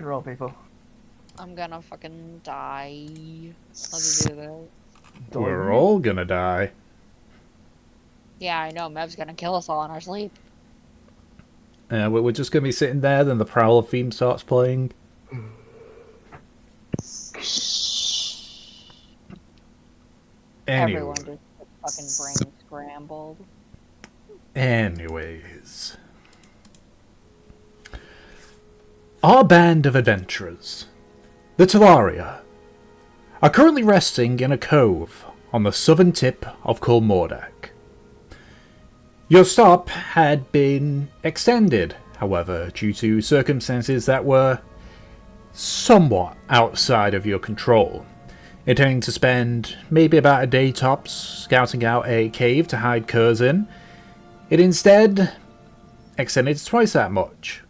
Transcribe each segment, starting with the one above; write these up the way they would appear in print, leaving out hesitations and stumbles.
and roll, people. I'm gonna fucking die. Let's do this. We're all gonna die. Yeah, I know. Mev's gonna kill us all in our sleep. We're just gonna be sitting there, then the Prowler theme starts playing. Anyway. Everyone just fucking brain scrambled. Anyways. Our band of adventurers, the Talaria, are currently resting in a cove on the southern tip of Karmora. Your stop had been extended, however, due to circumstances that were somewhat outside of your control. Intending to spend maybe about a day tops scouting out a cave to hide curs in, it instead extended twice that much.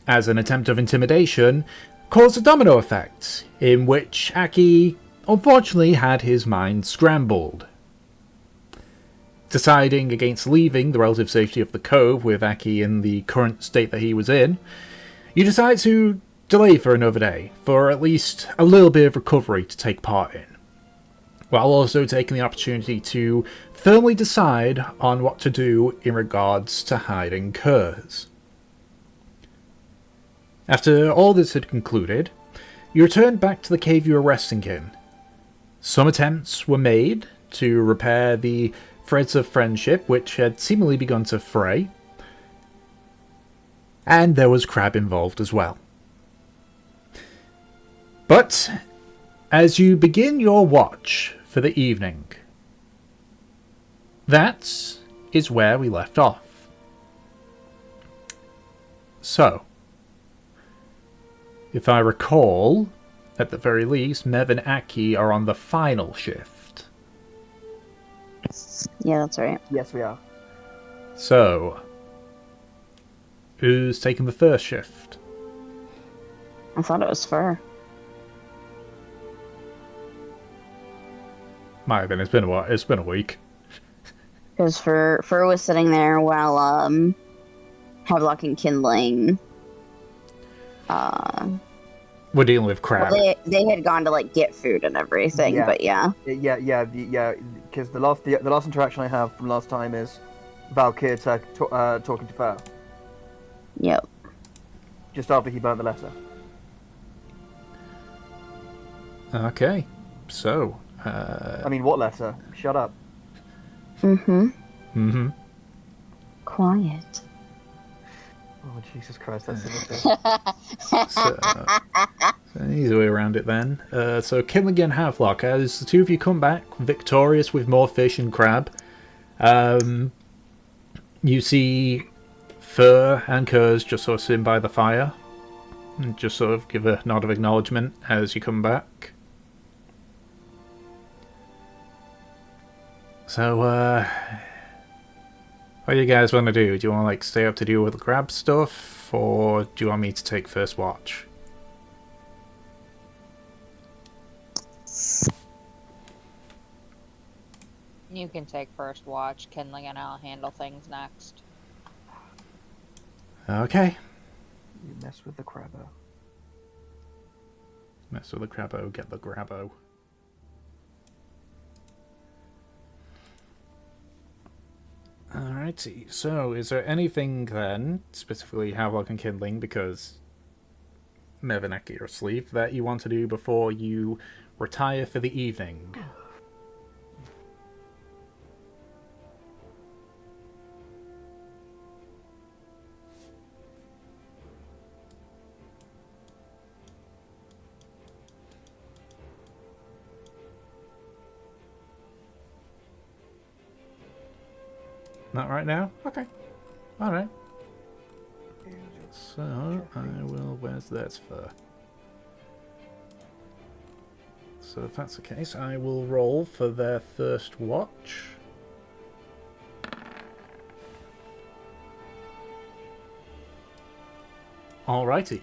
As an attempt of intimidation, caused a domino effect, in which Aki unfortunately had his mind scrambled. Deciding against leaving the relative safety of the cove with Aki in the current state that he was in, you decide to delay for another day, for at least a little bit of recovery to take part in, while also taking the opportunity to firmly decide on what to do in regards to hiding curs. After all this had concluded, you returned back to the cave you were resting in. Some attempts were made to repair the threads of friendship which had seemingly begun to fray, and there was Crab involved as well. But as you begin your watch for the evening, that is where we left off. So, if I recall, at the very least, Mev and Aki are on the final shift. Yeah, that's right. Yes, we are. So, who's taking the first shift? I thought it was Fur. Might have been. It's been a while. It's been a week. Because Fur was sitting there while Havelock and Kindling. We're dealing with Crab. Well, they had gone to like get food and everything, Yeah. but yeah. Yeah. Because the last interaction I have from last time is Valkyr talking to Fer Yep. just after he burnt the letter. Okay, so. I mean, what letter? Shut up. Quiet. Oh, Jesus Christ, that's silly. So, an easy way around it then. So Kindling and Havelock, as the two of you come back victorious with more fish and crab, you see Fur and Kurz just sort of sitting by the fire, and just sort of give a nod of acknowledgement as you come back. So, what do you guys want to do? Do you want to like stay up to deal with the crab stuff, or do you want me to take first watch? You can take first watch. Kindling and I'll handle things next. Okay. You mess with the crabbo. Mess with the crabbo, get the grabbo. Alrighty, so is there anything then, specifically Havelock and Kindling, because Mev and Aki are asleep, that you want to do before you retire for the evening? Not right now? Okay. Alright. So, I will... Where's that for? So, if that's the case, I will roll for their first watch. Alrighty.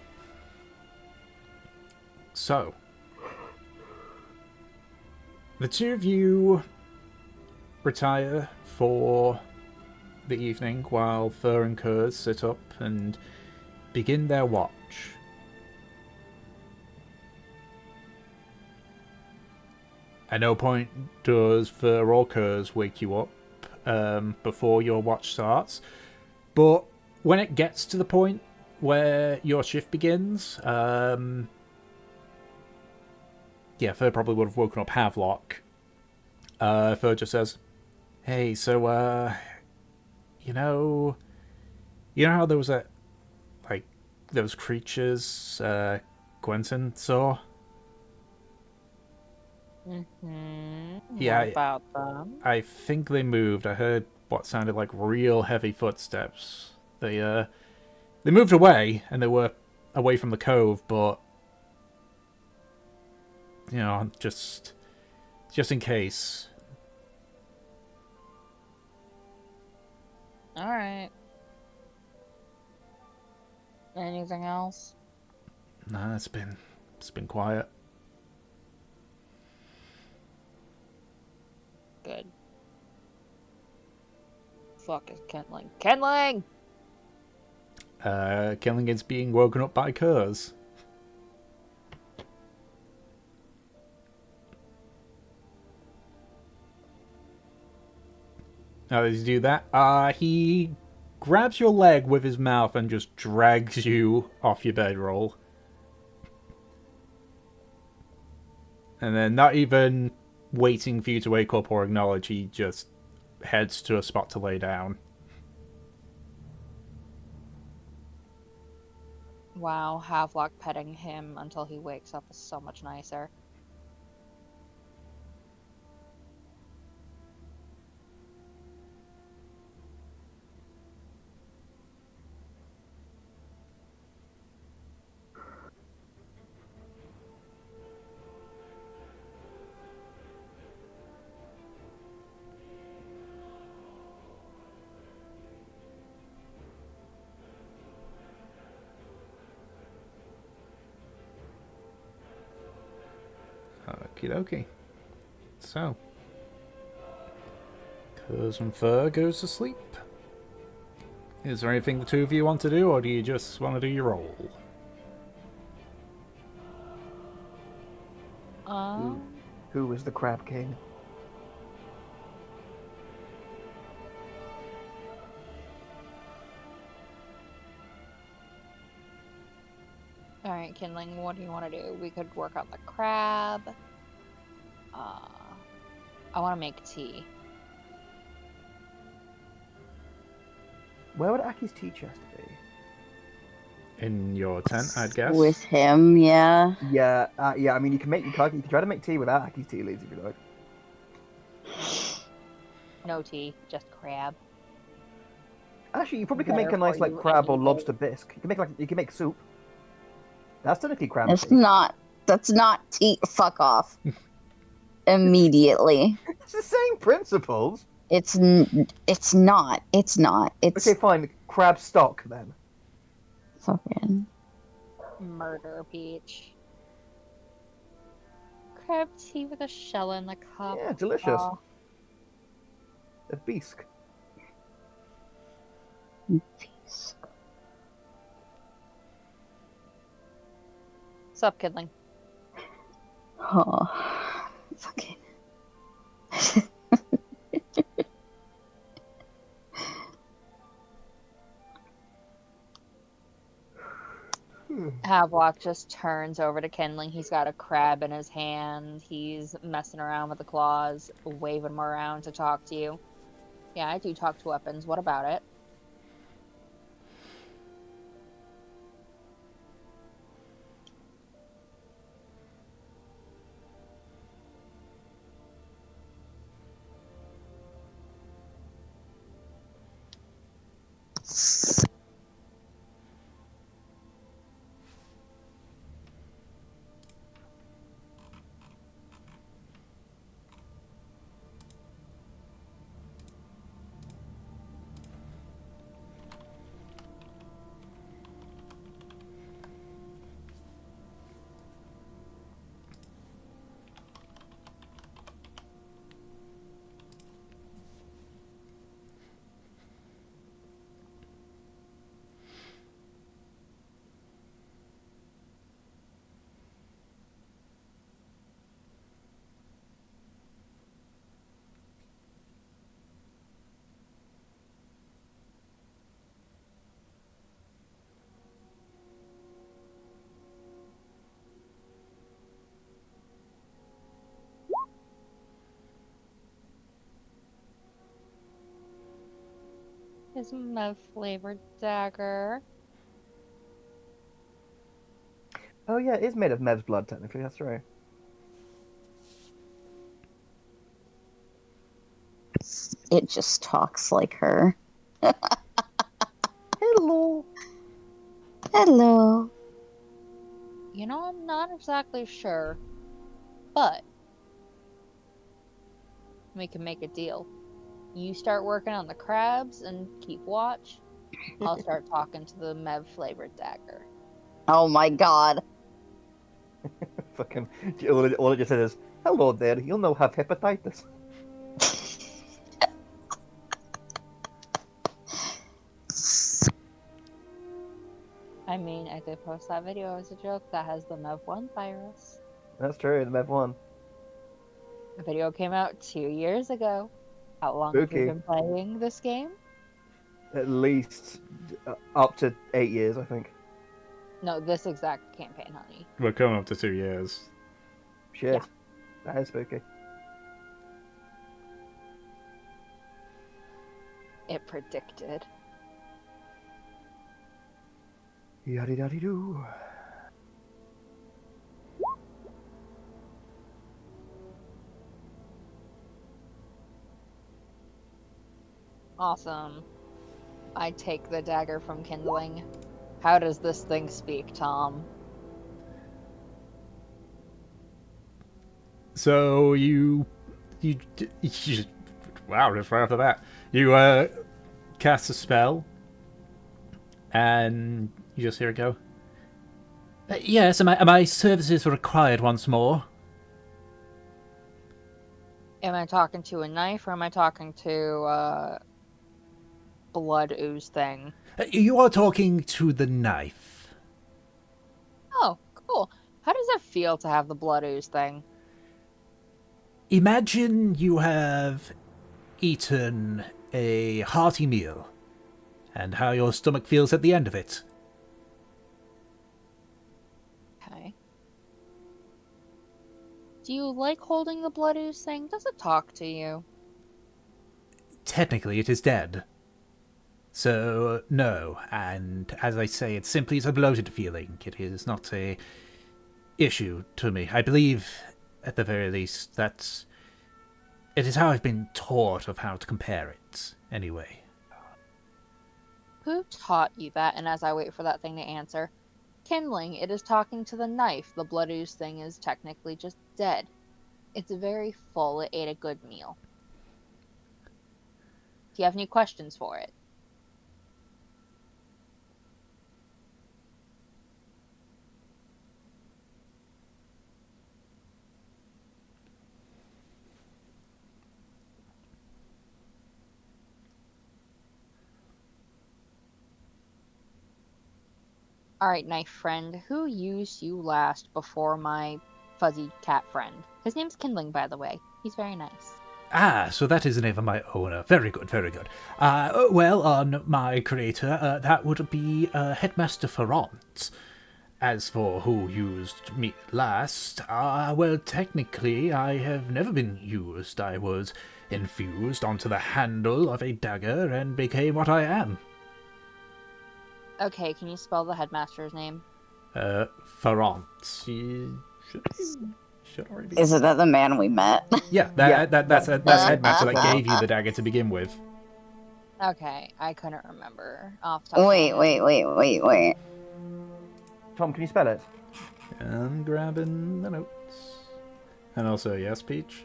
So, the two of you retire for the evening while Fur and Kurz sit up and begin their watch. At no point does fur or curs wake you up before your watch starts. But when it gets to the point where your shift begins, Fur probably would have woken up Havelock. Fur just says, "Hey, so you know how there was those creatures Quentin saw? Yeah, What about them? I think they moved. I heard what sounded like real heavy footsteps. They moved away, and they were away from the cove, but just in case." All right. Anything else? Nah, it's been quiet. Good. Fuck is Kentling. Kentling! Killingin's being woken up by curs. How does he do that? He grabs your leg with his mouth and just drags you off your bedroll. And then, not even waiting for you to wake up or acknowledge, he just heads to a spot to lay down. Wow, Havelock petting him until he wakes up is so much nicer. Okie dokie. So, Curs and Fur goes to sleep. Is there anything the two of you want to do, or do you just want to do your roll? Who was the Crab King? Alright, Kindling, what do you want to do? We could work on the crab. I want to make tea. Where would Aki's tea chest be? In your tent, I'd guess. With him, yeah. Yeah, yeah. I mean, you can try to make tea without Aki's tea leaves if you like. No tea, just crab. Actually, you probably could make a Better nice for like you crab or anyway. lobster bisque. You can make soup. That's technically crab That's tea. that's not tea. Fuck off. Immediately. It's the same principles. It's not. It's Okay, fine. Crab stock then. fucking Murder Peach. Crab tea with a shell in the cup. Yeah, delicious. Aw. A bisque. Sup, Kidling? Oh, fucking. Havelock just turns over to Kindling. He's got a crab in his hand. He's messing around with the claws, waving them around to talk to you. Yeah, I do talk to weapons. What about it? His meth flavored dagger. Oh yeah, it is made of Mev's blood, technically, that's right. It just talks like her. Hello! Hello. You know, I'm not exactly sure, but we can make a deal. You start working on the crabs and keep watch. I'll start talking to the Mev flavored dagger. Oh my god. Fucking, all it just said is, hello there, you'll now have hepatitis. I mean, I did post that video as a joke that has the Mev1 virus. That's true, the Mev one. The video came out 2 years ago. How long have we Spooky. been playing this game? At least up to 8 years, I think. No, this exact campaign, honey. We're coming up to 2 years. Shit. Yeah. That is spooky. It predicted. Yaddy daddy doo. Awesome. I take the dagger from Kindling. How does this thing speak, Tom? So you wow, just right after that, you cast a spell, and you just hear it go. Yes, my services are required once more. Am I talking to a knife or am I talking to blood ooze thing? You are talking to the knife. Oh, cool. How does it feel to have the blood ooze thing? Imagine you have eaten a hearty meal, and how your stomach feels at the end of it. Okay. Do you like holding the blood ooze thing? Does it talk to you? Technically, it is dead. So, no, and as I say, it simply is a bloated feeling. It is not a issue to me. I believe, at the very least, that it is how I've been taught of how to compare it, anyway. Who taught you that? And as I wait for that thing to answer, Kindling, it is talking to the knife. The blood ooze thing is technically just dead. It's very full. It ate a good meal. Do you have any questions for it? Alright, knife friend. Who used you last before my fuzzy cat friend? His name's Kindling, by the way. He's very nice. Ah, so that is the name of my owner. Very good, very good. Well, on my creator, that would be Headmaster Ferrant. As for who used me last, well, technically, I have never been used. I was infused onto the handle of a dagger and became what I am. Okay, can you spell the headmaster's name? Ferrant. She should already be. Isn't that the man we met? Yeah, that's Headmaster that gave you the dagger to begin with. Okay, I couldn't remember off the top of my Wait, head. wait. Tom, can you spell it? I'm grabbing the notes. And also, yes, Peach?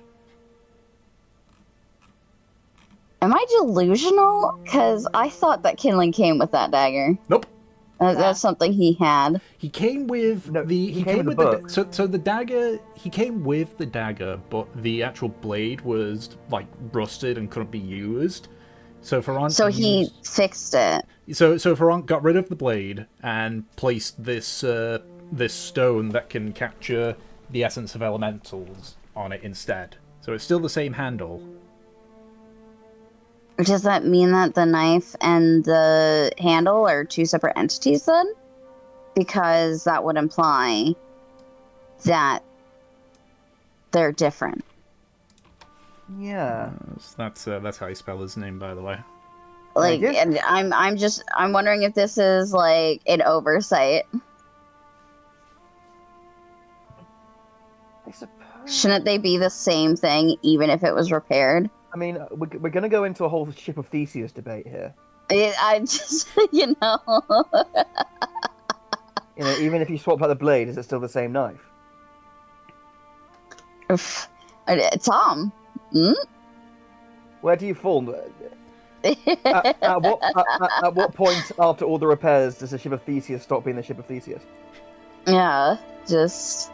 Am I delusional? Because I thought that Kindling came with that dagger. Nope. That's something he had. He came with No, the he came with the book. so the dagger, he came with the dagger, but the actual blade was like rusted and couldn't be used. So Ferrant So he fixed it. So Ferrant got rid of the blade and placed this this stone that can capture the essence of elementals on it instead. So it's still the same handle. Does that mean that the knife and the handle are two separate entities then? Because that would imply that they're different. Yeah. That's how you spell his name, by the way. Like, Thank you. and I'm wondering if this is like an oversight. I suppose. Shouldn't they be the same thing even if it was repaired? I mean, we're going to go into a whole ship of Theseus debate here. I just, Even if you swap out the blade, is it still the same knife? Tom. Hmm? Where do you fall? At what point after all the repairs does the ship of Theseus stop being the ship of Theseus? Yeah, just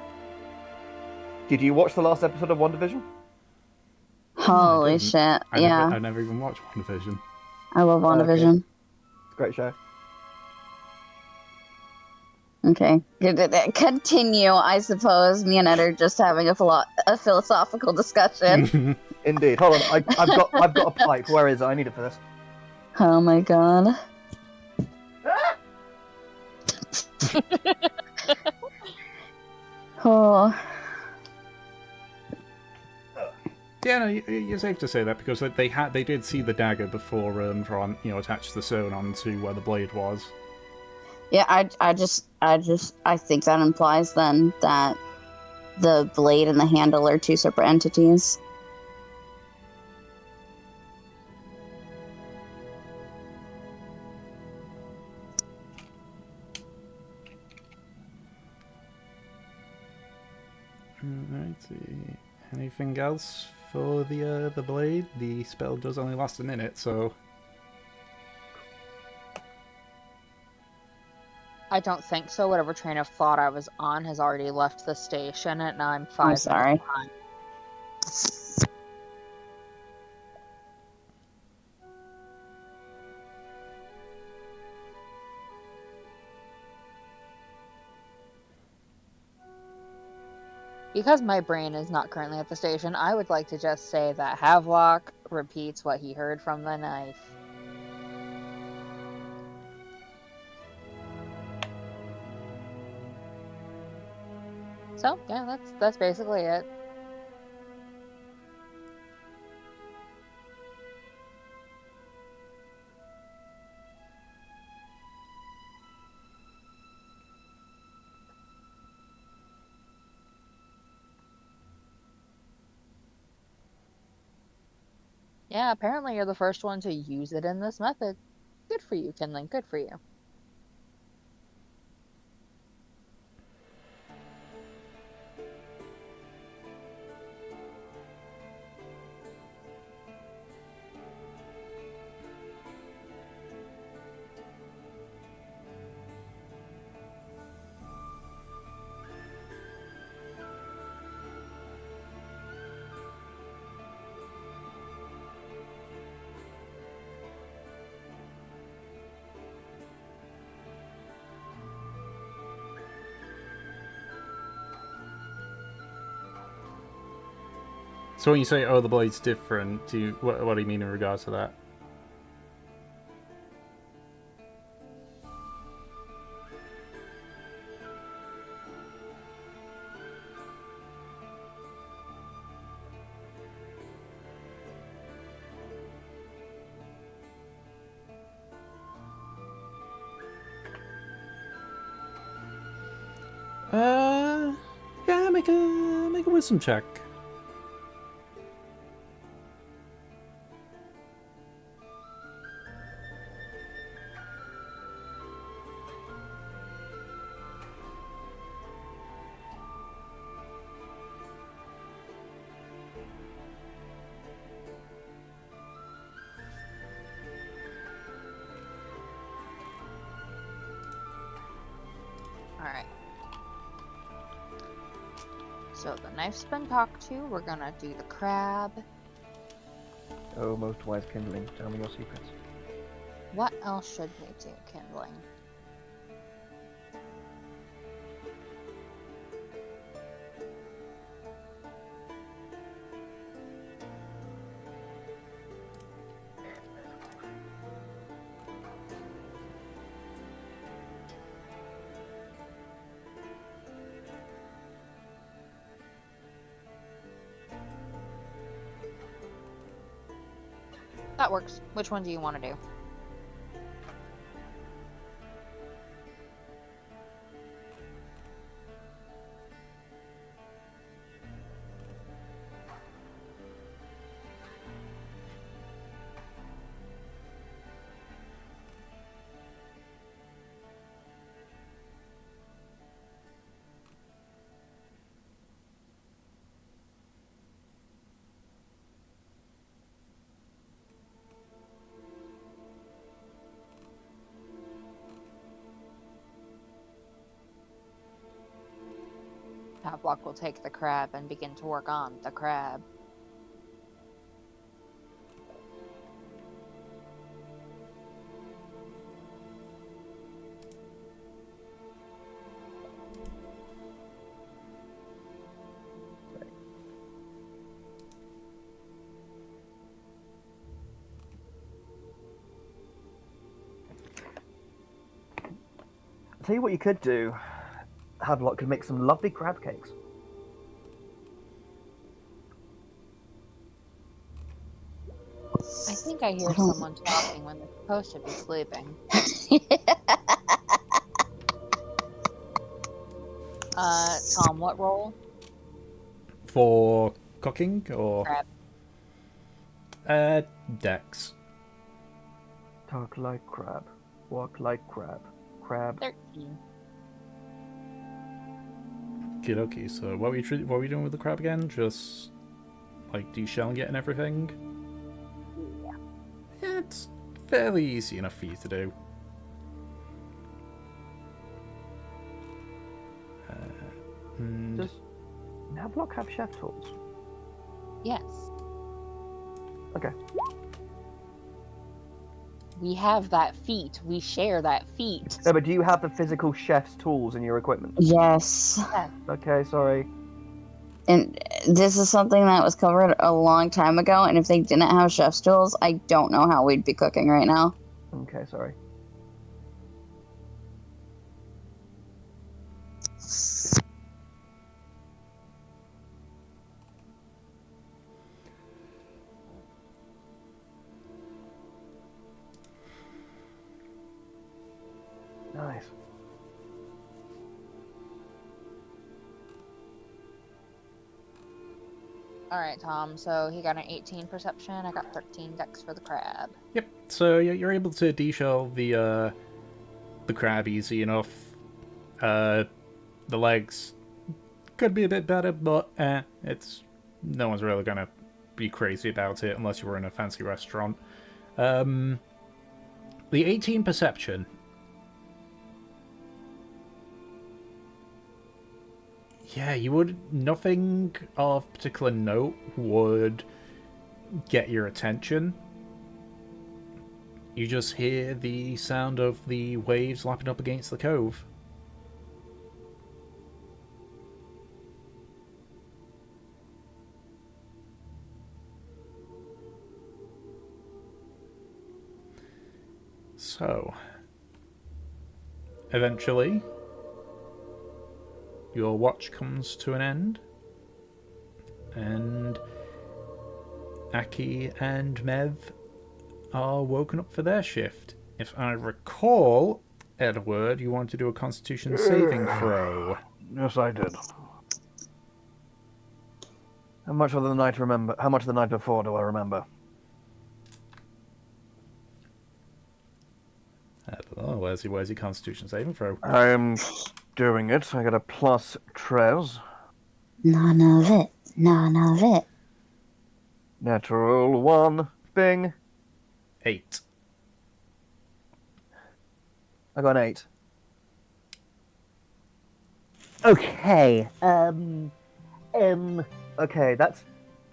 Did you watch the last episode of WandaVision? holy shit. Yeah, I never even watched WandaVision. I love WandaVision. It's a great show. Okay. Continue, I suppose. Me and Ed are just having a philosophical discussion. Indeed. Hold on. I've got a pipe. Where is it? I need it for this. Oh my god. Oh. Yeah, no, you're safe to say that because they did see the dagger before Thrawn, attached the stone onto where the blade was. Yeah, I think that implies then that the blade and the handle are two separate entities. Alrighty. Anything else for the blade? The spell does only last a minute, so. I don't think so. Whatever train of thought I was on has already left the station, and I'm 5 I'm minutes sorry. behind. Because my brain is not currently at the station, I would like to just say that Havelock repeats what he heard from the knife. So, yeah, that's basically it. Yeah, apparently you're the first one to use it in this method. Good for you, Kinling. Good for you. So when you say, "Oh, the blade's different," what do you mean in regards to that? Yeah, make a wisdom check. Alright. So the knife's been talked to. We're gonna do the crab. Oh, most wise kindling, tell me your secrets. What else should we do, Kindling? That works. Which one do you want to do? Havelock will take the crab and begin to work on the crab. I'll tell you what you could do. Havelock could make some lovely crab cakes. I think I hear someone talking when they're supposed to be sleeping. Tom, what role? For cooking or Crab. Dex. Talk like crab. Walk like crab. Crab. 13. Okay, so what were we doing with the crab again? Just like deshelling it and everything? Yeah, it's fairly easy enough for you to do. Does Havelock have chef tools? Yes. Okay. We have that feat. We share that feat. No, but do you have the physical chef's tools in your equipment? Yes. Okay, sorry. And this is something that was covered a long time ago, and if they didn't have chef's tools, I don't know how we'd be cooking right now. Okay, sorry. Nice. Alright, Tom, so he got an 18 perception. I got 13 dex for the crab. Yep. So you're able to deshell the crab easy enough. The legs could be a bit better, but it's no one's really gonna be crazy about it unless you were in a fancy restaurant. The 18 perception. Yeah, you would. Nothing of particular note would get your attention. You just hear the sound of the waves lapping up against the cove. So, eventually, your watch comes to an end, and Aki and Mev are woken up for their shift. If I recall, Edward, you want to do a Constitution saving throw. Yes, I did. How much of the night remember? How much of the night before do I remember? I don't know. Where's your Constitution saving throw? I'm doing it. I got a plus tres. None of it. None of it. Natural 1. Bing. 8. I got an 8. Okay. Okay, that's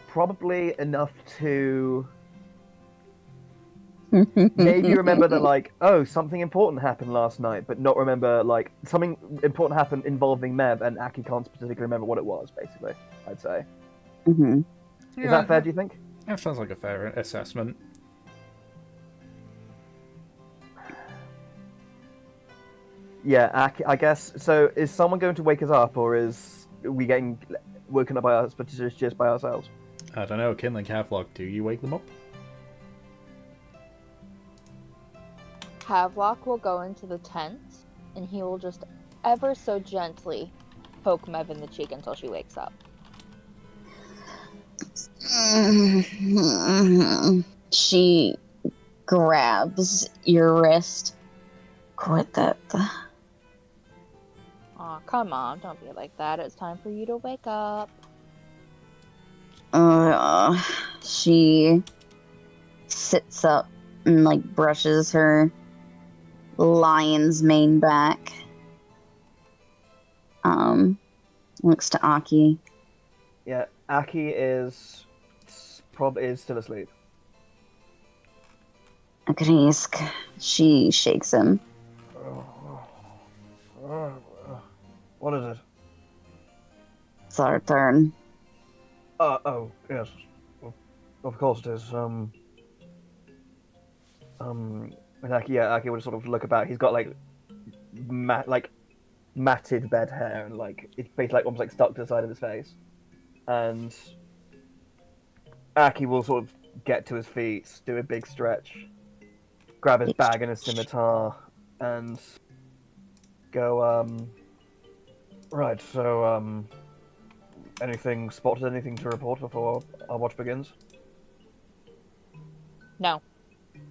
probably enough to maybe remember that, like, oh, something important happened last night, but not remember, like, something important happened involving Mev, and Aki can't specifically remember what it was, basically, I'd say. Mm-hmm. Is that fair, do you think? That sounds like a fair assessment. Yeah, Aki, I guess. So, is someone going to wake us up, or is we getting woken up by us, but just by ourselves? I don't know, Kinley Havelock, do you wake them up? Havelock will go into the tent, and he will just ever so gently poke Mev in the cheek until she wakes up. She grabs your wrist. Quit that. Aw, come on, don't be like that. It's time for you to wake up. She sits up and, like, brushes her lion's mane back. Looks to Aki. Yeah, Aki is still asleep. Agreesk. She shakes him. What is it? It's our turn. Oh, yes. Of course it is. And Aki would sort of look about. He's got like matted bed hair and like it's basically like almost like stuck to the side of his face. And Aki will sort of get to his feet, do a big stretch, grab his bag and his scimitar, and go. Right. So spotted anything to report before our watch begins? No.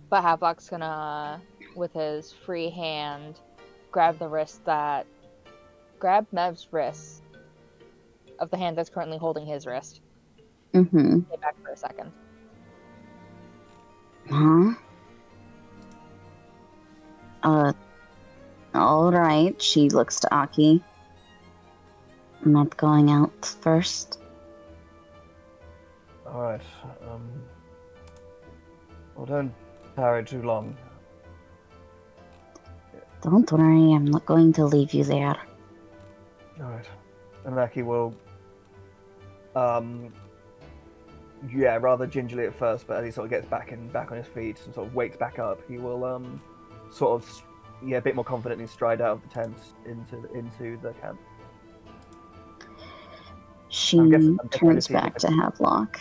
But Havelock's gonna, with his free hand, grab Mev's wrist of the hand that's currently holding his wrist. Mm-hmm. Stay back for a second. Huh? Alright. She looks to Aki. I'm not going out first. Alright. Well, don't tarry too long. Don't worry, I'm not going to leave you there. Alright. And Aki will, rather gingerly at first, but as he sort of gets back on his feet and sort of wakes back up, he will, a bit more confidently stride out of the tent into the camp. She I'm guessing turns back to Havelock.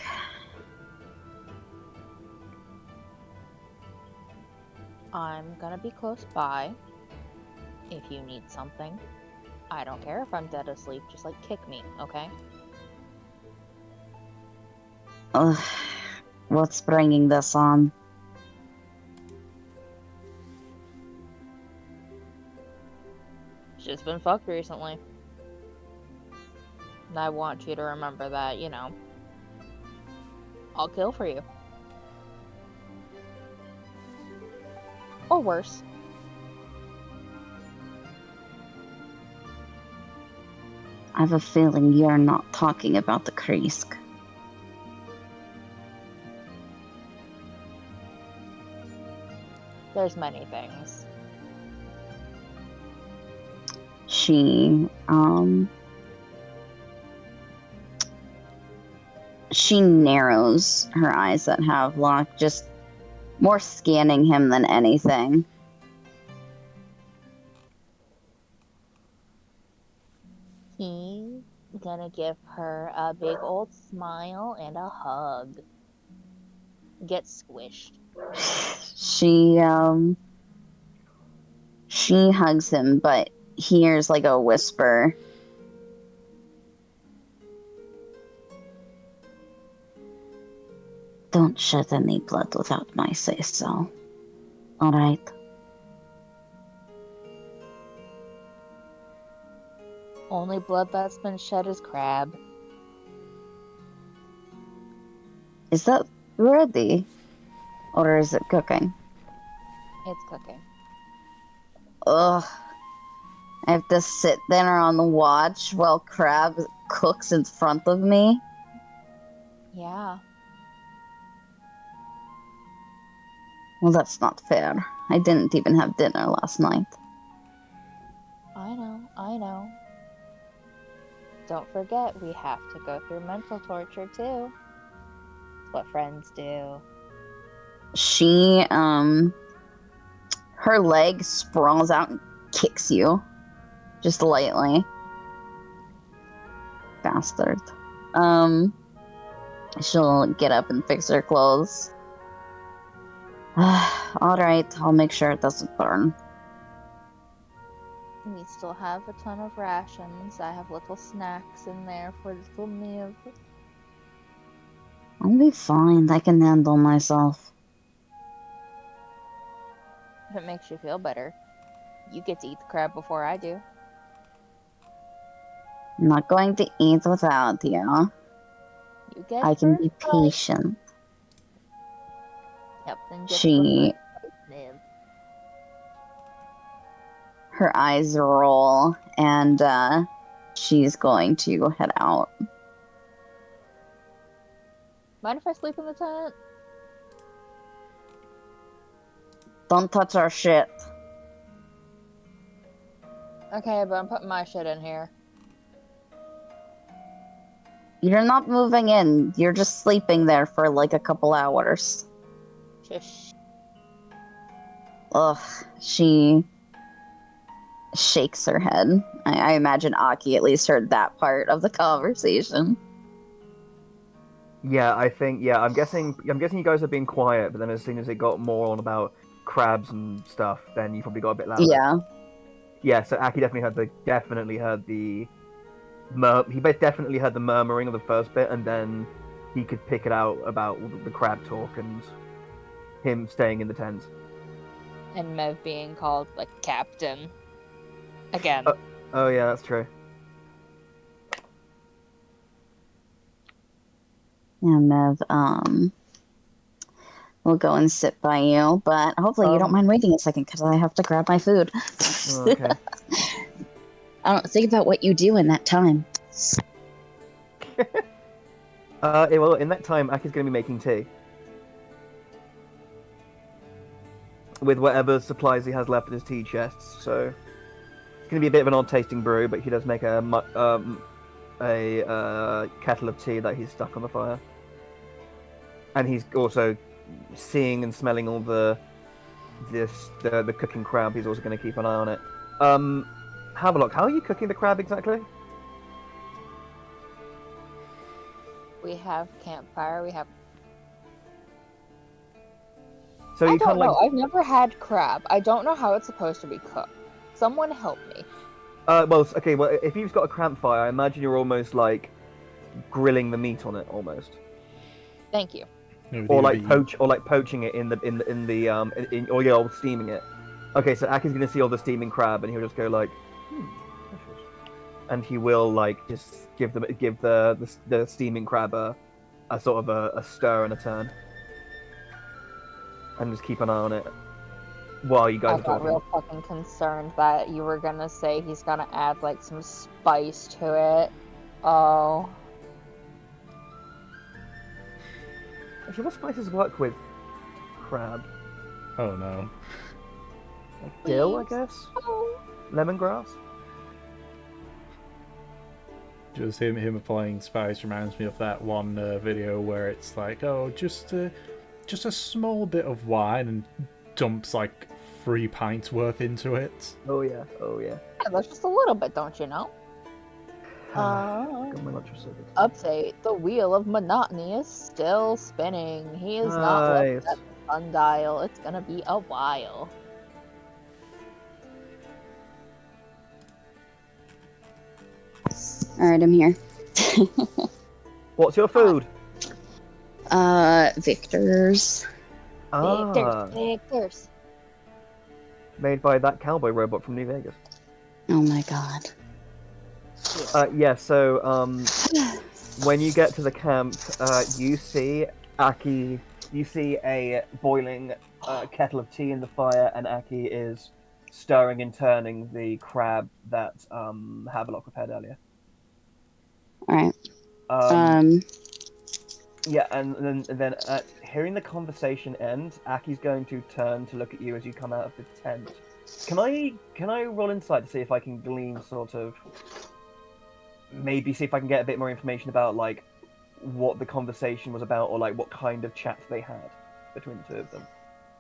I'm gonna be close by. If you need something. I don't care if I'm dead asleep, just like kick me, okay? Ugh. What's bringing this on? She's been fucked recently. And I want you to remember that, I'll kill for you. Or worse. I have a feeling you're not talking about the Kreesk. There's many things. She narrows her eyes at Havelock, just more scanning him than anything. He's gonna give her a big old smile and a hug. Get squished. She hugs him, but hears like a whisper. Don't shed any blood without my say-so. Alright? Only blood that's been shed is crab. Is that ready? Or is it cooking? It's cooking. Ugh. I have to sit there on the watch while crab cooks in front of me? Yeah. Well, that's not fair. I didn't even have dinner last night. I know. Don't forget, we have to go through mental torture too. It's what friends do. She, her leg sprawls out and kicks you. Just lightly. Bastard. She'll get up and fix her clothes. Alright, I'll make sure it doesn't burn. We still have a ton of rations. I have little snacks in there for little meals. I'll be fine. I can handle myself. If it makes you feel better, you get to eat the crab before I do. I'm not going to eat without you. You get I can first be bite. patient. Yep, then get the first bite. Her eyes roll, and she's going to head out. Mind if I sleep in the tent? Don't touch our shit. Okay, but I'm putting my shit in here. You're not moving in. You're just sleeping there for like a couple hours. Shush. Ugh, she shakes her head. I imagine Aki at least heard that part of the conversation. Yeah, I think. Yeah, I'm guessing. You guys have been quiet, but then as soon as it got more on about crabs and stuff, then you probably got a bit louder. Yeah. Yeah. So Aki definitely heard the definitely heard the murmuring of the first bit, and then he could pick it out about the crab talk and him staying in the tent. And Mev being called, like, captain. Again. Oh yeah, that's true. Yeah, Mev, we'll go and sit by you, but hopefully you don't mind waiting a second because I have to grab my food. Okay. I don't think about what you do in that time. Well, in that time, Aki's going to be making tea. With whatever supplies he has left in his tea chests, so it's going to be a bit of an odd tasting brew, but he does make a kettle of tea that he's stuck on the fire. And he's also seeing and smelling all the cooking crab. He's also going to keep an eye on it. Have a look. How are you cooking the crab exactly? We have campfire, we have... So I you don't kind of know. like. I've never had crab. I don't know how it's supposed to be cooked. Someone help me. Well, okay. Well, if you've got a campfire, I imagine you're almost like grilling the meat on it, almost. Thank you. Or like poaching it or steaming it. Okay, so Aki's gonna see all the steaming crab, and he'll just go like, and he will like just give the steaming crab a sort of a stir and a turn, and just keep an eye on it while you guys I are got talking. real fucking concerned that you were gonna say he's gonna add like some spice to it. Oh. Actually, what spices work with crab? Oh no. Like dill, I Please. guess. Oh. Lemongrass. Just him applying spice reminds me of that one video where it's like, oh, just a small bit of wine and dumps like 3 pints worth into it. Oh yeah. Yeah, that's just a little bit, don't you know? Got my lunch sorted. Update, the wheel of monotony is still spinning. He is not looking Nice. at the sundial. It's gonna be a while. Alright, I'm here. What's your food? Victor's. Victors. Made by that cowboy robot from New Vegas. Oh my god. Yeah, so when you get to the camp, you see a boiling kettle of tea in the fire, and Aki is stirring and turning the crab that Havelock prepared earlier. Alright. Yeah, and then at hearing the conversation end, Aki's going to turn to look at you as you come out of the tent. Can I roll insight to see if I can glean sort of maybe see if I can get a bit more information about like what the conversation was about or like what kind of chat they had between the two of them?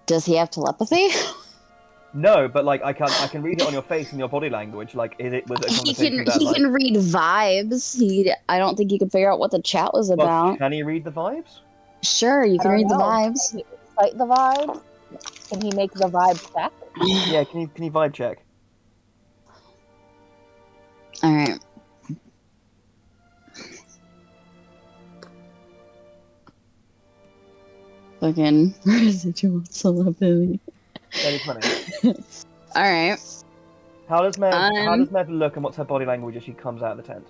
Does he have telepathy? No, but like I can read it on your face and your body language. Like, was it a conversation He that like? can read vibes. I don't think he could figure out what the chat was Well, about. can he read the vibes? Sure, you can read the vibes. Can he recite the vibe? Can he make the vibe check? Yeah, can you vibe check? All right. Fucking residual telepathy. Any 20. All right. How does Mev look, and what's her body language as she comes out of the tent?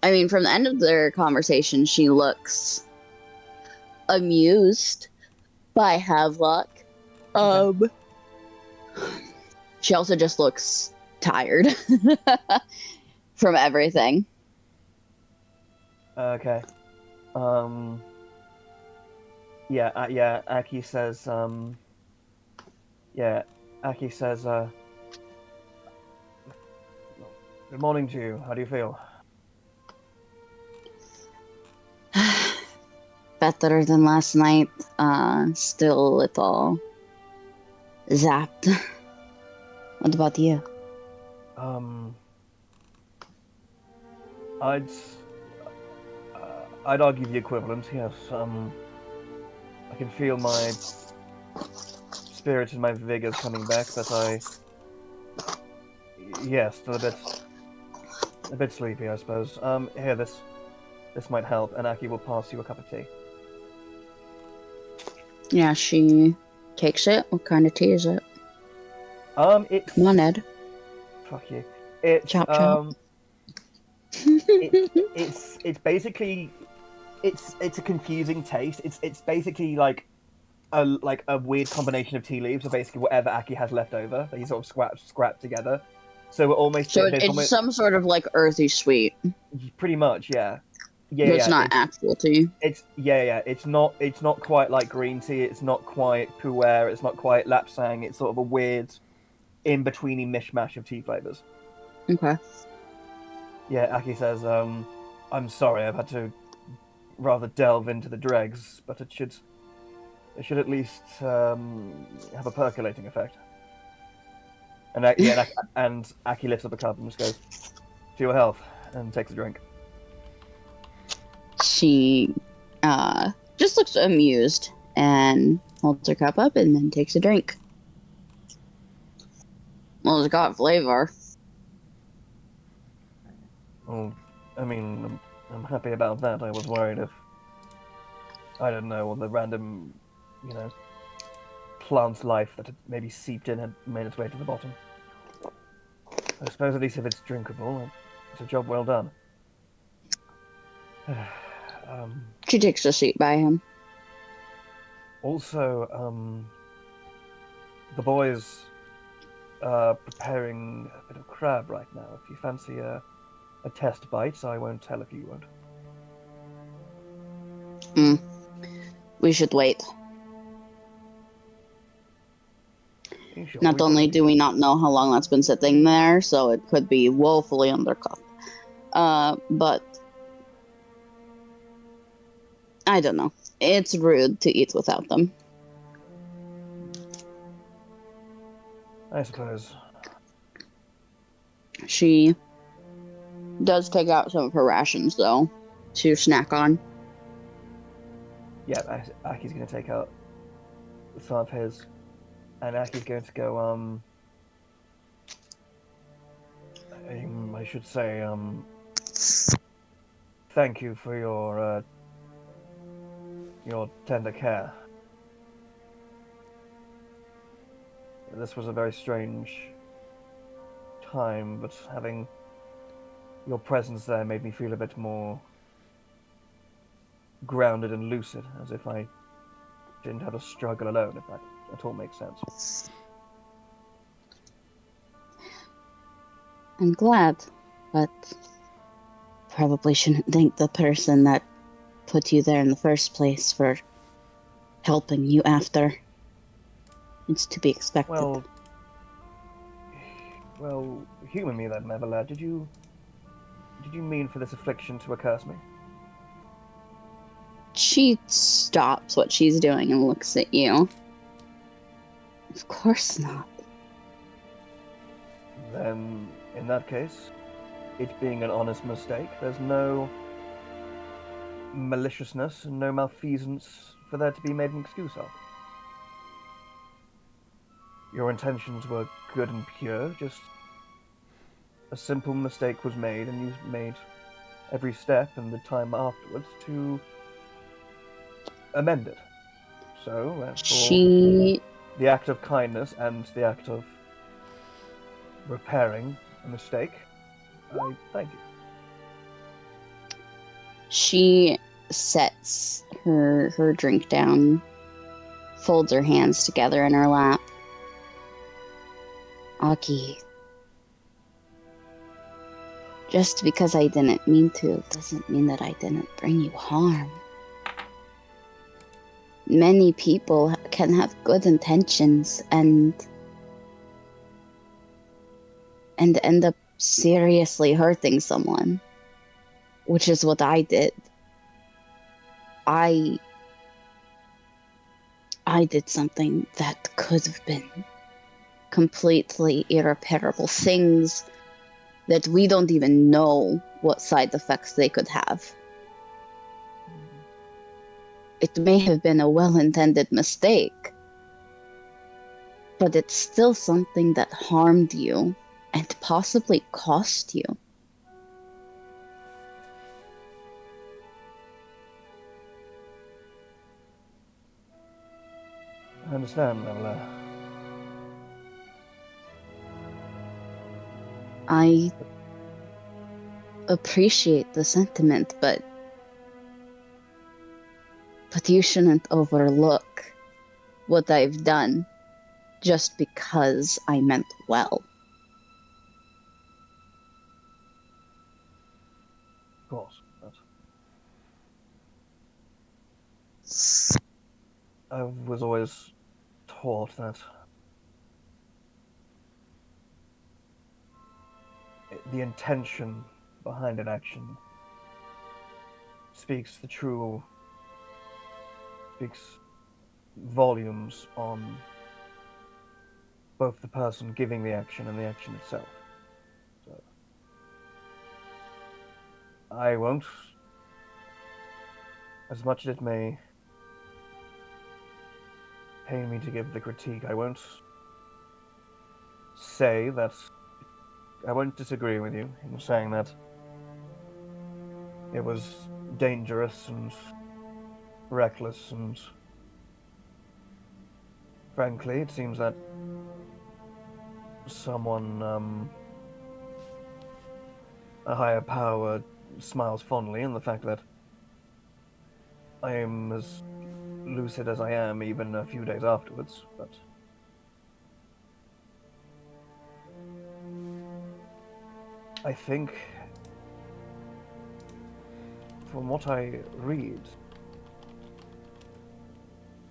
I mean, from the end of their conversation, she looks amused by Havelock. She also just looks tired from everything. Okay. Yeah, Aki says, good morning to you. How do you feel? Better than last night. Still a little zapped. What about you? I'd, I'd argue the equivalent, yes. I can feel my spirit and my vigors coming back, but still a bit sleepy, I suppose. Here, this might help, and Aki will pass you a cup of tea. Yeah, she takes it. What kind of tea is it? It's Come on, Ed. fuck you. It's Chop chop. it's basically it's a confusing taste. It's basically like a weird combination of tea leaves, or basically whatever Aki has left over that he sort of scrapped together. So we're almost So there's it's almost some sort of like earthy sweet. pretty much But it's not actual tea. It's not quite like green tea. It's not quite pu'er. It's not quite lapsang. It's sort of a weird in betweeny mishmash of tea flavors. Okay. Yeah, Aki says, I'm sorry, I've had to rather delve into the dregs, but it should at least have a percolating effect. And and Aki lifts up a cup and just goes, to your health, and takes a drink. She just looks amused and holds her cup up and then takes a drink. Well, it's got flavor. Well, I mean, I'm happy about that. I was worried if, I don't know, the random, plant life that had maybe seeped in had made its way to the bottom. I suppose at least if it's drinkable, it's a job well done. She takes a seat by him. Also, the boys are preparing a bit of crab right now. If you fancy a test bite, I won't tell if you won't. We should wait. Sure, Not only do we not know how long that's been sitting there, so it could be woefully undercooked. But I don't know. It's rude to eat without them. I suppose. She does take out some of her rations, though, to snack on. Yeah, Aki's going to take out some of his, and Aki's going to go, I should say, thank you for your tender care. This was a very strange time, but having your presence there made me feel a bit more grounded and lucid, as if I didn't have to struggle alone, if that at all makes sense. I'm glad, but probably shouldn't thank the person that put you there in the first place for helping you after. It's to be expected. Well, humor me then, Neverlad. Did you mean for this affliction to accurse me? She stops what she's doing and looks at you. Of course not. Then, in that case, it being an honest mistake, there's no maliciousness and no malfeasance for there to be made an excuse of. Your intentions were good and pure, just a simple mistake was made, and you made every step and the time afterwards to amend it. So, for the act of kindness and the act of repairing a mistake, I thank you. She sets her drink down, folds her hands together in her lap. Aki, just because I didn't mean to doesn't mean that I didn't bring you harm. Many people can have good intentions and end up seriously hurting someone, which is what I did. I did something that could have been completely irreparable, things that we don't even know what side effects they could have. It may have been a well-intended mistake, but it's still something that harmed you and possibly cost you. I understand, Mevla. I appreciate the sentiment, but you shouldn't overlook what I've done just because I meant well. Of course. But I was always taught that the intention behind an action speaks volumes on both the person giving the action and the action itself. So I won't, as much as it may pain me to give the critique, I won't say that I won't disagree with you in saying that it was dangerous and reckless, and frankly, it seems that someone, a higher power, smiles fondly in the fact that I am as lucid as I am even a few days afterwards, but I think from what I read,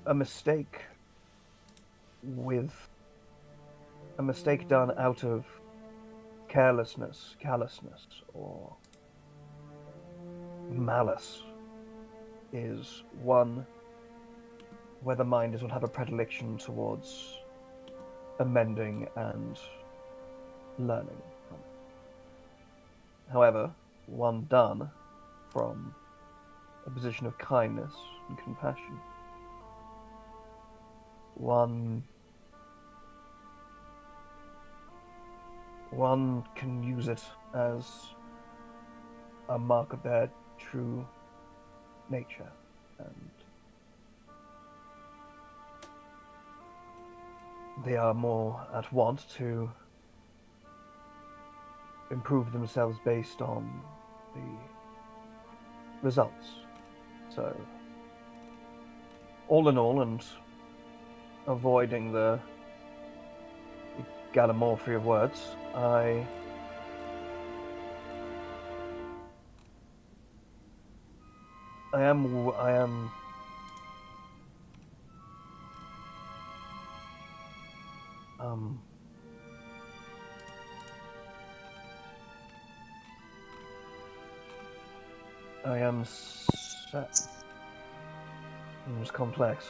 a mistake done out of carelessness, callousness, or malice is one where the mind does not have a predilection towards amending and learning from it. However, one done from a position of kindness and compassion, one can use it as a mark of their true nature, and they are more at want to improve themselves based on the results. So, all in all, and avoiding the gallimaufry of words, I am set. It's complex.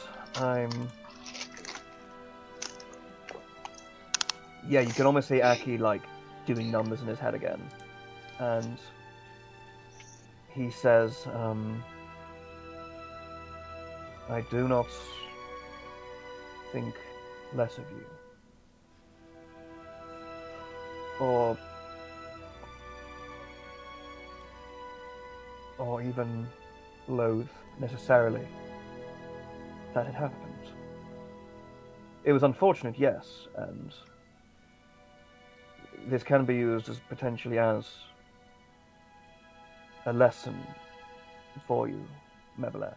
Yeah, you can almost see Aki like doing numbers in his head again, and he says, "I do not think less of you, or even loathe necessarily that it happened. It was unfortunate, yes, and this can be used as potentially as a lesson for you, Mevler.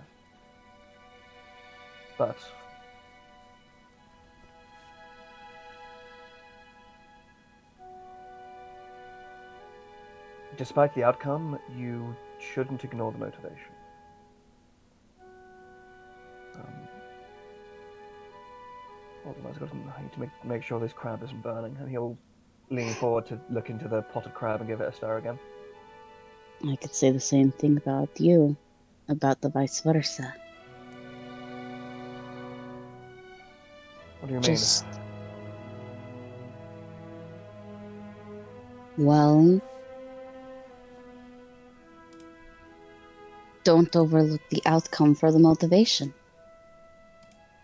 But despite the outcome, you shouldn't ignore the motivation. Hold on, I need to make sure this crab isn't burning, and he'll lean forward to look into the potted crab and give it a stir again. I could say the same thing about you, about the vice versa. What do you mean? Just. Well, don't overlook the outcome for the motivation.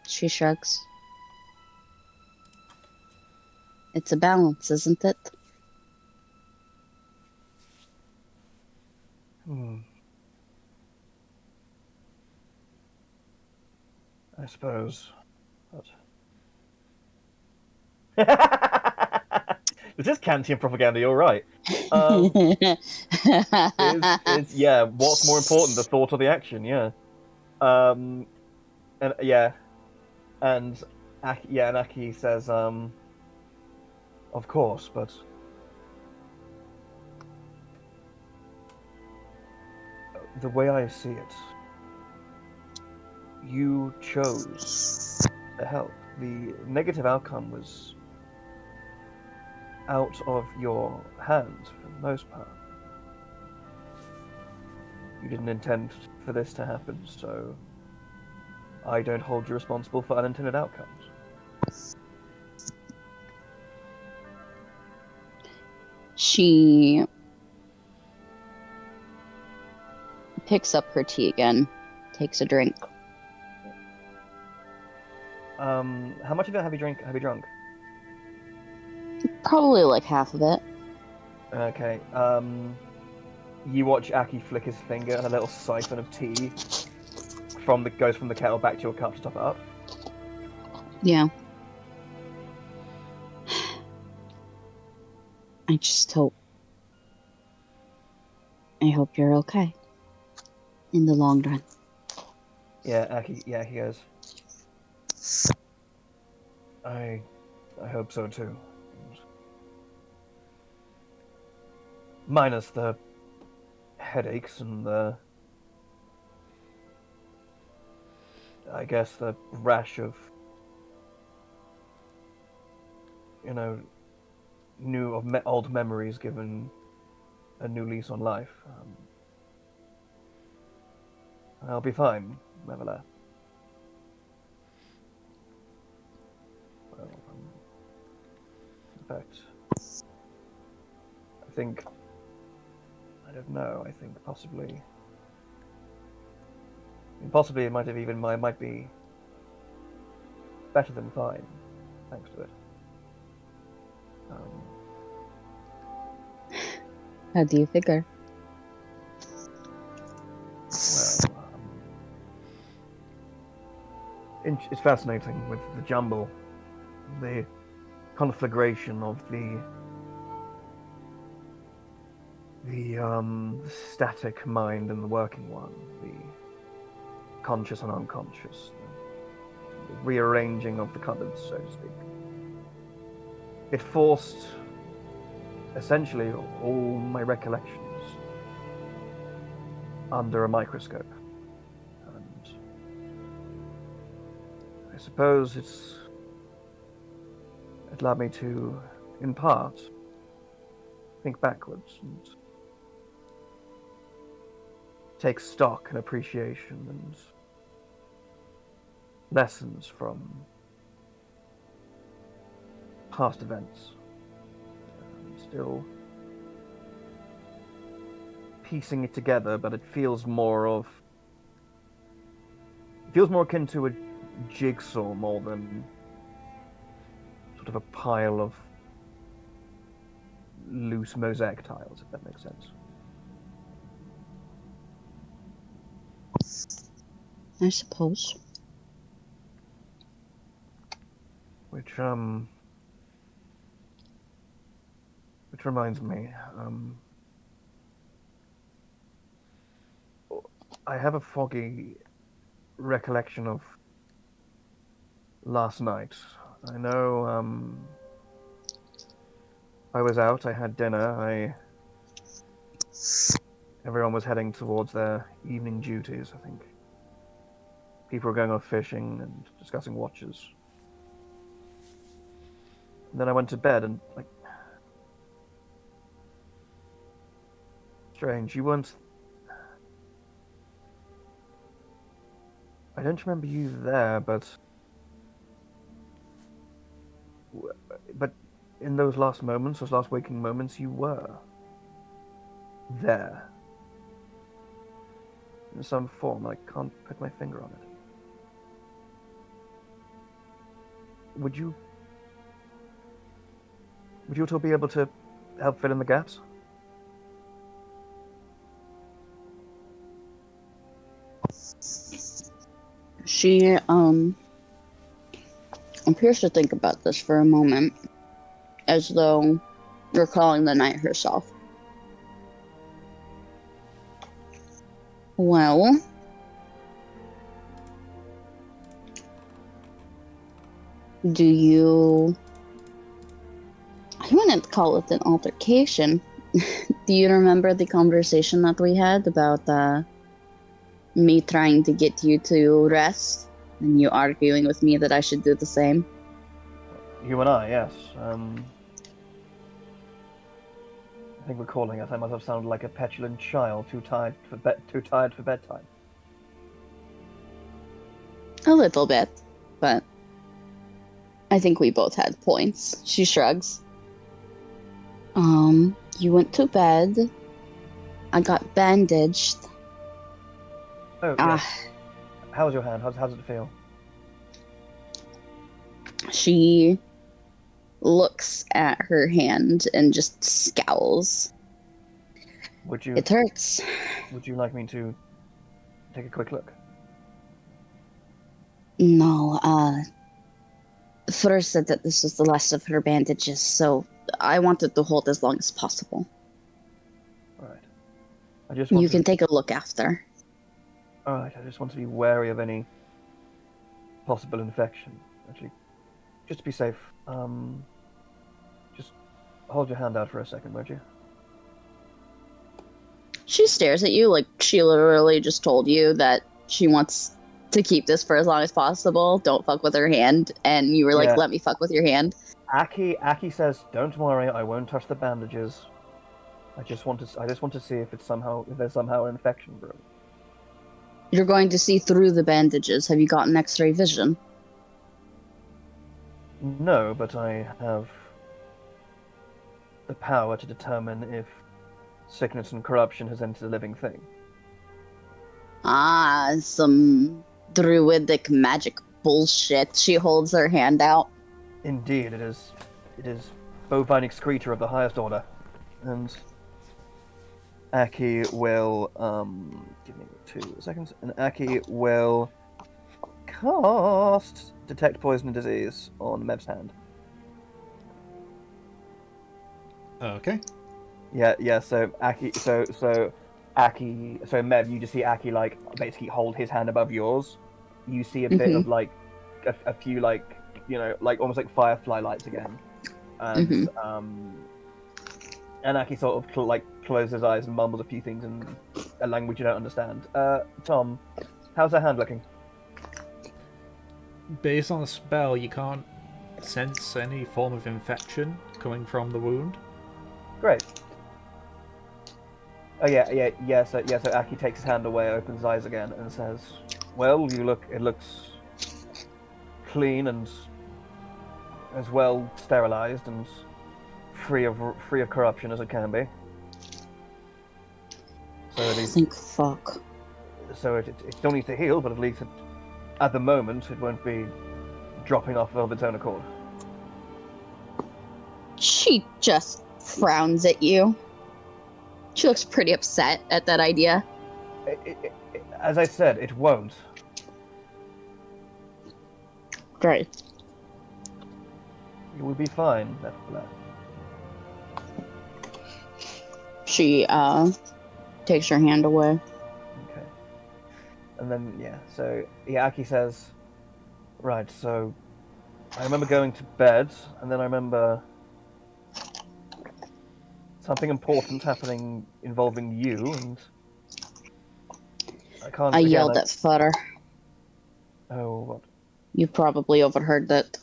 She shrugs. It's a balance, isn't it? I suppose. But... this is Kantian propaganda, you're right. It's yeah, what's more important, the thought or the action, yeah. And yeah. And Aki says, of course, but the way I see it, you chose to help. The negative outcome was out of your hands for the most part. You didn't intend for this to happen, so I don't hold you responsible for unintended outcomes. She picks up her tea again, takes a drink. How much of it have you drunk? Probably like half of it. Okay. You watch Aki flick his finger, and a little siphon of tea goes from the kettle back to your cup to top it up. Yeah. I hope you're okay. In the long run. Yeah, Aki. Yeah, he goes. I hope so too. Minus the headaches and I guess the rash of, old memories given a new lease on life. I'll be fine, Mevela. Well, in fact, I don't know. I think possibly it might be better than fine, thanks to it. How do you figure? Well, it's fascinating with the jumble, the conflagration of the static mind and the working one, the conscious and unconscious, the rearranging of the cupboards, so to speak. It forced essentially all my recollections under a microscope. And I suppose it allowed me to, in part, think backwards and take stock and appreciation and lessons from past events. I'm still piecing it together, but it feels more akin to a jigsaw more than sort of a pile of loose mosaic tiles, if that makes sense. I suppose. Which reminds me, I have a foggy recollection of last night. I know, I was out, I had dinner, I Everyone was heading towards their evening duties, I think. People were going off fishing and discussing watches. And then I went to bed and, like... Strange, you weren't... I don't remember you there, but... But in those last moments, those last waking moments, you were... there. In some form, I can't put my finger on it. Would you at all be able to help fill in the gaps? She appears to think about this for a moment, as though recalling the night herself. Well, do you... I wouldn't call it an altercation. Do you remember the conversation that we had about me trying to get you to rest, and you arguing with me that I should do the same? You and I, yes. I think recalling it, I must have sounded like a petulant child, too tired for bedtime. A little bit, but I think we both had points. She shrugs. You went to bed. I got bandaged. Oh, yes. How's your hand? How's it feel? She looks at her hand and just scowls. It hurts. Would you like me to take a quick look? No, Fleur said that this was the last of her bandages, so I wanted to hold as long as possible. Alright. I just You can take a look after. Alright, I just want to be wary of any possible infection. Actually, just to be safe, just hold your hand out for a second, won't you? She stares at you like she literally just told you that she wants to keep this for as long as possible. Don't fuck with her hand. And you were like, let me fuck with your hand. Aki says, don't worry, I won't touch the bandages. I just want to see if there's somehow an infection brewing. You're going to see through the bandages. Have you gotten X-ray vision? No, but I have the power to determine if sickness and corruption has entered a living thing. Some druidic magic bullshit. She holds her hand out. Indeed, it is bovine excreta of the highest order. And Aki will, give me 2 seconds, and Aki will cast Detect Poison and Disease on Mev's hand. Okay. Yeah, so Mev, you just see Aki, like, basically hold his hand above yours. You see a bit of, like, a few, like, you know, like, almost like firefly lights again. And, and Aki sort of, closes his eyes and mumbles a few things in a language you don't understand. Tom, how's her hand looking? Based on the spell, you can't sense any form of infection coming from the wound. Great. Oh yeah. So Aki takes his hand away, opens his eyes again, and says, "Well, it looks clean and as well sterilized and free of corruption as it can be. So at least, Think fuck. So it still needs to heal, but at least at the moment it won't be dropping off of its own accord." She just frowns at you. She looks pretty upset at that idea. As I said, it won't. Great. You will be fine, Nefla. She takes her hand away. Okay. And then Aki says, "Right, so I remember going to bed, and then I remember something important happening involving you, and I can't. I Again, yelled at Futter. oh, what? You probably overheard that.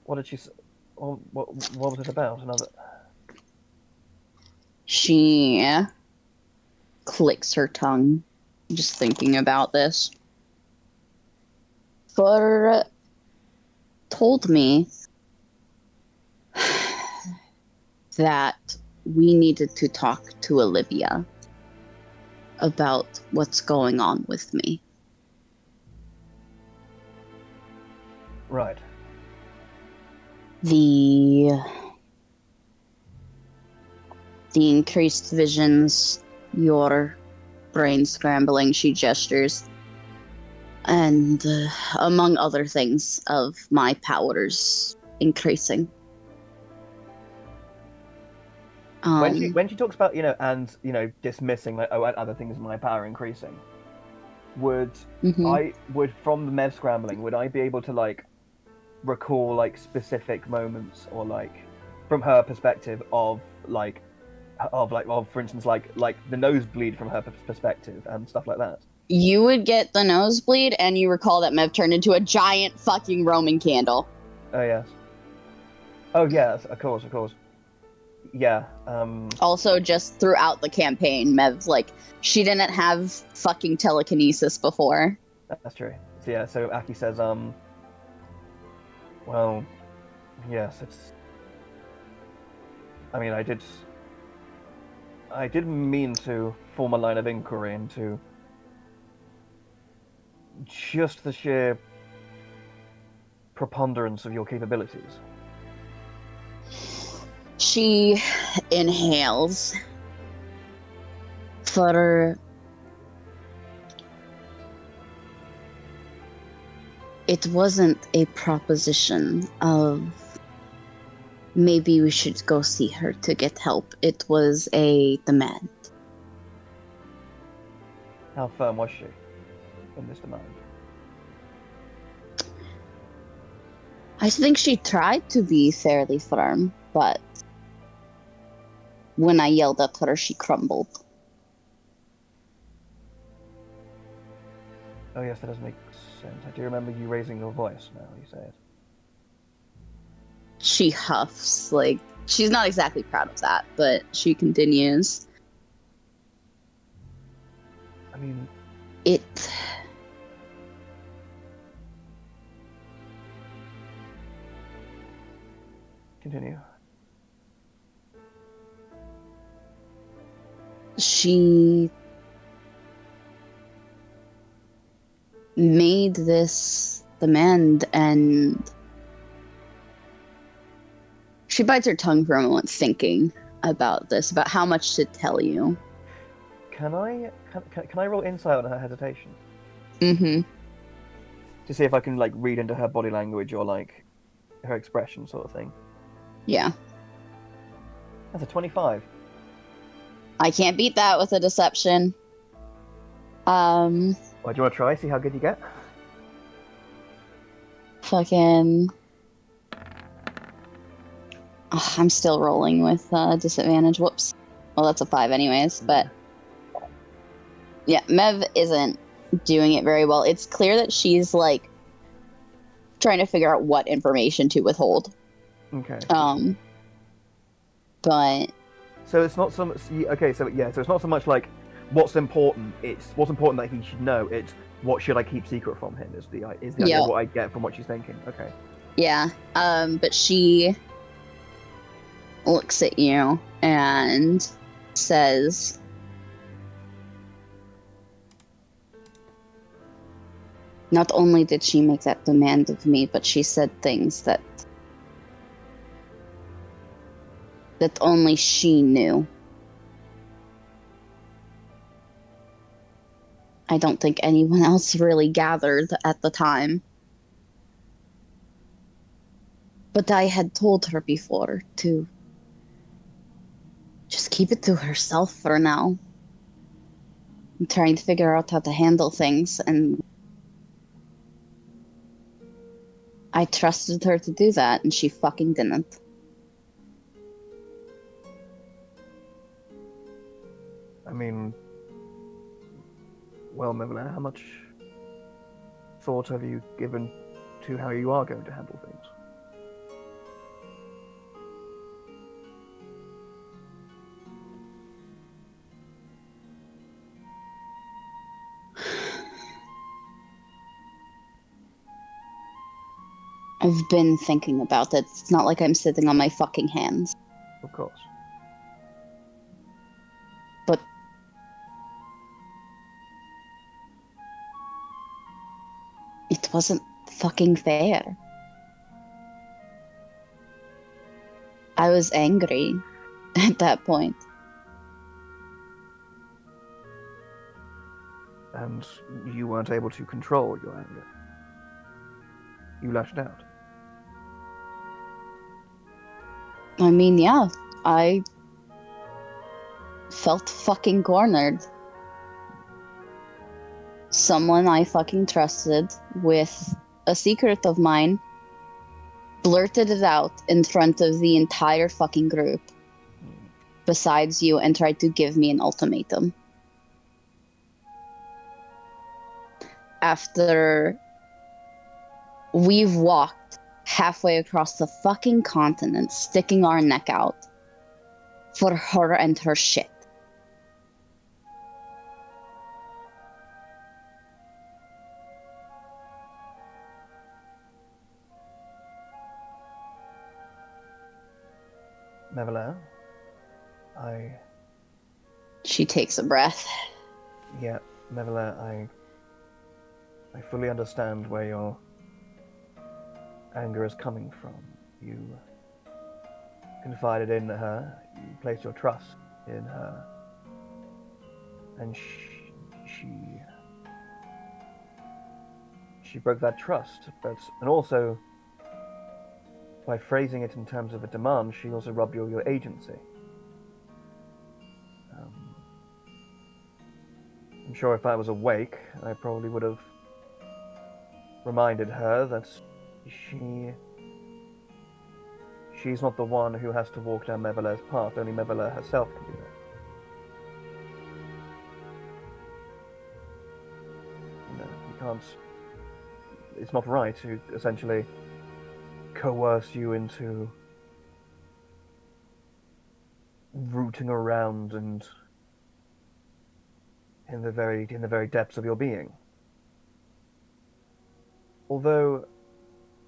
What did she? What was it about? Another? She clicks her tongue, just thinking about this. Futter told me that we needed to talk to Olivia about what's going on with me. Right. The increased visions, your brain scrambling, she gestures, and among other things, of my powers increasing. When she talks about and dismissing like and other things in my power increasing, would mhm. I would from the Mev scrambling would I be able to like recall like specific moments or like from her perspective of for instance like the nosebleed from her perspective and stuff like that. You would get the nosebleed, and you recall that Mev turned into a giant fucking Roman candle. Oh yes. Oh yes, of course. Yeah. Also, just throughout the campaign, Mev, like, she didn't have fucking telekinesis before. That's true. So yeah, so Aki says, well, yes, it's. I mean, I did mean to form a line of inquiry into just the sheer preponderance of your capabilities. She inhales. For it wasn't a proposition of maybe we should go see her to get help. It was a demand. How firm was she in this demand? I think she tried to be fairly firm, but when I yelled at her, she crumbled. Oh yes, that does make sense. I do remember you raising your voice now you say it. She huffs, like, she's not exactly proud of that, but she continues. I mean, It continue. She made this demand, and she bites her tongue for a moment, thinking about this, about how much to tell you. Can I roll insight on her hesitation? Mm-hmm. To see if I can like read into her body language or like her expression sort of thing. Yeah. That's a 25. I can't beat that with a deception. Well, do you want to try? See how good you get? Fucking... I'm still rolling with disadvantage. Whoops. Well, that's a 5 anyways, but... Yeah, Mev isn't doing it very well. It's clear that she's, like, trying to figure out what information to withhold. Okay. But... So it's not so much... Okay, so yeah, so it's not so much like what's important, it's what's important that he should know, it's what should I keep secret from him is the idea of what I get from what she's thinking. Okay. Yeah, but she looks at you and says, not only did she make that demand of me, but she said things that only she knew. I don't think anyone else really gathered at the time. But I had told her before to just keep it to herself for now. I'm trying to figure out how to handle things, and I trusted her to do that, and she fucking didn't. I mean, well, Mevla, how much thought have you given to how you are going to handle things? I've been thinking about it. It's not like I'm sitting on my fucking hands. Of course. But it wasn't fucking fair. I was angry at that point. And you weren't able to control your anger. You lashed out. I mean, yeah, I felt fucking cornered. Someone I fucking trusted with a secret of mine blurted it out in front of the entire fucking group, besides you, and tried to give me an ultimatum. After we've walked halfway across the fucking continent, sticking our neck out for her and her shit. Mevla, She takes a breath. Yeah, Mevla, I fully understand where your anger is coming from. You confided in her, you placed your trust in her, and she broke that trust. And also, by phrasing it in terms of a demand, she also robbed you of your agency. I'm sure if I was awake, I probably would have reminded her that she's not the one who has to walk down Mevela's path. Only Mevela herself can do that. You can't. It's not right to essentially coerce you into rooting around and in the very depths of your being. Although,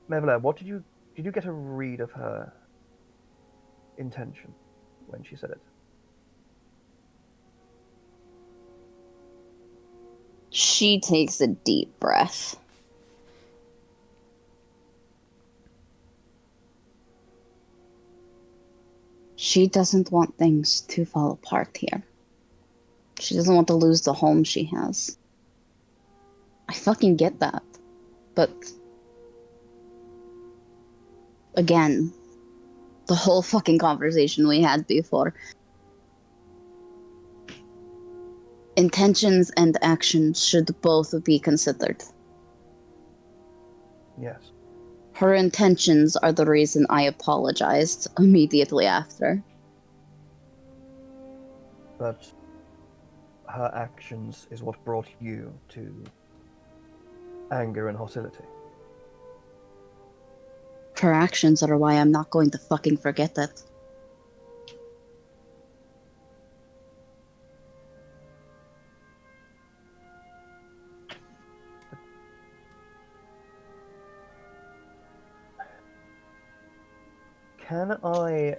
Mevela, did you get a read of her intention when she said it? She takes a deep breath. She doesn't want things to fall apart here. She doesn't want to lose the home she has. I fucking get that. But again, the whole fucking conversation we had before. Intentions and actions should both be considered. Yes. Her intentions are the reason I apologized immediately after. But her actions is what brought you to anger and hostility. Her actions are why I'm not going to fucking forget it. Can I,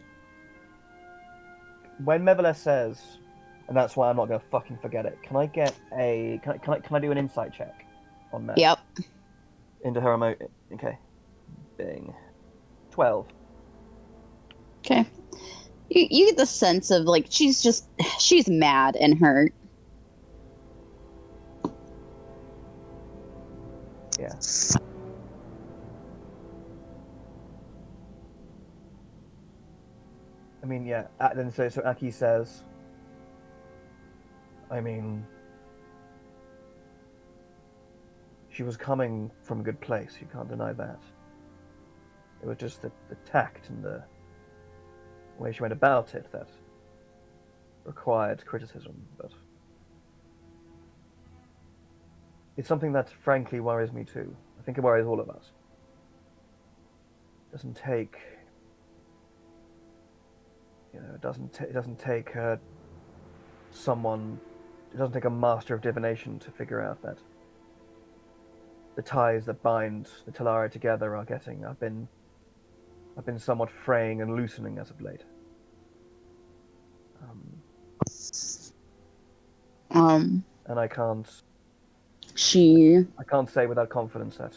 when Mevela says, and that's why I'm not going to fucking forget it, can I get a, can I do an insight check on Mev? Yep. Into her emotion. Okay. Bing. 12. Okay. You get the sense of, like, she's mad and hurt. Yeah. I mean, yeah. Then so Aki says, I mean, she was coming from a good place. You can't deny that. It was just the tact and the way she went about it that required criticism, but it's something that frankly worries me too. I think it worries all of us. It doesn't take, it doesn't take someone, it doesn't take a master of divination to figure out that the ties that bind the Talaria together have been somewhat fraying and loosening as of late. And She. I can't say with confidence that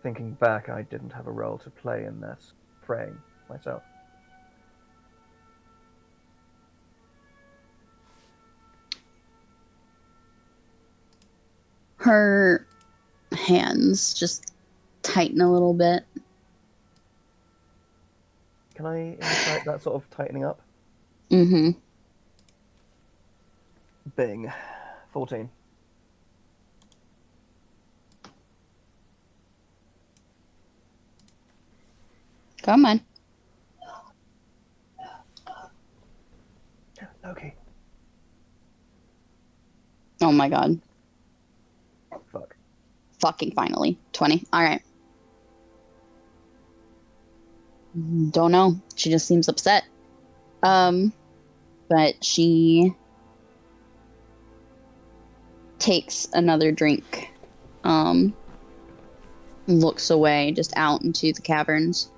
thinking back, I didn't have a role to play in that fraying myself. Her hands just tighten a little bit. Can I insight that sort of tightening up? Mm-hmm. Bing. 14. Come on. Okay. Oh my god. Fuck. Fucking finally. 20. Alright. Don't know. She just seems upset. But she takes another drink. Looks away, just out into the caverns.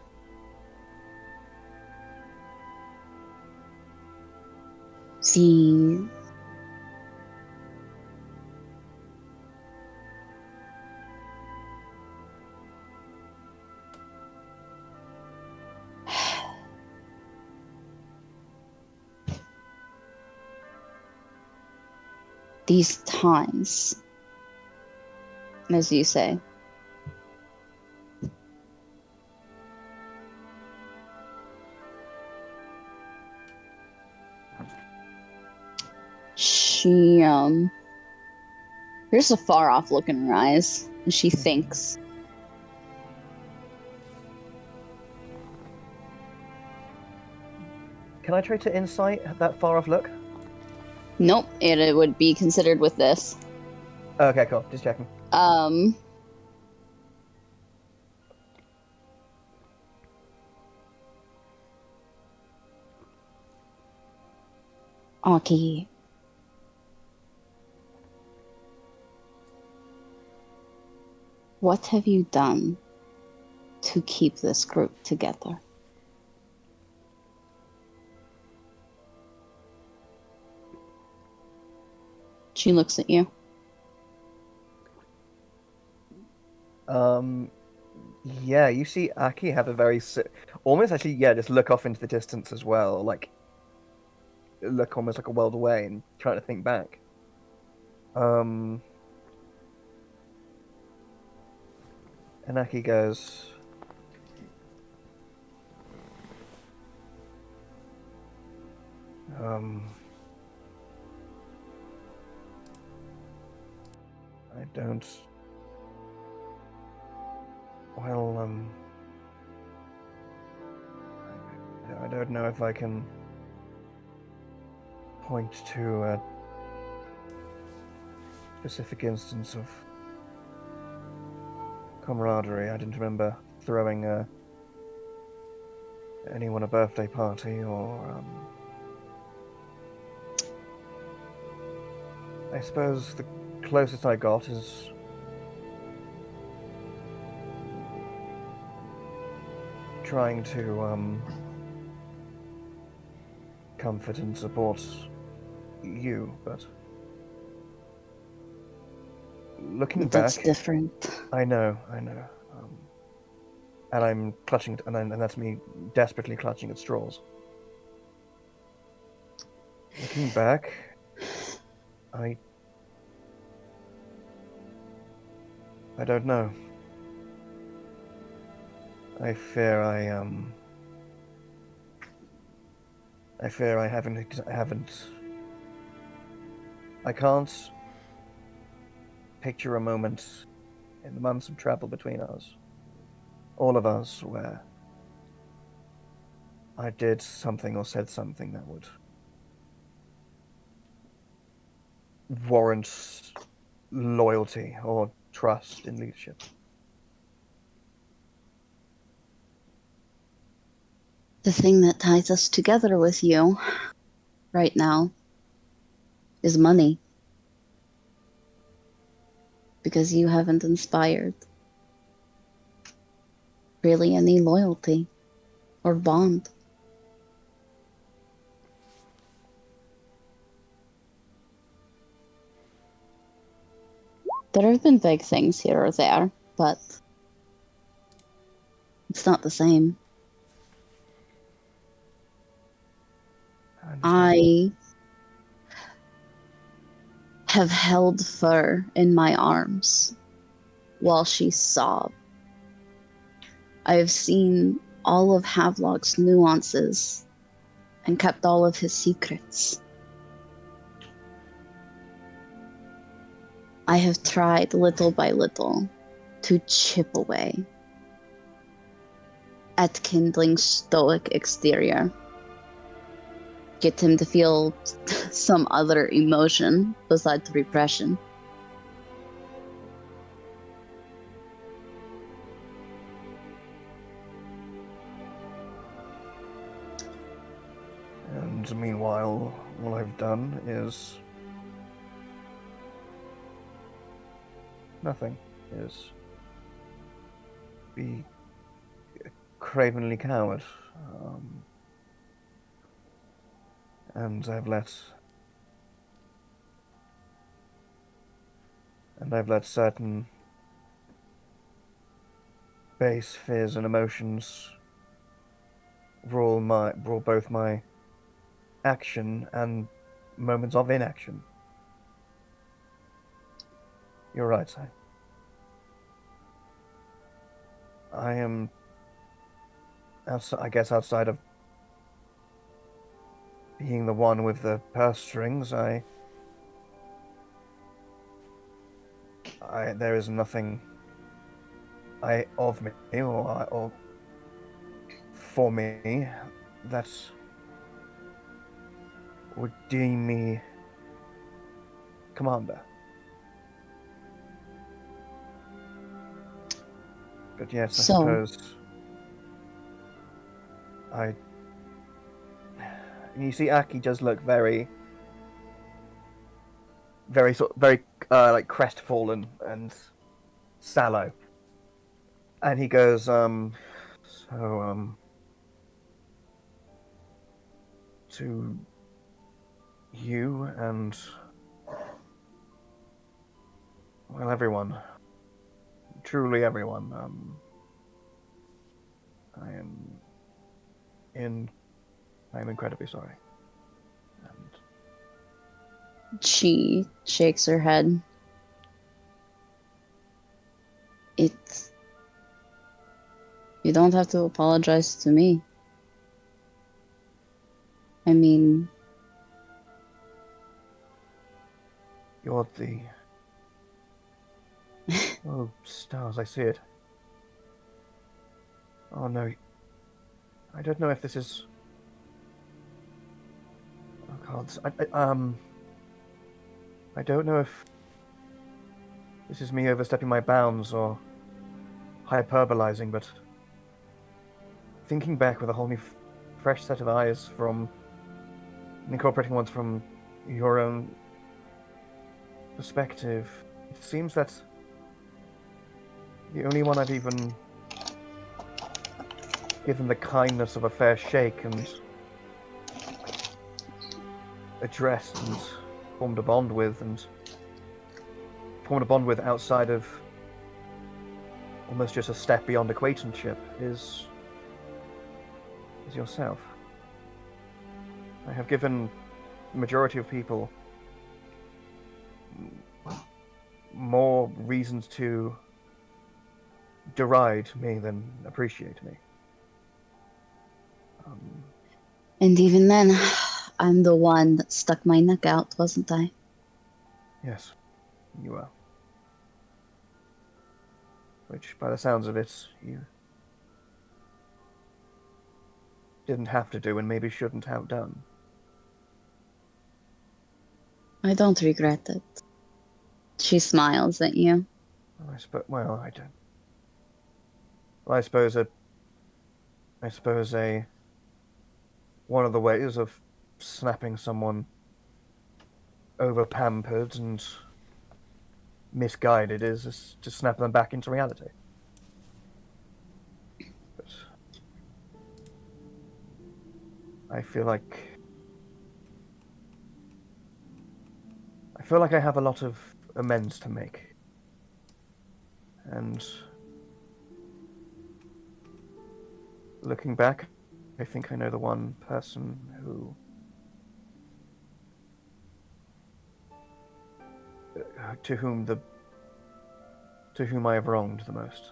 The these times, as you say, she there's a far off look in her eyes as she thinks. Can I try to insight that far off look? Nope, it would be considered with this. Okay, cool. Just checking. Aki. What have you done to keep this group together? She looks at you. Yeah, you see Aki have a very almost actually, yeah, just look off into the distance as well, like look almost like a world away and trying to think back. And Aki goes, I don't. Well, I don't know if I can point to a specific instance of camaraderie. I didn't remember throwing anyone a birthday party or. I suppose the closest I got is trying to comfort and support you, but looking That's back, different. I know, and I'm clutching, and that's me desperately clutching at straws. Looking back, I don't know. I fear I haven't. I can't picture a moment in the months of travel between us, all of us, where I did something or said something that would warrant loyalty or trust in leadership. The thing that ties us together with you right now is money. Because you haven't inspired really any loyalty or bond. There have been big things here or there, but it's not the same. I understand. I have held Fur in my arms while she sobbed. I have seen all of Havelock's nuances and kept all of his secrets. I have tried little by little to chip away at Kindling's stoic exterior. Get him to feel some other emotion besides repression. And meanwhile, all I've done is nothing. Is be a cravenly coward. And I've let certain base fears and emotions rule both my action and moments of inaction. You're right, Si. I am, I guess, outside of being the one with the purse strings, there is nothing of me or for me that would deem me commander. But yes, I suppose you see, Aki does look very like crestfallen and sallow, and he goes, to you and, well, everyone, truly everyone, I am incredibly sorry. And she shakes her head. You don't have to apologize to me. I mean, you're the oh stars, I see it. Oh no, I don't know if this is. Oh God, I don't know if this is me overstepping my bounds or hyperbolizing, but thinking back with a whole new, fresh set of eyes from incorporating ones from your own perspective, it seems that the only one I've even given the kindness of a fair shake and addressed and formed a bond with outside of almost just a step beyond acquaintanceship is yourself. I have given the majority of people more reasons to deride me than appreciate me. and even then, I'm the one that stuck my neck out, wasn't I? Yes, you are. Which, by the sounds of it, didn't have to do and maybe shouldn't have done. I don't regret it. She smiles at you. Well, I don't. Well, I suppose one of the ways of snapping someone over pampered and misguided is to snap them back into reality. But I feel like I have a lot of amends to make. And looking back, I think I know the one person to whom I have wronged the most.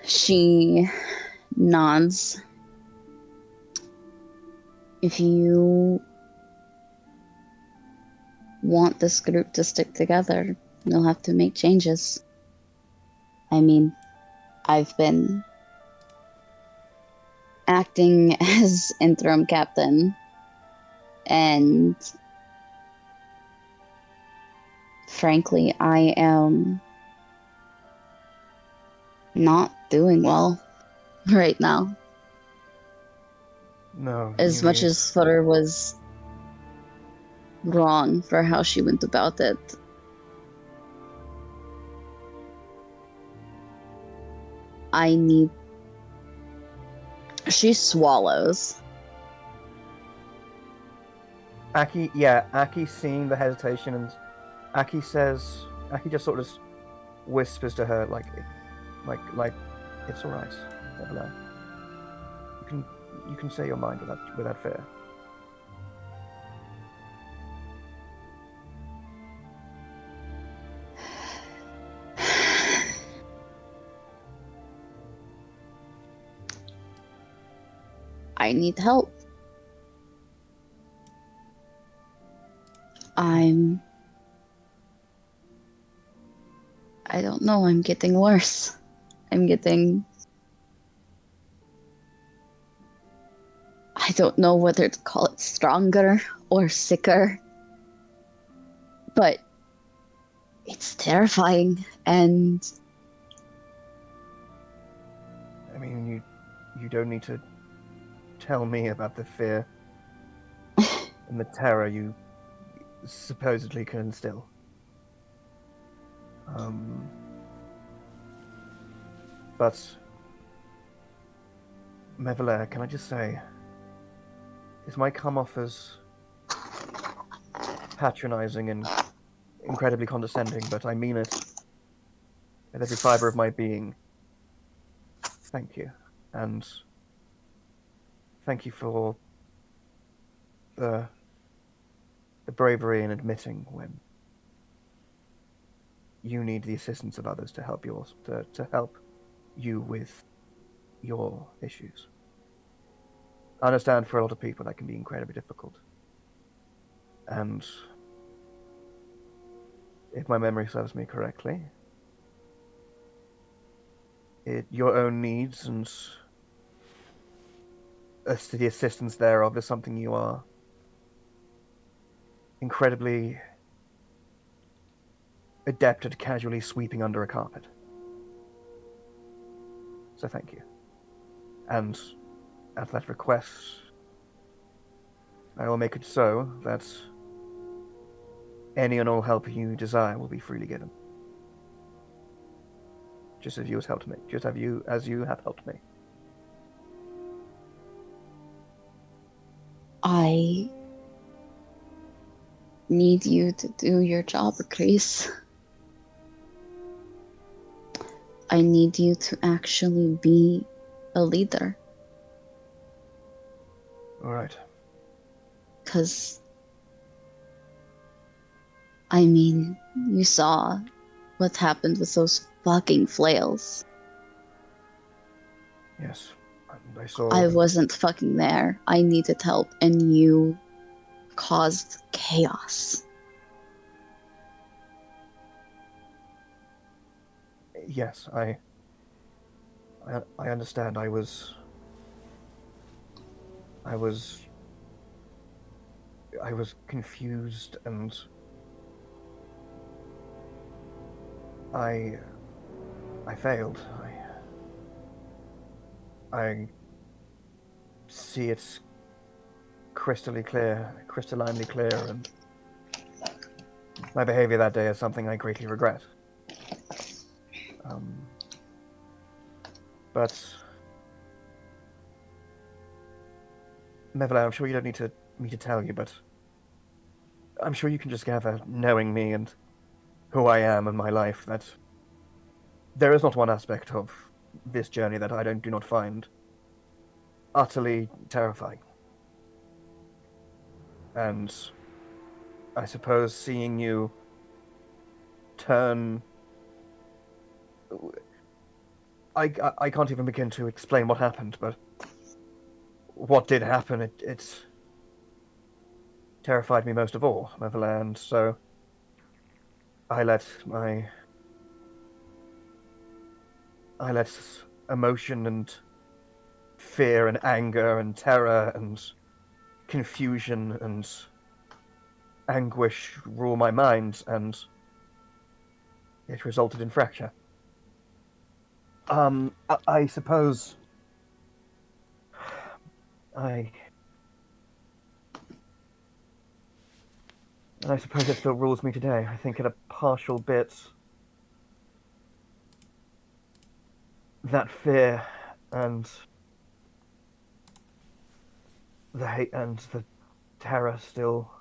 She nods. If you want this group to stick together, you'll have to make changes. I mean, I've been acting as interim captain, and frankly, I am not doing well right now. No, As you much need... as Footer was wrong for how she went about it, I need... She swallows. Aki seeing the hesitation, and Aki just sort of whispers to her like it's all right, Evelyn. You can say your mind without fear. I need help. I don't know, I'm getting worse. I don't know whether to call it stronger or sicker, but it's terrifying, and I mean, you don't need to tell me about the fear and the terror you supposedly can instill. But Mevelair, can I just say, this might come off as patronizing and incredibly condescending, but I mean it with every fiber of my being. Thank you. And thank you for the bravery in admitting when you need the assistance of others to help you with your issues. I understand for a lot of people that can be incredibly difficult. And if my memory serves me correctly, your own needs and the assistance thereof is something you are incredibly adept at casually sweeping under a carpet. So thank you. And at that request, I will make it so that any and all help you desire will be freely given. Just as you have helped me. As you have helped me. I need you to do your job, Grace. I need you to actually be a leader. All right. Because, I mean, you saw what happened with those fucking flails. Yes. And I saw... I wasn't fucking there. I needed help, and you caused chaos. Yes, I understand. I was confused, and I failed. I see it's crystallinely clear, and my behavior that day is something I greatly regret. But Mevla, I'm sure you don't need me to tell you, but I'm sure you can just gather, knowing me and who I am and my life, that there is not one aspect of this journey that I do not find utterly terrifying. And I suppose seeing you turn... I can't even begin to explain what happened, but what did happen, it's terrified me most of all, Motherland, so I let emotion and fear and anger and terror and confusion and anguish rule my mind, and it resulted in fracture. I suppose I suppose it still rules me today. I think in a partial bit that fear and the hate and the terror still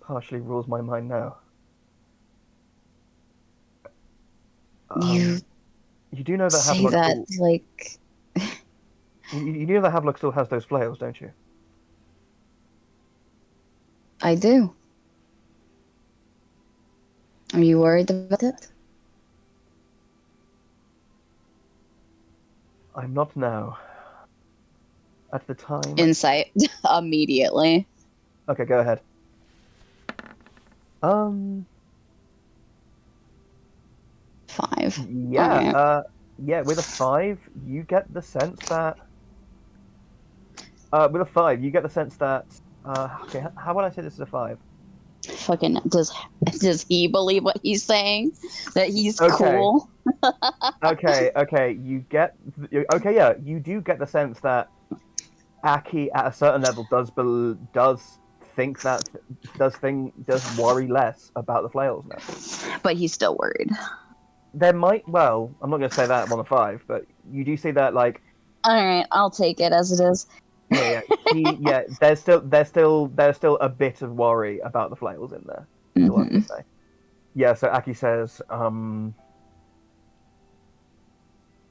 partially rules my mind now. You do know that say Havelock that still... like... You know that Havelock still has those flails, don't you? I do. Are you worried about it? I'm not now. At the time... Insight. Immediately. Okay, go ahead. 5. Yeah, Okay. yeah, with a 5, you get the sense that... with a 5, you get the sense that... okay, how would I say this is a 5? Fucking does he believe what he's saying? That he's Okay. cool? Okay, you get... Okay, yeah, you do get the sense that Aki, at a certain level, does think that... does worry less about the flails now. But he's still worried. There might... Well, I'm not going to say that on a 5, but you do see that, like... Alright, I'll take it as it is. Yeah. There's still a bit of worry about the flails in there. That's all I'm gonna say. Yeah. So Aki says,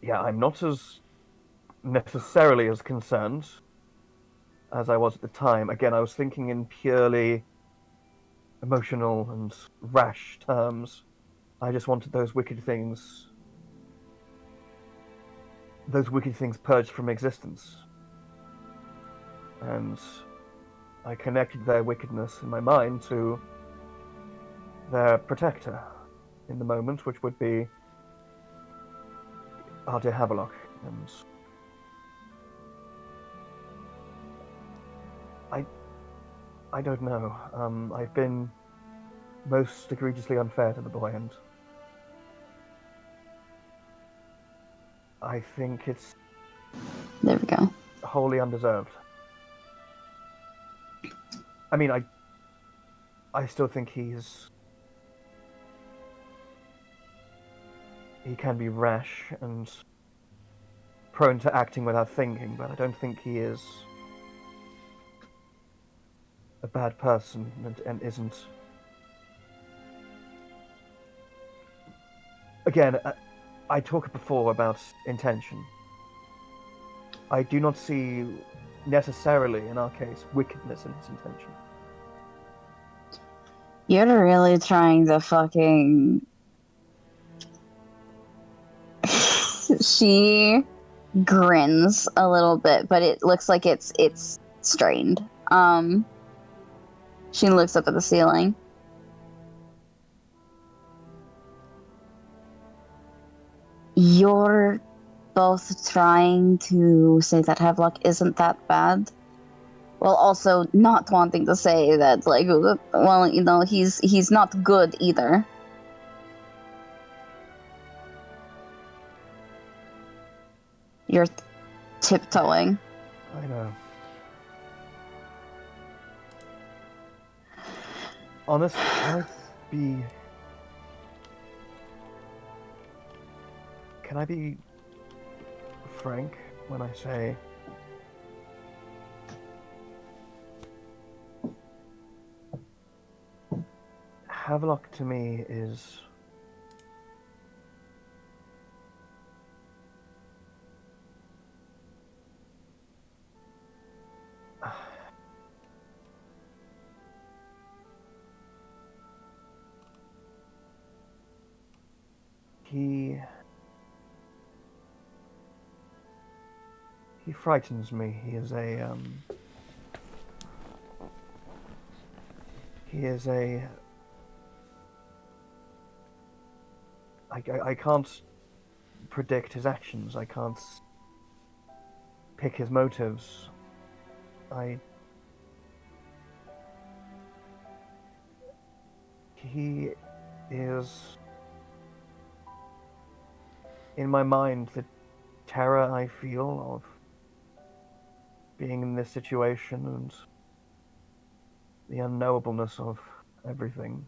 yeah, I'm not as necessarily as concerned as I was at the time. Again, I was thinking in purely emotional and rash terms. I just wanted those wicked things purged from existence. And I connected their wickedness in my mind to their protector in the moment, which would be our dear Havelock. And I don't know. I've been most egregiously unfair to the boy, and I think it's There we go. wholly undeserved. I mean, I still think he can be rash and prone to acting without thinking, but I don't think he is a bad person and isn't... Again, I talked before about intention. I do not see necessarily, in our case, wickedness in his intention. You're really trying to fucking... She grins a little bit, but it looks like it's strained. She looks up at the ceiling. You're both trying to say that Havelock isn't that bad, while also not wanting to say that, like, well, you know, he's not good either. You're tiptoeing. I know. Honest, can I be frank when I say Havelock to me is he frightens me. He is a I can't predict his actions. I can't pick his motives. He is in my mind the terror I feel of being in this situation and the unknowableness of everything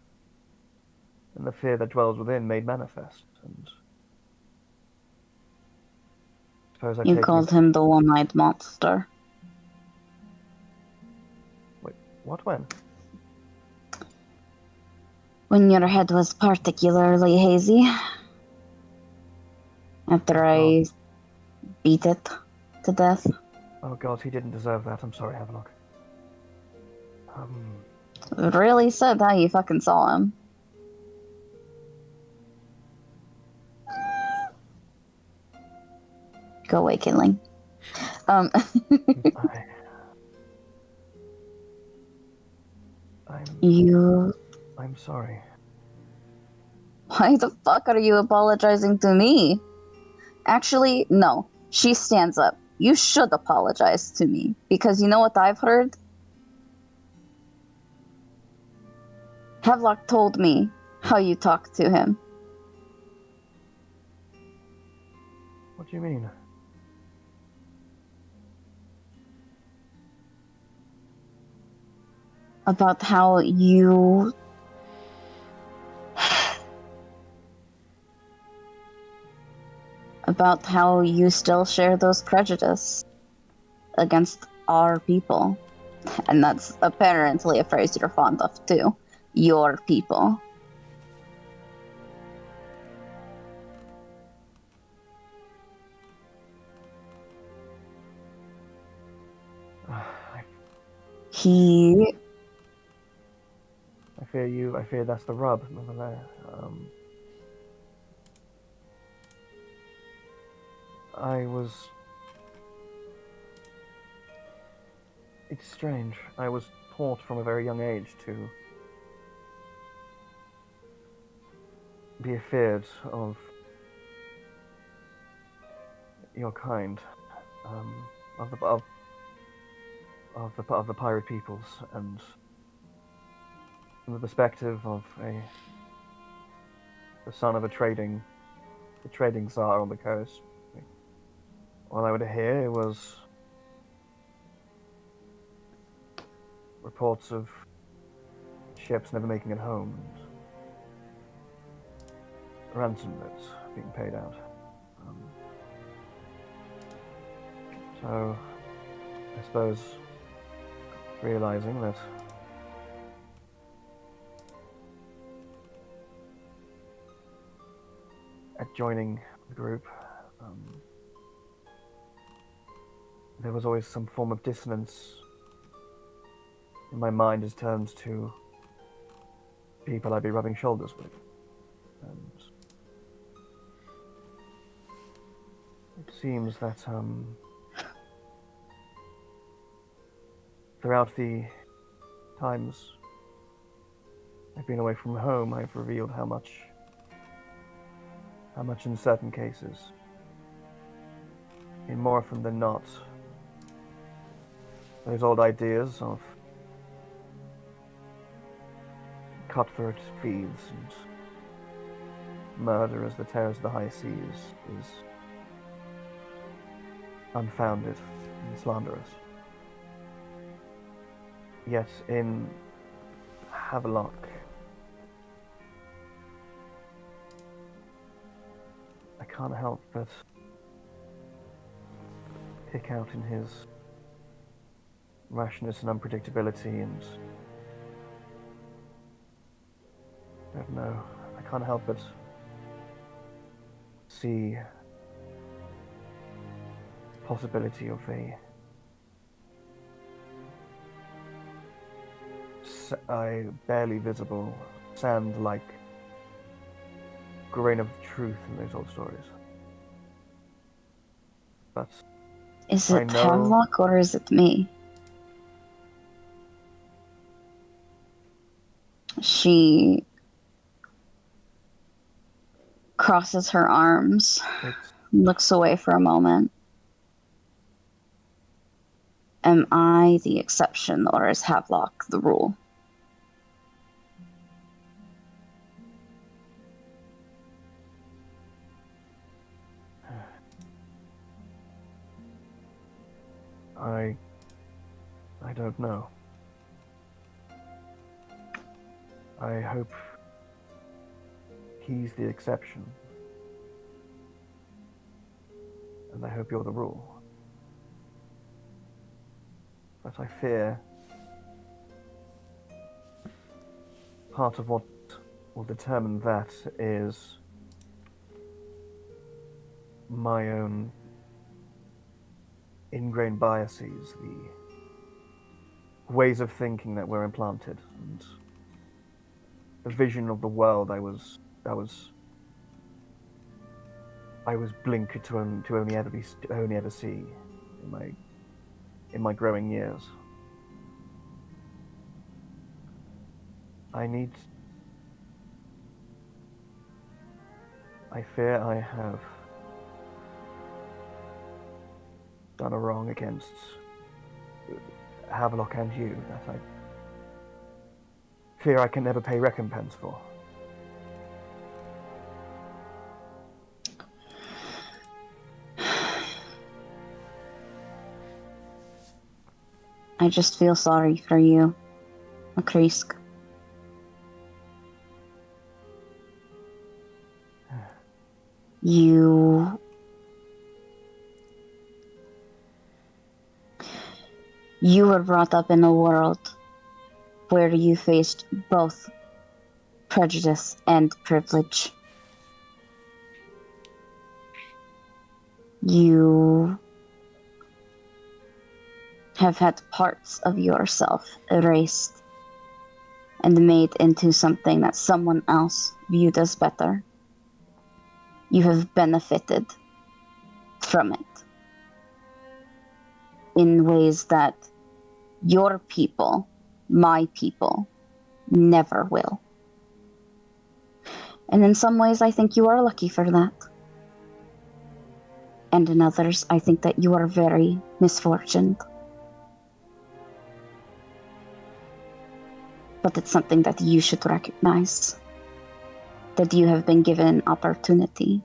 and the fear that dwells within made manifest. And I suppose I You take called him the one-eyed monster. Wait, what when? When your head was particularly hazy. After I beat it to death. Oh god, he didn't deserve that. I'm sorry, Havelock. It really said how you fucking saw him. Go away, Kindling. I'm I'm sorry. Why the fuck are you apologizing to me? Actually, no. She stands up. You should apologize to me. Because you know what I've heard? Havelock told me how you talked to him. What do you mean? About how you... about how you still share those prejudices against our people. And that's apparently a phrase you're fond of too. Your people. He... I fear that's the rub. I was... It's strange. I was taught from a very young age to be afeared of your kind, of the pirate peoples, and from the perspective of the son of the trading czar on the coast. All I would hear was reports of ships never making it home and ransom notes being paid out. So, I suppose realizing that at joining the group, there was always some form of dissonance in my mind as terms to people I'd be rubbing shoulders with. And it seems that throughout the times I've been away from home, I've revealed how much in certain cases mean, more often than not, those old ideas of cutthroat thieves and murder as the terrors of the high seas is unfounded and slanderous. Yet in Havelock, I can't help but pick out in his rashness and unpredictability, and I don't know, I can't help but see possibility of a barely visible, sand-like grain of truth in those old stories. But Is I it know- Havelock or is it me? She crosses her arms, it's looks away for a moment. Am I the exception or is Havelock the rule? I don't know. I hope he's the exception. And I hope you're the rule. But I fear part of what will determine that is my own ingrained biases, the ways of thinking that were implanted, and the vision of the world I was blinkered to only ever see in my growing years. I fear I have done a wrong against Havelock and you that I fear I can never pay recompense for. I just feel sorry for you, Akrisk. You were brought up in a world where you faced both prejudice and privilege. You have had parts of yourself erased and made into something that someone else viewed as better. You have benefited from it in ways that your people, my people, never will. And in some ways, I think you are lucky for that. And in others, I think that you are very misfortunate. But it's something that you should recognize. That you have been given an opportunity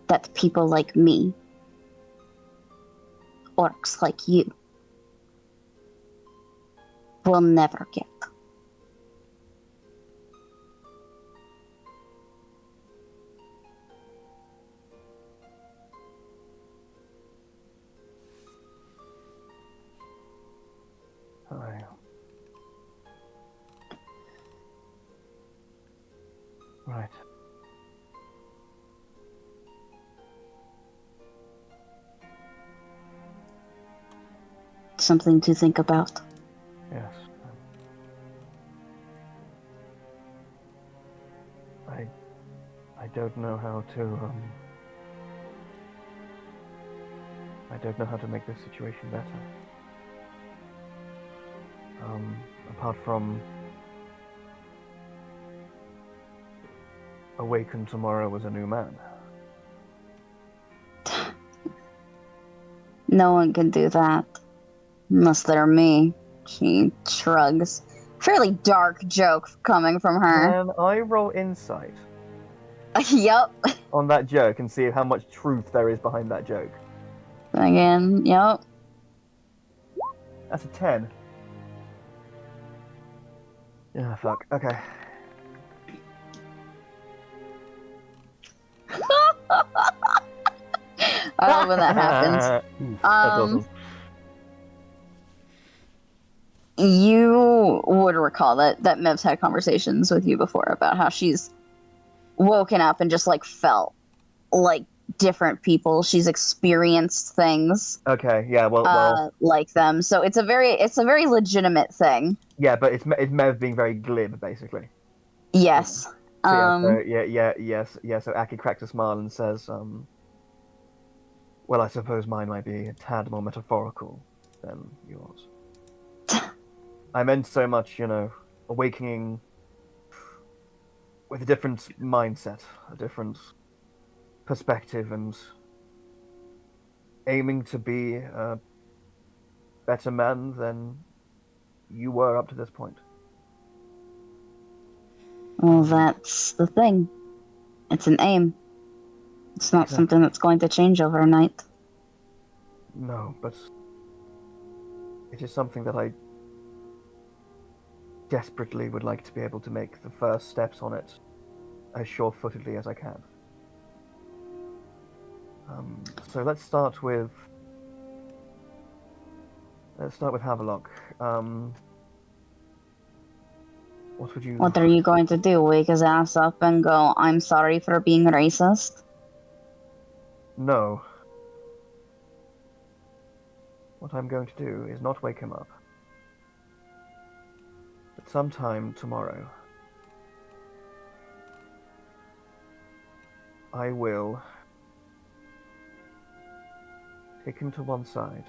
that people like me, orcs like you, will never get. Right. Something to think about. Yes. I don't know how to I don't know how to make this situation better. Apart from awaken tomorrow as a new man. No one can do that. Unless they're me. She shrugs. Fairly dark joke coming from her. Can I roll insight Yup. on that joke and see how much truth there is behind that joke? Again, yup. That's a 10. Yeah, fuck. Okay. I love when that happens. That's awesome. You would recall that Mev's had conversations with you before about how she's woken up and just like felt like different people. She's experienced things Okay, yeah, well, like them. So it's a very legitimate thing. yeah, but it's Mev being very glib, basically. Yes. So yeah. So Aki cracks a smile and says, "Well, I suppose mine might be a tad more metaphorical than yours. I meant so much, awakening with a different mindset, a different perspective, and aiming to be a better man than you were up to this point." Well, that's the thing. It's an aim. It's not Exactly. something that's going to change overnight. No, but it is something that I desperately would like to be able to make the first steps on it as sure-footedly as I can. So let's start with Havelock. What would you? What are you going to do? Wake his ass up and go, "I'm sorry for being racist"? No. What I'm going to do is not wake him up. But sometime tomorrow, I will take him to one side.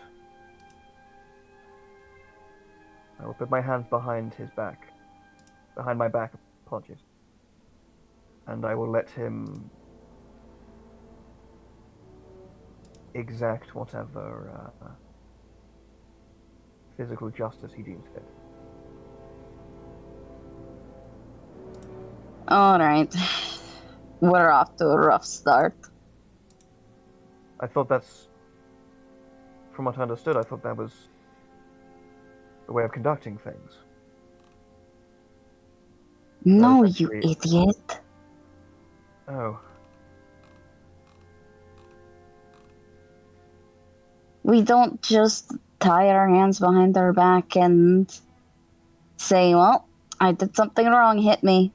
I will put my hands behind my back, apologies. And I will let him exact whatever physical justice he deems fit. Alright. We're off to a rough start. From what I understood, I thought that was the way of conducting things. No, is you actually- idiot. Oh, We don't just tie our hands behind our back and say, "Well, I did something wrong, hit me."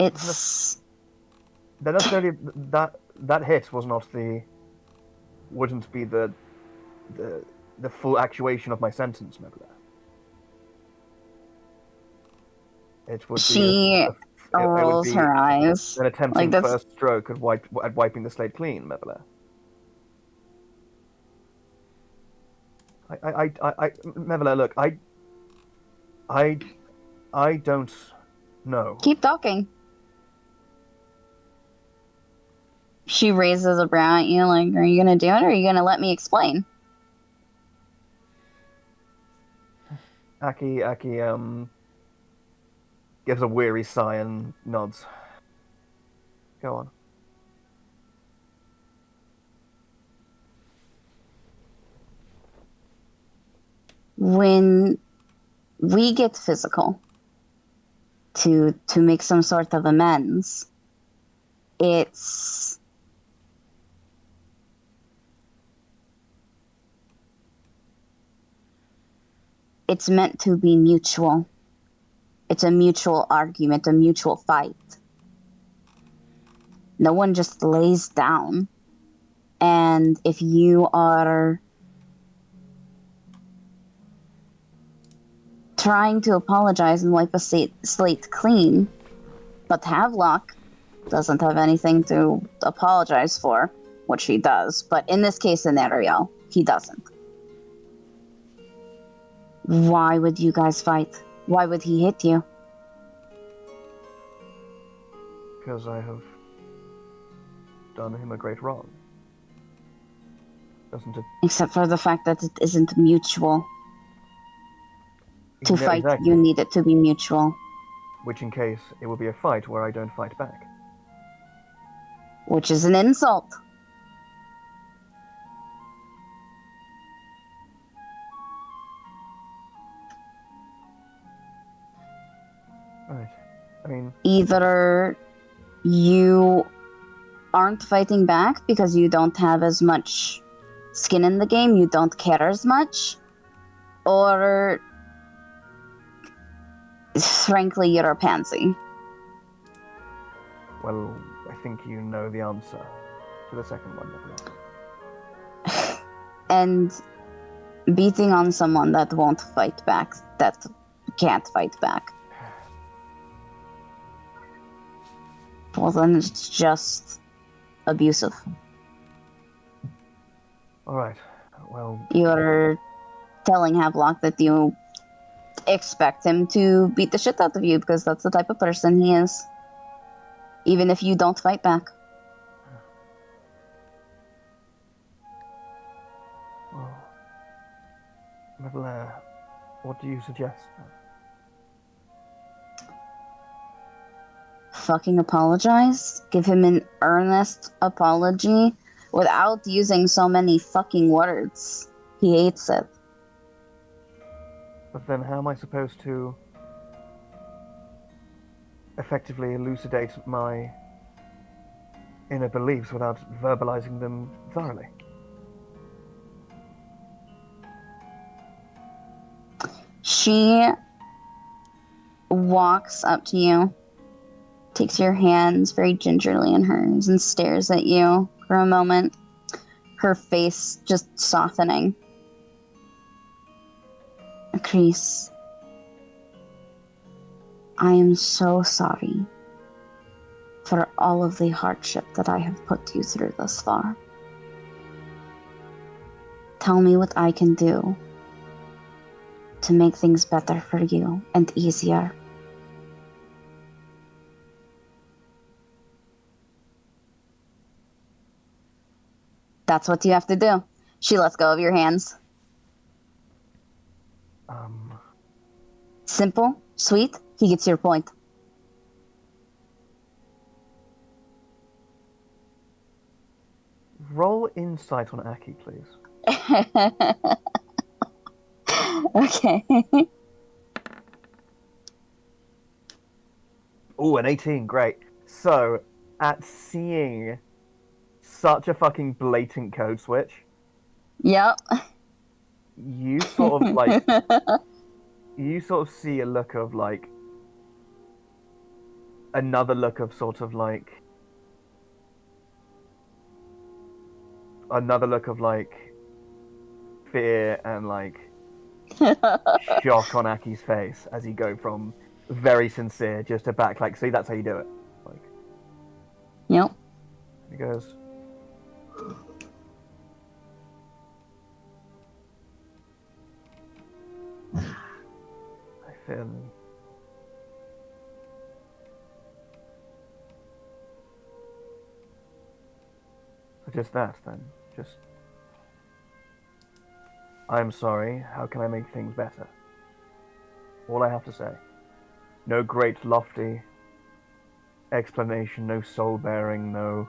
It's... then necessarily that hit wouldn't be the full actuation of my sentence, Mebla. It would She it would rolls be her eyes. an attempting Like, that's... first stroke at wiping the slate clean, Mebla. Mevela, look, I don't know. Keep talking. She raises a brow at you, like, "Are you gonna do it, or are you gonna let me explain?" Aki, gives a weary sigh and nods. Go on. When we get physical to make some sort of amends, it's meant to be mutual. It's a mutual argument, a mutual fight. No one just lays down. And if you are trying to apologize and wipe a slate clean, but Havelock doesn't have anything to apologize for, which he does. But in this case scenario, he doesn't. Why would you guys fight? Why would he hit you? Because I have done him a great wrong. Doesn't it? Except for the fact that it isn't mutual. To fight, exactly. you need it to be mutual. Which, in case, it will be a fight where I don't fight back. Which is an insult. Right. I mean, Either you aren't fighting back because you don't have as much skin in the game, you don't care as much, or frankly, you're a pansy. well, I think you know the answer to the second one, nevertheless. And beating on someone that won't fight back, that can't fight back, well, then it's just abusive. Alright, well... You're telling Havelock that you expect him to beat the shit out of you because that's the type of person he is. Even if you don't fight back. Well... Mevlair, what do you suggest? Fucking apologize? Give him an earnest apology without using so many fucking words. He hates it. But then how am I supposed to effectively elucidate my inner beliefs without verbalizing them thoroughly? She walks up to you, takes your hands very gingerly in hers, and stares at you for a moment, her face just softening. Chris, I am so sorry for all of the hardship that I have put you through thus far. Tell me what I can do to make things better for you and easier. That's what you have to do. She lets go of your hands. Simple, sweet, he gets your point. Roll insight on Aki, please. Okay. Ooh, an 18, great. So, at seeing such a fucking blatant code switch, Yep. you sort of like you sort of see a look of like another look of sort of like another look of like fear and like shock on Aki's face as he go from very sincere just to back like, see, that's how you do it. Like, Yep. he goes, I feel so just that then. Just I'm sorry, how can I make things better? All I have to say. No great lofty explanation, no soul bearing, no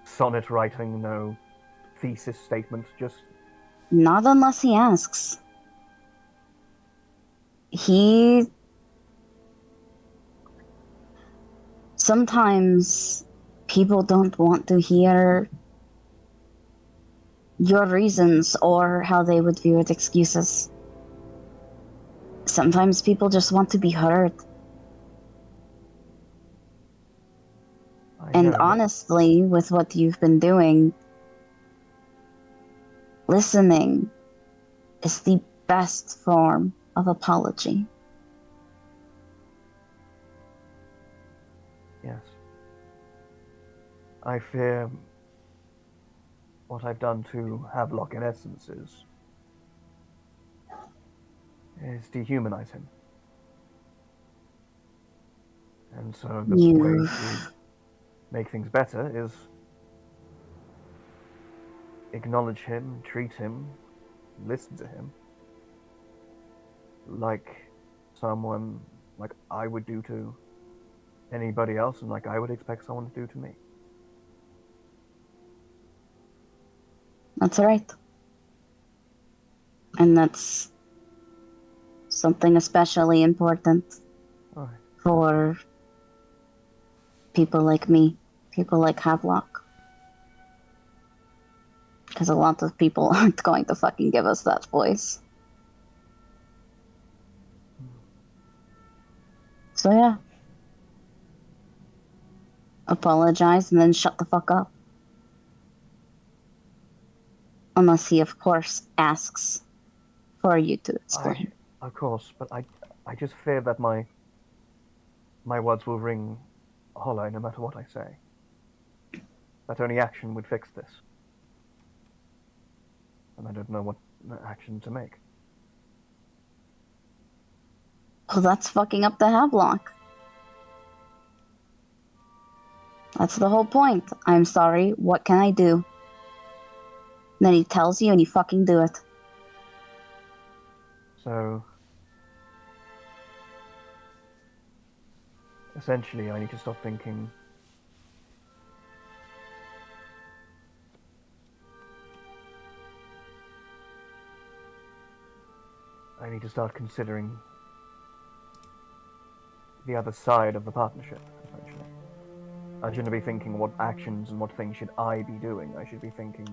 sonnet writing, no thesis statement, just Not unless he asks. He... Sometimes people don't want to hear your reasons or how they would view it excuses. Sometimes people just want to be heard. I And know, honestly, with what you've been doing, listening is the best form of apology. yes. I fear what I've done to Havelock in essence is dehumanize him. And so the way to You've make things better is acknowledge him, treat him, listen to him like someone like I would do to anybody else, and like I would expect someone to do to me. That's right. And that's something especially important Right. for people like me, people like Havelock. Because a lot of people aren't going to fucking give us that voice. So yeah. Apologize and then shut the fuck up. Unless he, of course, asks for you to explain. Of course, but I just fear that my words will ring hollow no matter what I say. That only action would fix this. And I don't know what action to make. Well, that's fucking up the Havelock. That's the whole point. I'm sorry, what can I do? Then he tells you and you fucking do it. So, essentially, I need to stop thinking I need to start considering the other side of the partnership, essentially. I shouldn't be thinking what actions and what things should I be doing. I should be thinking,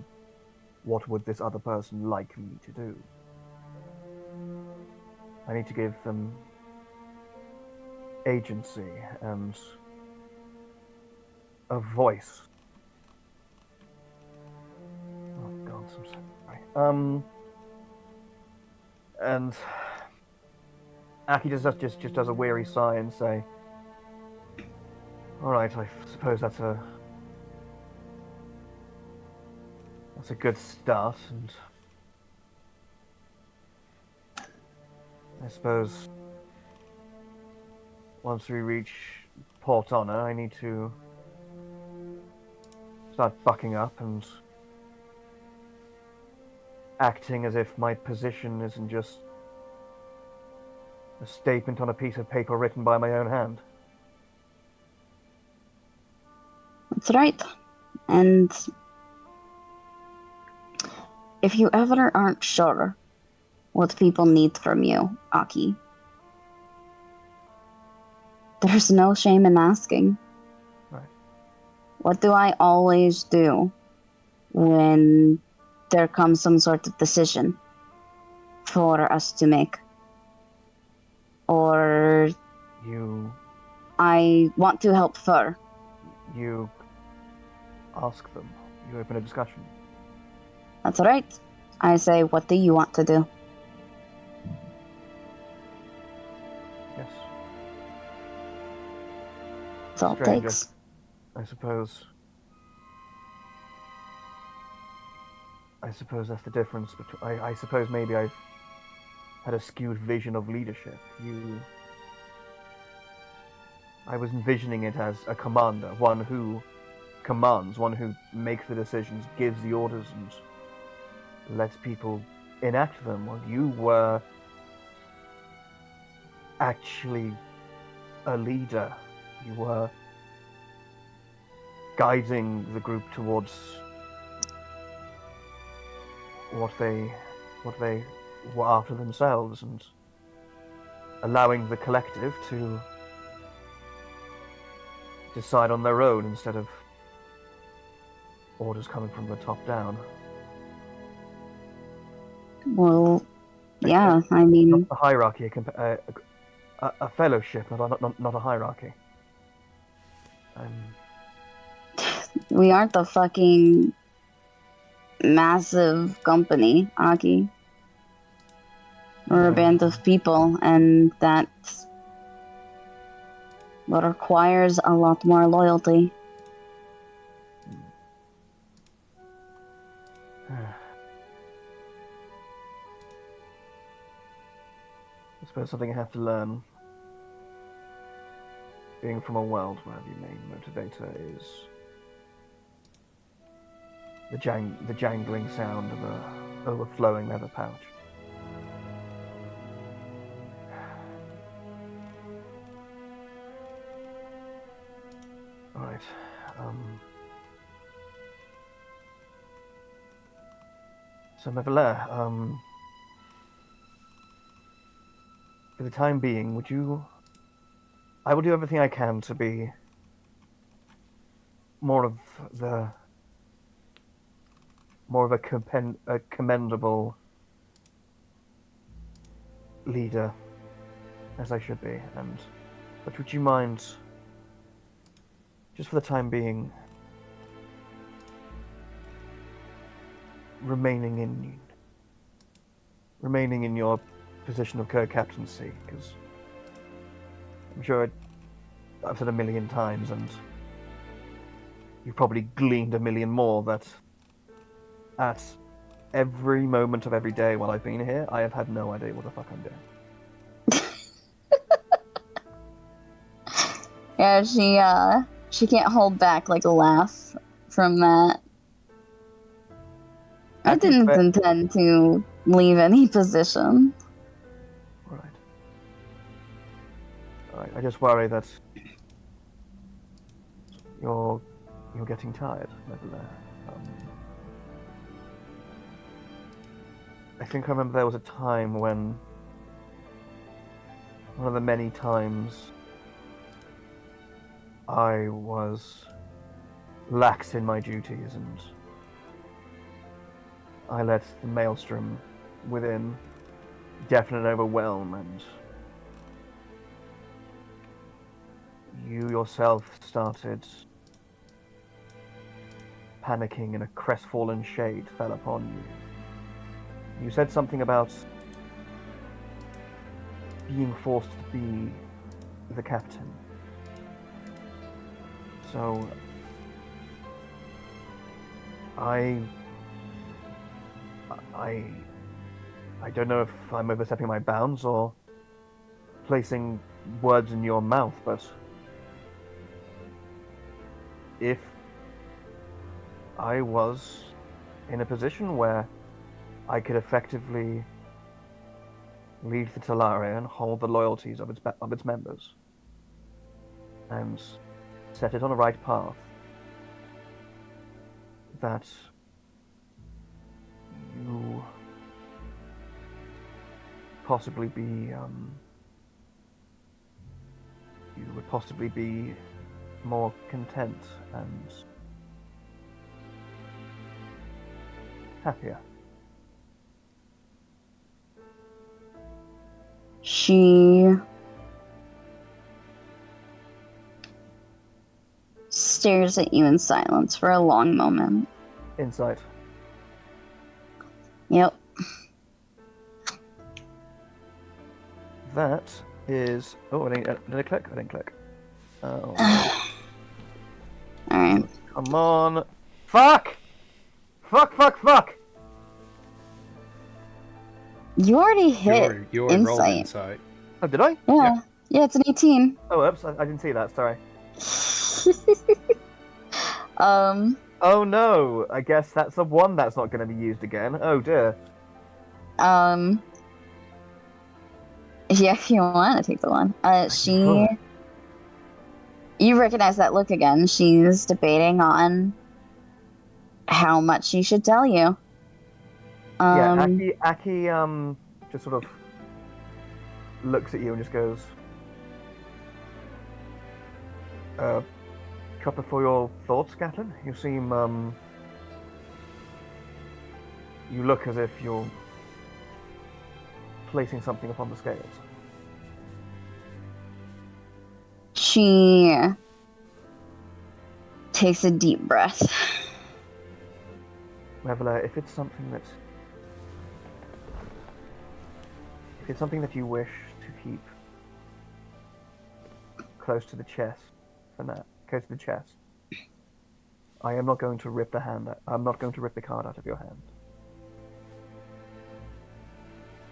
what would this other person like me to do? I need to give them agency and a voice. Oh God, I'm sorry. And Aki just does a weary sigh and say, "All right, I suppose that's a good start, and I suppose once we reach Port Honor, I need to start bucking up and acting as if my position isn't just a statement on a piece of paper written by my own hand." That's right. And if you ever aren't sure what people need from you, Aki, there's no shame in asking. Right. What do I always do when there comes some sort of decision for us to make? Or You I want to help Fur. you ask them. You open a discussion. That's right. I say, what do you want to do? Yes. That's all it Strange. takes. I suppose. I suppose that's the difference between. I suppose maybe I've had a skewed vision of leadership. I was envisioning it as a commander, one who commands, one who makes the decisions, gives the orders, and lets people enact them. While you were actually a leader. You were guiding the group towards what they were after themselves, and allowing the collective to decide on their own instead of orders coming from the top down. Well, yeah, I mean, Not a hierarchy, a fellowship, not a hierarchy. we aren't a fucking massive company, Aki. We're a band of people, and that's what requires a lot more loyalty. I suppose something I have to learn, being from a world where the main motivator is the jangling sound of a overflowing leather pouch. All right. So Mevelair, for the time being, would you? I will do everything I can to be more of a commendable leader as I should be, but would you mind, just for the time being, remaining in your position of co-captaincy? Because I'm sure I've said a million times, and you've probably gleaned a million more, that at every moment of every day while I've been here, I have had no idea what the fuck I'm doing. Yeah, she can't hold back like a laugh from that. I didn't intend to leave any position. Right. Alright, I just worry that you're getting tired, Mevelair. I think I remember there was a time when, one of the many times I was lax in my duties, and I let the maelstrom within definitely overwhelm, and you yourself started panicking, and a crestfallen shade fell upon you. You said something about being forced to be the captain. So I don't know if I'm overstepping my bounds or placing words in your mouth, but if I was in a position where I could effectively lead the Talaria and hold the loyalties of its members, and set it on the right path, that you possibly be you would possibly be more content and happier. She stares at you in silence for a long moment. Insight. Yep. That is. Oh, did I click? I didn't click. Oh. Alright. Come on. Fuck! Fuck! You already hit You already rolled insight. insight. Oh, did I? Yeah. Yeah, it's an 18. Oh, oops, I didn't see that, sorry. Oh no, I guess that's a 1 that's not going to be used again. Oh dear. Yeah, if you want to take the one. You recognize that look again. She's debating on how much she should tell you. Yeah, Aki just sort of looks at you and just goes, copper for your thoughts, Gatlin? You seem, you look as if you're placing something upon the scales. She takes a deep breath. Mevelair, if it's something that you wish to keep close to the chest, for now, close to the chest, I am not going to rip the card out of your hand.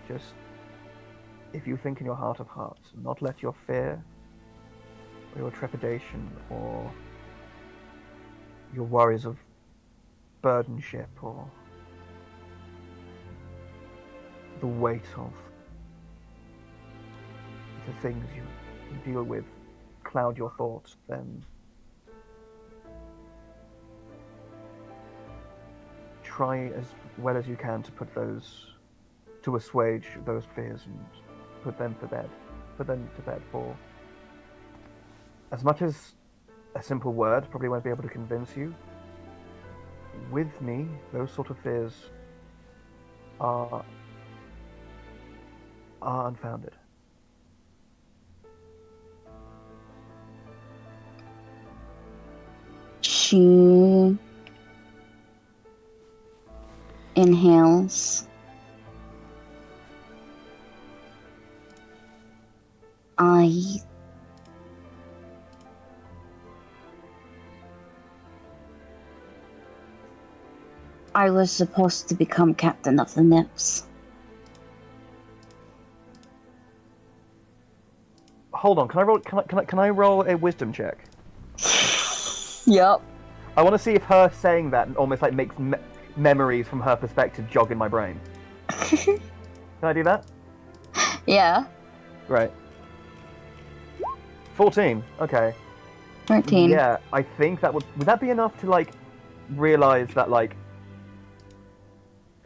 Just, if you think in your heart of hearts, not let your fear, or your trepidation, or your worries of burden ship or the weight of the things you deal with cloud your thoughts, then try as well as you can to assuage those fears and put them to bed for as much as a simple word probably won't be able to convince you. With me, those sort of fears are unfounded. She inhales. I was supposed to become captain of the nymphs. Hold on, can I roll a wisdom check? Yep. I want to see if her saying that almost like makes memories from her perspective jog in my brain. Can I do that? Yeah. Right. 14. Okay. 13. Yeah, I think that would that be enough to like realize that like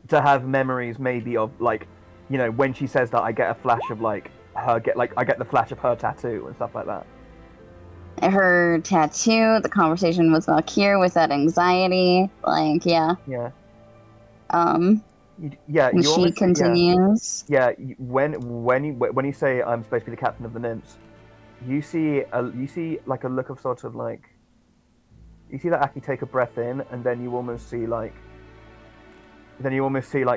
to have memories maybe of like, you know, when she says that I get a flash of like I get the flash of her tattoo and stuff like that. Her tattoo, the conversation with Valkyr with that anxiety, like, yeah. Yeah. And You she almost continues. Yeah, when you say I'm supposed to be the captain of the nymphs, you see like a look of sort of like you see that Aki take a breath in, and then you almost see like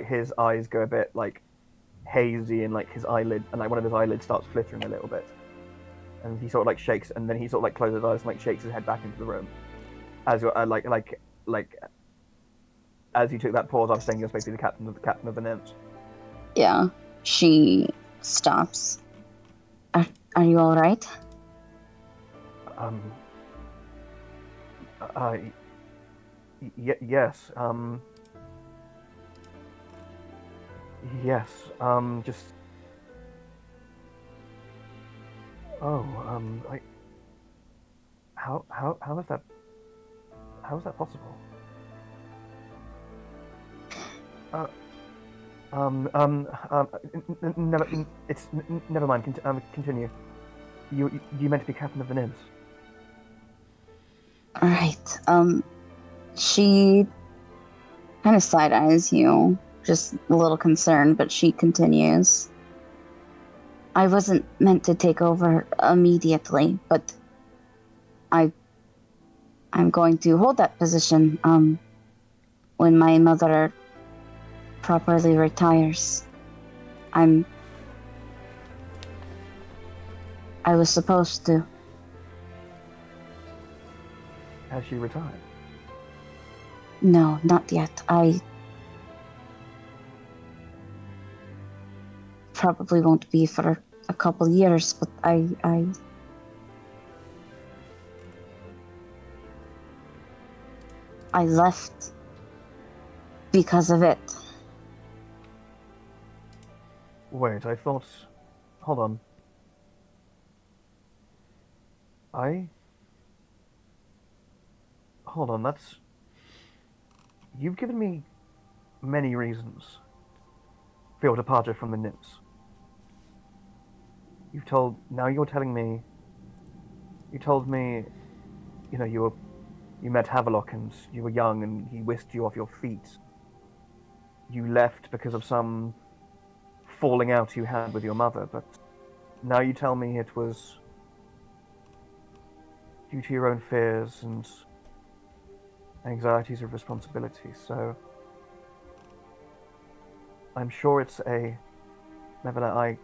his eyes go a bit like hazy, and like his eyelid and like one of his eyelids starts flittering a little bit, and he sort of like shakes, and then he sort of like closes his eyes and like shakes his head back into the room as you're like as you took that pause. I was saying you're supposed to be the captain of the nymphs. Yeah. She stops. Are you all right? Yes. Yes. Just. Oh. How is that? How is that possible? Never. Never mind. Continue. You meant to be captain of the nymphs. All right. She kind of side eyes you, just a little concerned, but she continues. I wasn't meant to take over immediately, but I'm going to hold that position when my mother properly retires. I was supposed to. Has she retired? No, not yet. I probably won't be for a couple years, but I left because of it. Wait, I thought. Hold on. Hold on, that's. You've given me many reasons for your departure from the nymphs. Now you're telling me. You told me, you know, you met Havelock and you were young and he whisked you off your feet. You left because of some falling out you had with your mother, but now you tell me it was due to your own fears and anxieties of responsibility. So I'm sure it's a. Nevertheless,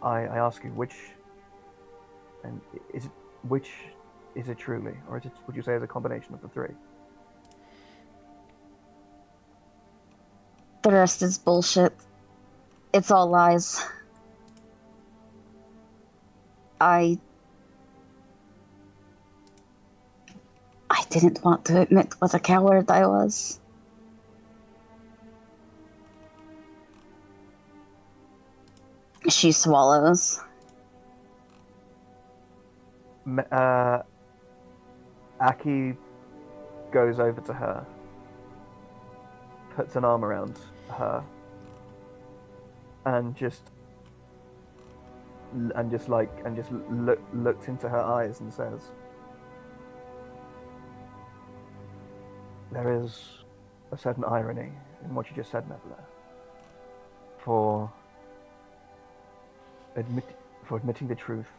I ask you, which is it truly, or would you say it's a combination of the three? The rest is bullshit. It's all lies. I didn't want to admit what a coward I was. She swallows. Aki goes over to her, puts an arm around her, and just looks into her eyes and says, "There is a certain irony in what you just said, Nebula. For admitting the truth,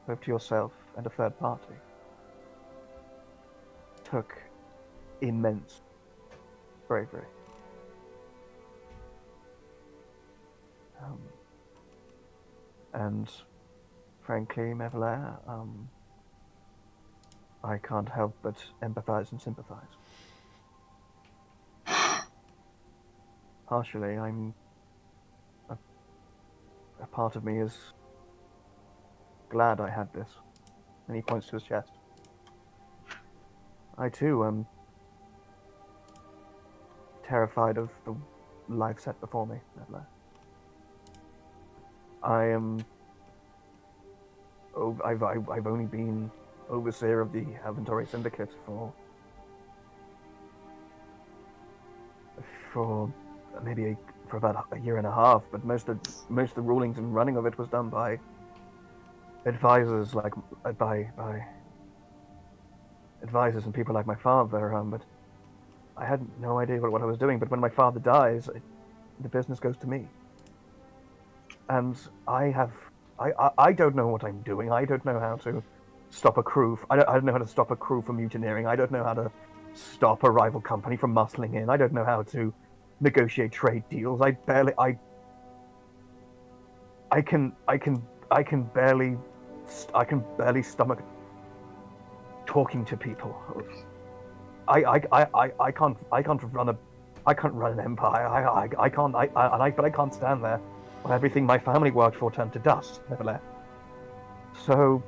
both to yourself and a third party, took immense bravery. And frankly, Mevler, I can't help but empathize and sympathize. Partially, a part of me is glad I had this." And he points to his chest. I too am terrified of the life set before me, Mevler. I've only been overseer of the Inventory Syndicate for about a year and a half, but most of the rulings and running of it was done by advisors by advisors and people like my father. But I had no idea what I was doing. But when my father dies, the business goes to me, and I don't know what I'm doing. I don't know how to stop a crew. I don't know how to stop a crew from mutineering. I don't know how to stop a rival company from muscling in. I don't know how to negotiate trade deals. I can barely stomach talking to people. I can't run an empire. But I can't stand there when everything my family worked for turned to dust. Never left. So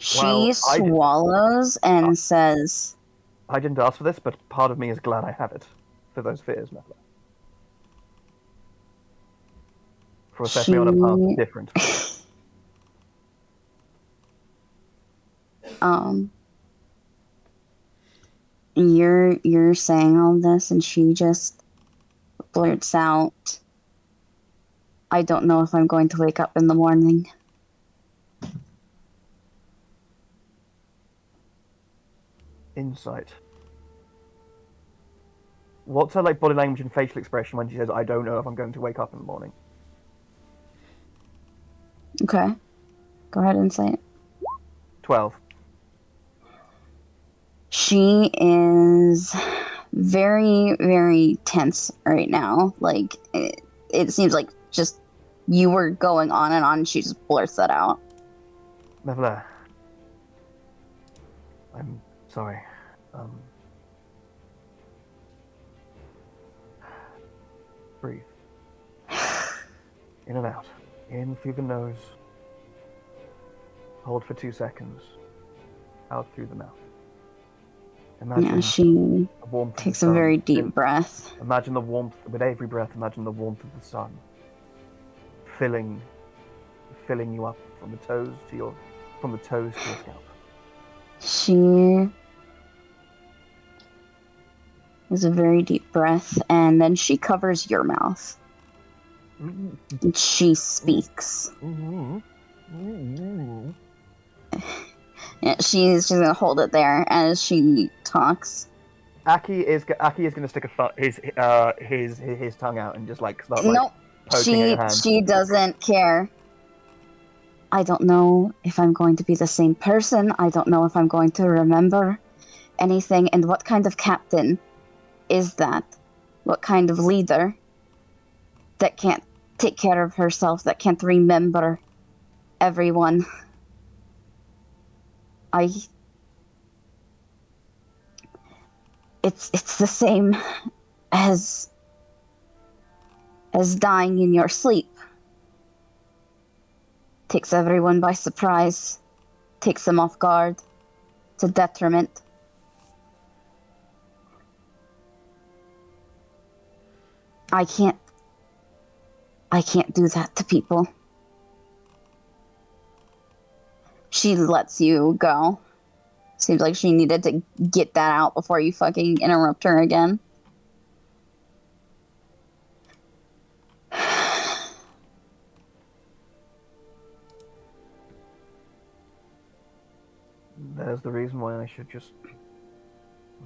She swallows and says, I didn't ask for this, but part of me is glad I have it for those fears, Mevla. For set me on a path different. You're saying all this, and she just blurts out, "I don't know if I'm going to wake up in the morning." Insight. What's her body language and facial expression when she says, "I don't know if I'm going to wake up in the morning"? Okay. Go ahead and say it. 12. She is very, very tense right now. It seems like just you were going on and on, and she just blurts that out. Mevla, I'm sorry. Breathe. In and out. In through the nose. Hold for 2 seconds. Out through the mouth. Imagine she the warmth takes of the a sun. very deep breath. Imagine the warmth, with every breath, imagine the warmth of the sun filling you up from the toes to your scalp. She is a very deep breath, and then she covers your mouth. And she speaks. Yeah, she's gonna hold it there as she talks. Aki is gonna stick his tongue out and just start Nope. poking at your hand. She doesn't care. "I don't know if I'm going to be the same person. I don't know if I'm going to remember anything. And what kind of captain is that? What kind of leader that can't take care of herself, that can't remember everyone? It's the same as dying in your sleep. Takes everyone by surprise, takes them off guard. It's a detriment. I can't do that to people. She lets you go. Seems like she needed to get that out before you fucking interrupt her again. There's the reason why I should just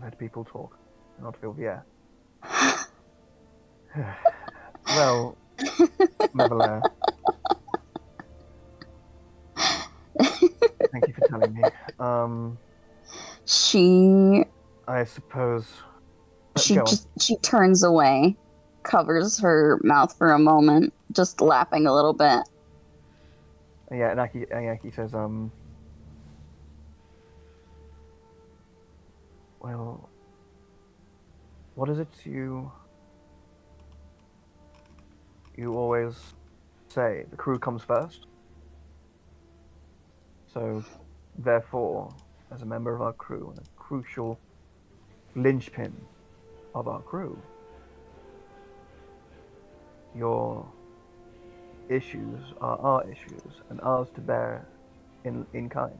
let people talk, and not fill the air. Well, Mevelair, thank you for telling me. She I suppose. She turns away, covers her mouth for a moment, just laughing a little bit. Yeah, and Ayaki says, well, what is it you always say? The crew comes first? So, therefore, as a member of our crew and a crucial linchpin of our crew, your issues are our issues and ours to bear in kind.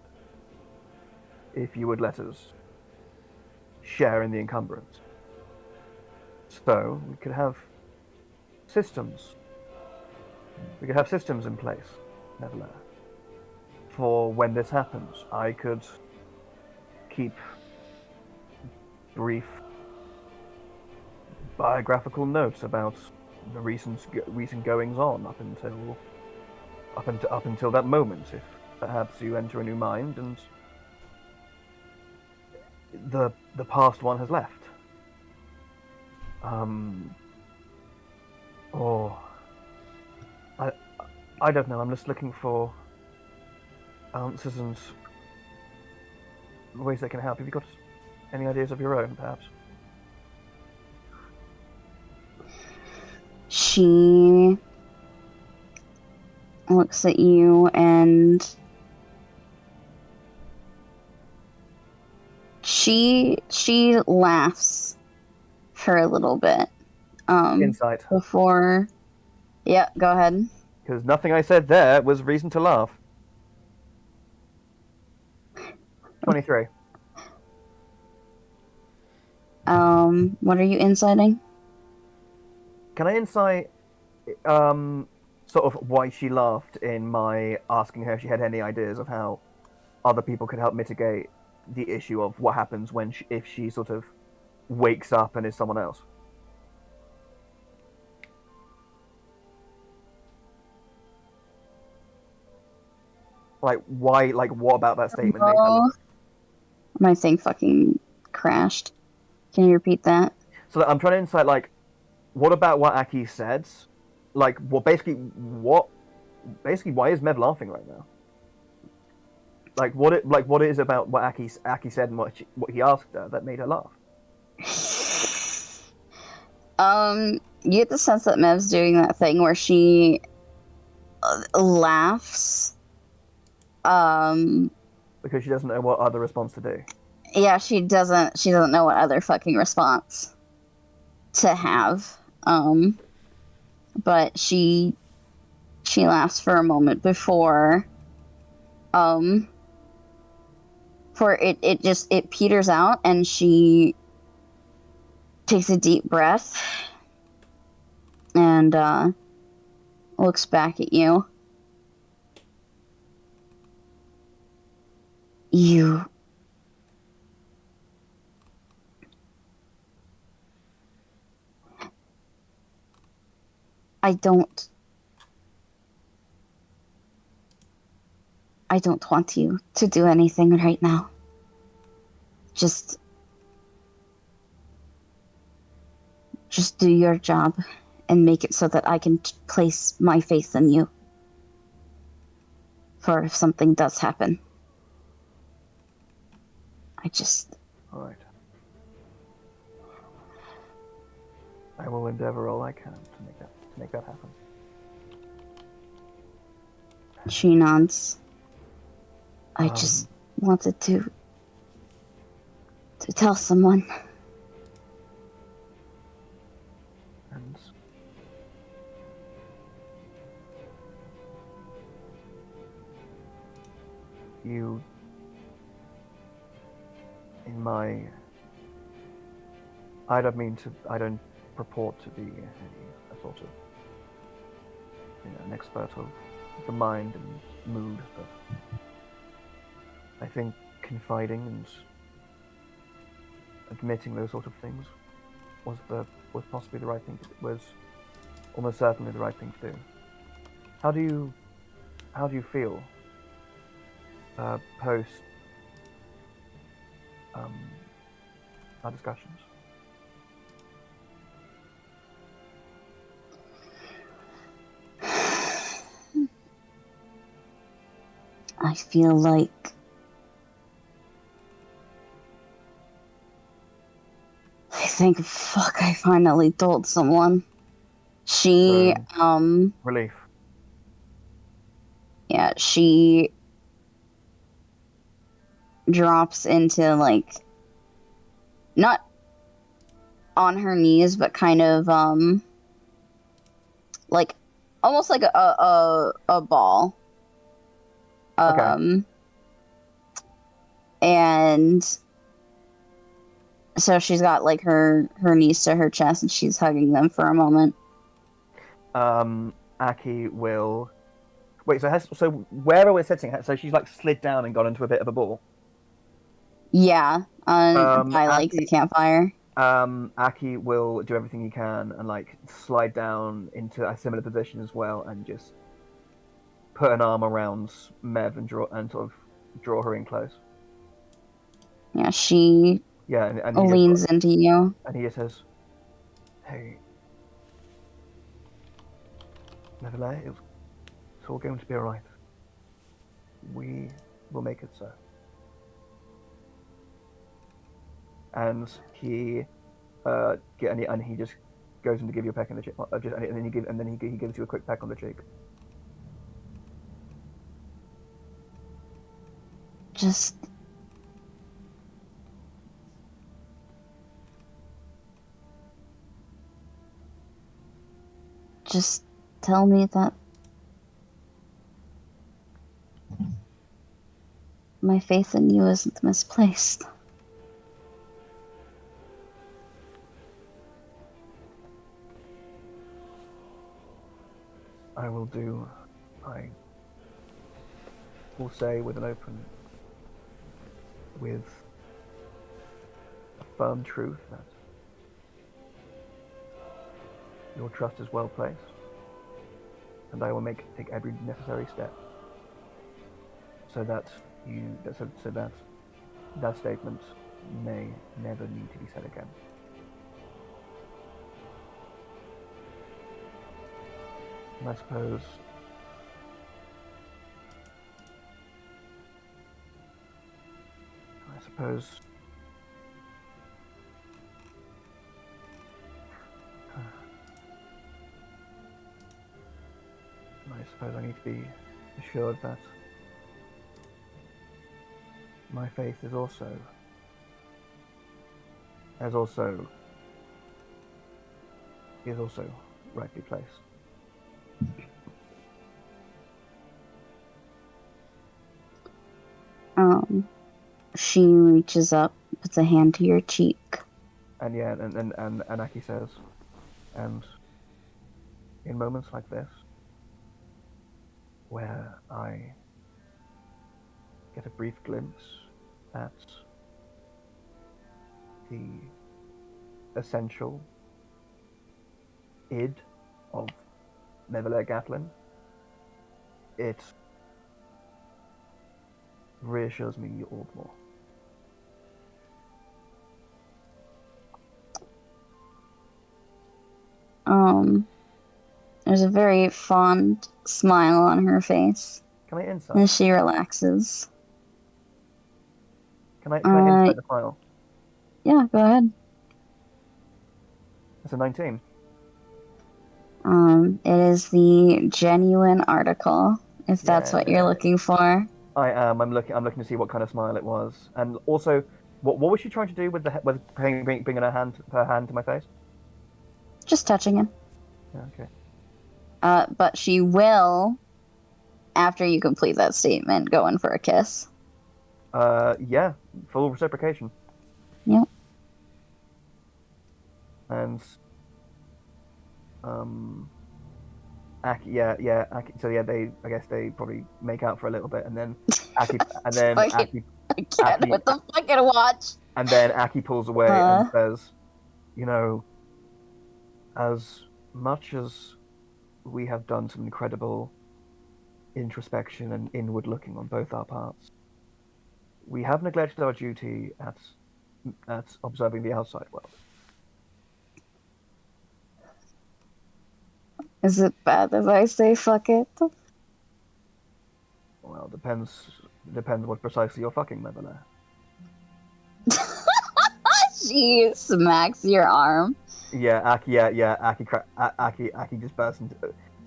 If you would let us share in the encumbrance. So, we could have systems. We could have systems in place, Neverland. For when this happens, I could keep brief biographical notes about the recent goings on up until that moment. If perhaps you enter a new mind and the past one has left, or I don't know. I'm just looking for answers and ways that can help. Have you got any ideas of your own, perhaps? She looks at you and she laughs for a little bit. Insight. Before, yeah, go ahead. Because nothing I said there was reason to laugh. 23. What are you inciting? Can I insight sort of why she laughed in my asking her if she had any ideas of how other people could help mitigate the issue of what happens when if she sort of wakes up and is someone else? Like, why, like, what about that statement made her laugh? My thing fucking crashed. Can you repeat that? So I'm trying to insight, like, what about what Aki said? Like, basically, why is Mev laughing right now? Like, what is about what Aki said and what he asked her that made her laugh? You get the sense that Mev's doing that thing where she laughs. Because she doesn't know what other response to do. Yeah, she doesn't know what other fucking response to have. But she laughs for a moment before for it peters out, and she takes a deep breath and looks back at you. I don't want you to do anything right now. Just do your job and make it so that I can place my faith in you for if something does happen. All right. I will endeavor all I can to make that happen. She nods. I just wanted to to tell someone. And you, in my, I don't purport to be a sort of, an expert of the mind and mood, but I think confiding and admitting those sort of things was possibly the right thing. Was almost certainly the right thing to do. How do you feel post our discussions? I feel like I finally told someone. She, Relief. yeah, she drops into, like, not on her knees, but kind of, like, almost like a ball. Okay. And so she's got, like, her knees to her chest, and she's hugging them for a moment. Aki will. Wait, so wherever we're sitting, so she's like slid down and got into a bit of a ball. Yeah, by, like, the campfire. Aki will do everything he can and like slide down into a similar position as well, and just put an arm around Mev and sort of draw her in close. Yeah, she and leans into you. And he just says, "Hey, Neverland, it's all going to be alright. We will make it so." And he just goes in to give you a peck on the cheek, and then he gives you a quick peck on the cheek. Just tell me that my faith in you isn't misplaced. I will say with a firm truth that your trust is well placed, and I will take every necessary step so that that statement may never need to be said again. And I suppose I need to be assured that my faith is also rightly placed. She reaches up, puts a hand to your cheek. And Aki says, and in moments like this, where I get a brief glimpse at the essential id of Neverlair Gatlin, it reassures me all the more. There's a very fond smile on her face. Can I insight? As she relaxes. Can I insight the file? Yeah, go ahead. It's a 19. It is the genuine article, if that's what you're looking for. I am. I'm looking to see what kind of smile it was, and also What was she trying to do with bringing her hand to my face? Just touching him. Okay. But she will, after you complete that statement, go in for a kiss. Yeah, full reciprocation. Yep. And Aki, Aki, so yeah, I guess they probably make out for a little bit, and then Aki, Again, Aki, with the fucking watch. and then Aki pulls away and says, "You know, as much as we have done some incredible introspection and inward looking on both our parts, we have neglected our duty at observing the outside world." Is it bad if I say fuck it? Well, depends what precisely you're fucking, Mevela. She smacks your arm. Yeah, Aki, Aki just bursts into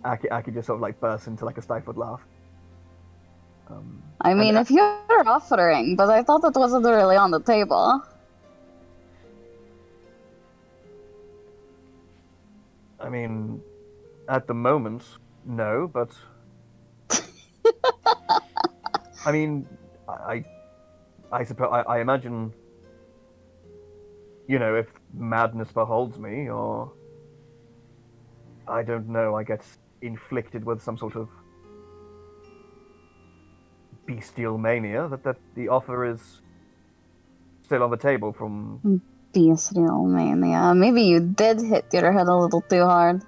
Aki just sort of like bursts into like a stifled laugh. I mean, if you're offering, but I thought that wasn't really on the table. I mean, at the moment, no, but I mean, I suppose I imagine, you know, if madness beholds me, or I don't know, I get inflicted with some sort of bestial mania, that the offer is still on the table from... Bestial mania. Maybe you did hit your head a little too hard.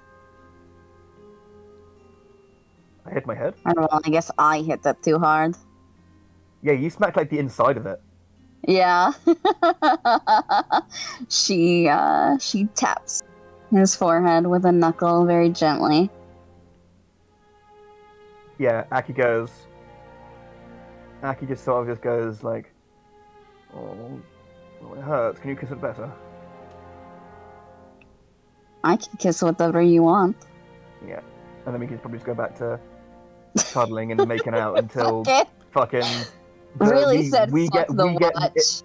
I hit my head? Well, I guess I hit that too hard. Yeah, you smacked like the inside of it. Yeah. She taps his forehead with a knuckle very gently. Yeah, Aki just sort of goes like, "Oh, well, it hurts. Can you kiss it better?" I can kiss whatever you want. Yeah. And then we can probably just go back to cuddling and making out until Fuck it. fucking... Really said fuck the watch.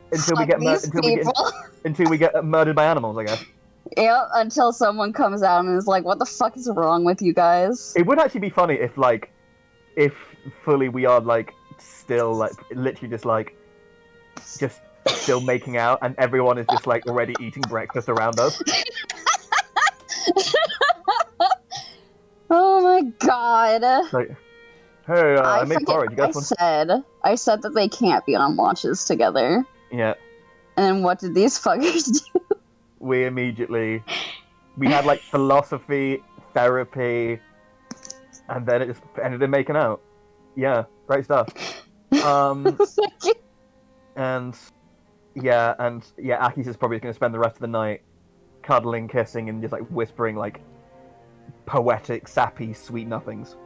Until we get murdered by animals, I guess. Yep, until someone comes out and is like, what the fuck is wrong with you guys? It would actually be funny if fully we are like still like literally just still making out and everyone is just like already eating breakfast around us. Oh my god. Like, hey, I made porridge. You guys want... I said that they can't be on watches together. Yeah. And what did these fuckers do? We had like philosophy, therapy, and then it just ended in making out. Yeah, great stuff. and Aki's is probably going to spend the rest of the night cuddling, kissing, and just like whispering like poetic, sappy, sweet nothings.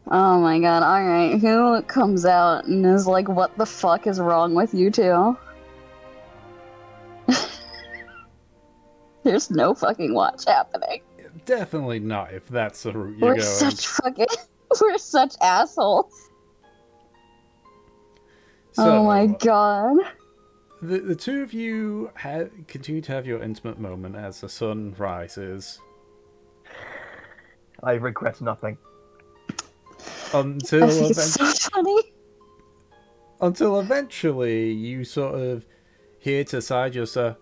Oh my god, alright. Who comes out and is like, what the fuck is wrong with you two? There's no fucking watch happening. Definitely not if that's the route you're going. We're such assholes. So, oh my god. The two of you continue to have your intimate moment as the sun rises. I regret nothing. Until so funny. Until eventually you sort of hear to the side just a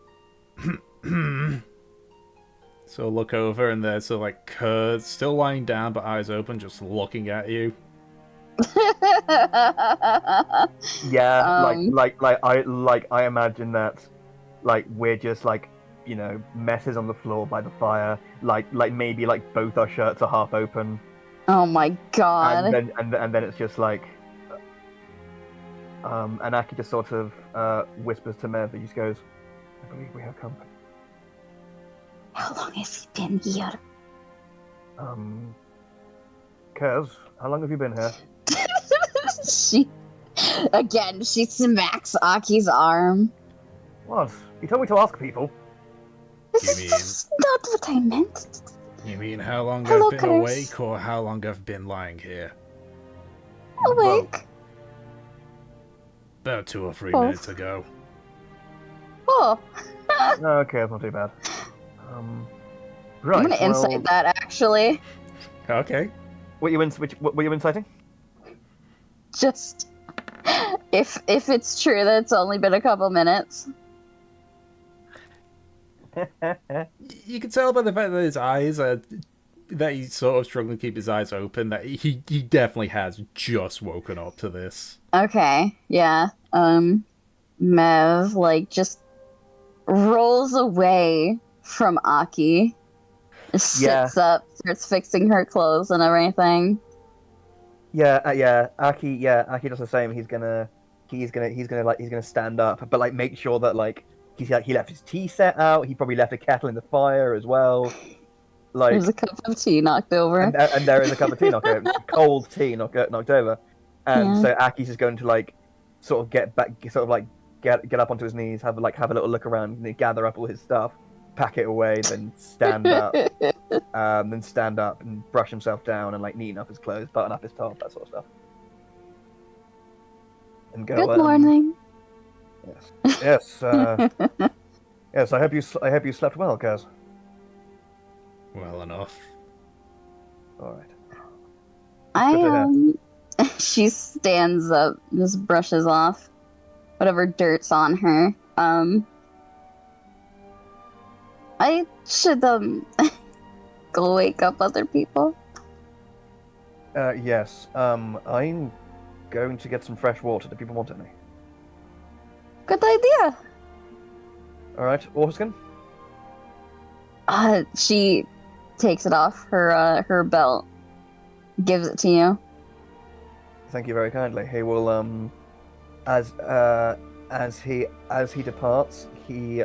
so look over and there's sort of like Kurd still lying down but eyes open just looking at you. Yeah, I imagine that like we're just like, you know, messes on the floor by the fire, like maybe like both our shirts are half open. Oh my god. And then it's just like and Aki just sort of whispers to Mev, he just goes, "I believe we have company." How long has he been here? Kez, how long have you been here? She smacks Aki's arm. What? You told me to ask people. That's not what I meant. You mean how long Hello, I've been Chris. awake or how long I've been lying here? Awake. About 2 or 3 Oh. minutes ago. Oh, Okay, that's not too bad. Right. I'm gonna well, insight that actually. Okay. what were you inciting? Just if it's true that it's only been a couple minutes. You can tell by the fact that his eyes are... that he's sort of struggling to keep his eyes open, that he definitely has just woken up to this. Okay, yeah. Mev like just rolls away from Aki, just Yeah. sits up, starts fixing her clothes and everything. Yeah. Aki does the same. He's gonna stand up, but like make sure that like he left his tea set out. He probably left a kettle in the fire as well. Like, There's a cup of tea knocked over. and there is a cup of tea knocked over, cold tea knocked over, and Yeah. so Aki's just going to like sort of get back, sort of like get up onto his knees, have a little look around, and gather up all his stuff, pack it away, then stand up. Then stand up and brush himself down and like neaten up his clothes, button up his top, that sort of stuff. And go. Good morning. Yes. Yes. I hope you slept well, Kaz. Well enough. All right. I good to hear. she stands up, just brushes off whatever dirt's on her. I should go wake up other people. Yes. I'm going to get some fresh water. Do people want any? Good idea. All right. Waterskin. She takes it off her belt, gives it to you. Thank you very kindly. He will as he departs, he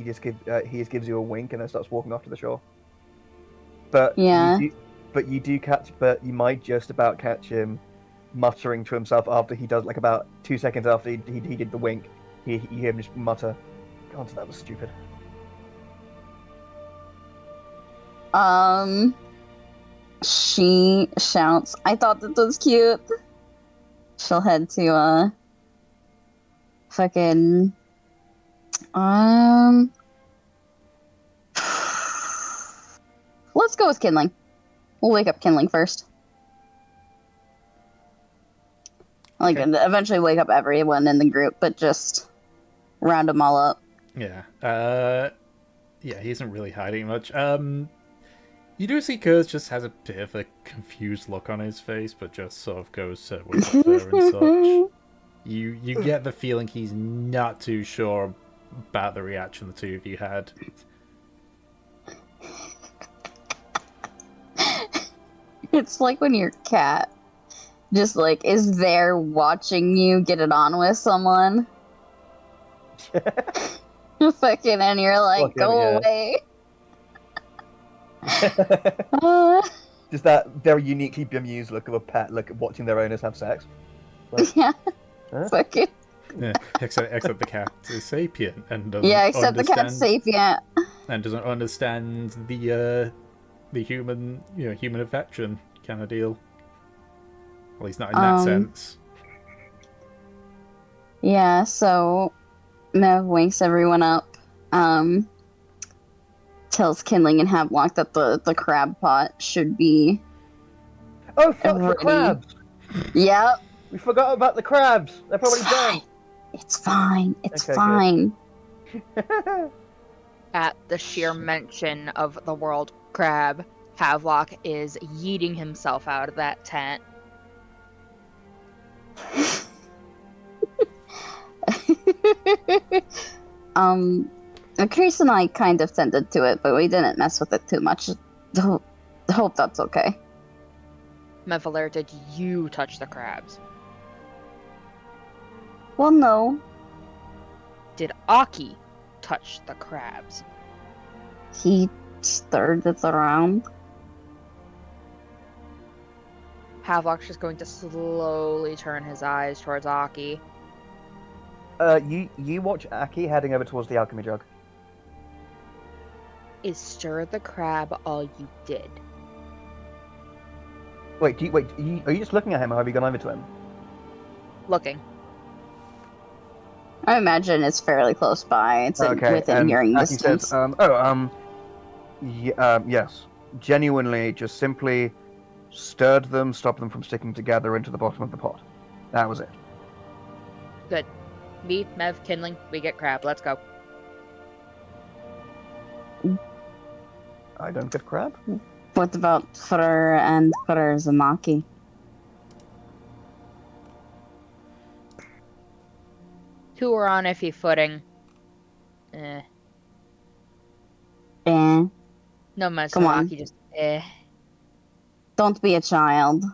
just gives you a wink and then starts walking off to the shore. But Yeah. but you might just about catch him muttering to himself after he does, like about 2 seconds after he did the wink. You hear him just mutter, "God, that was stupid." She shouts, "I thought that was cute." She'll head to fucking let's go with Kindling. We'll wake up Kindling first. Like, Okay. eventually wake up everyone in the group, but just round them all up. Yeah. Yeah, he isn't really hiding much. You do see Kurz just has a bit of a confused look on his face, but just sort of goes to wake up there and such. You get the feeling he's not too sure about the reaction the two of you had. It's like when your cat just like is there watching you get it on with someone. Fucking, and you're like, Fucking, go yeah. away. Just that very uniquely bemused look of a pet, watching their owners have sex. Like, Yeah. huh? Fucking. Yeah, except the cat is sapient and doesn't Yeah, except the understand, cat's sapient. and doesn't understand the human human affection kind of deal. At least not in that sense. Yeah, so Mev wakes everyone up. Tells Kindling and Havelock that the crab pot should be Oh fuck, the ready. crabs! Yep. We forgot about the crabs. They're probably done. It's fine. It's Okay, fine. At the sheer mention of the world crab, Havelock is yeeting himself out of that tent. Chris and I kind of tended to it, but we didn't mess with it too much. Hope that's okay. Mevaler, did you touch the crabs? Well, no. Did Aki touch the crabs? He stirred it around. Havelock's just going to slowly turn his eyes towards Aki. You watch Aki heading over towards the alchemy jug. Is stir the crab all you did? Wait, are you just looking at him, or have you gone over to him? Looking. I imagine it's fairly close by. It's Okay, within and hearing Aki says, distance. yes. Genuinely, just simply stirred them, stopped them from sticking together into the bottom of the pot. That was it. Good. Me, Mev, Kindling, we get crab. Let's go. I don't get crab? What about Fur and Furzamaki? Two are on iffy footing. Eh. Eh. No Come on. Mazamaki, just eh. Don't be a child.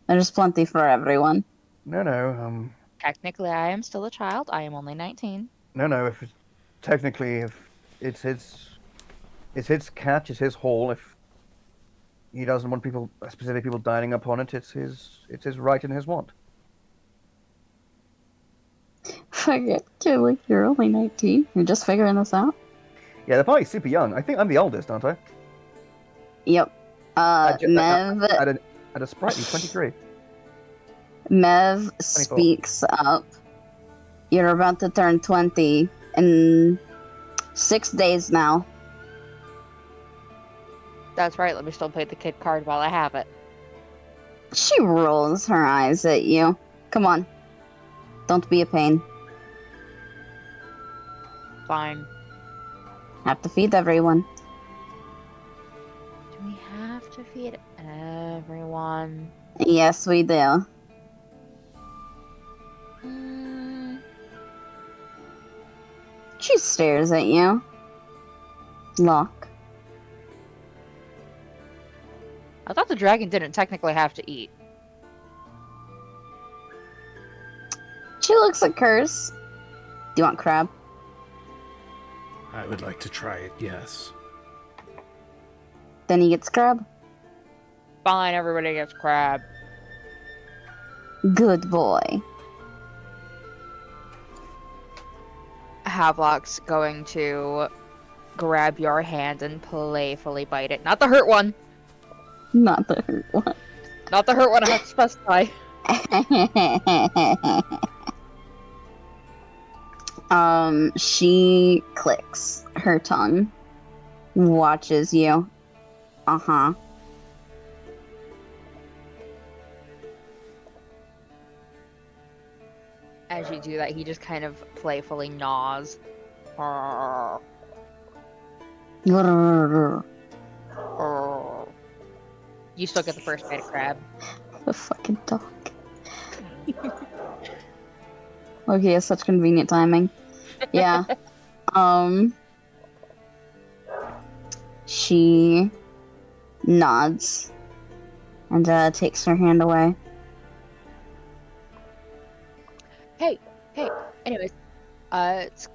There's plenty for everyone. No. Technically, I am still a child. I am only 19. No. If it's his catch, it's his haul. If he doesn't want specific people dining upon it, it's his right and his want. Forget, Tilly, you're only 19. You're just figuring this out? Yeah, the party's super young. I think I'm the oldest, aren't I? Yep. Mev At a sprightly 23. speaks up. You're about to turn 20 in 6 days now. That's right. Let me still play the kid card while I have it. She rolls her eyes at you. Come on. Don't be a pain. Fine. Have to feed everyone. Do we have to feed everyone? Yes, we do. She stares at you. Lock. I thought the dragon didn't technically have to eat. She looks at Curse. Do you want crab? I would like to try it, yes. Then he gets crab. Fine, everybody gets crab. Good boy. Havelock's going to grab your hand and playfully bite it. Not the hurt one. Not the hurt one. Not the hurt one, I have to specify. She clicks her tongue, watches you. Uh-huh. As you do that, he just kind of playfully gnaws. You still get the first bite of crab. The fucking dog. Okay, such convenient timing. Yeah. She nods and takes her hand away. Hey. Anyways,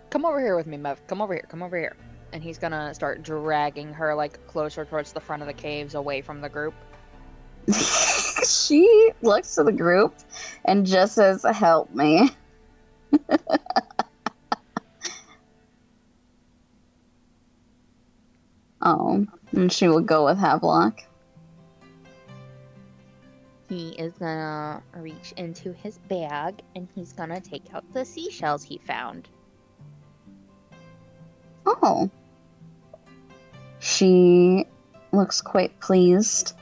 come over here with me, Mev. Come over here. And he's gonna start dragging her, like, closer towards the front of the caves, away from the group. She looks to the group and just says, "Help me." Oh, and she will go with Havelock. He is gonna reach into his bag, and he's gonna take out the seashells he found. Oh. She looks quite pleased.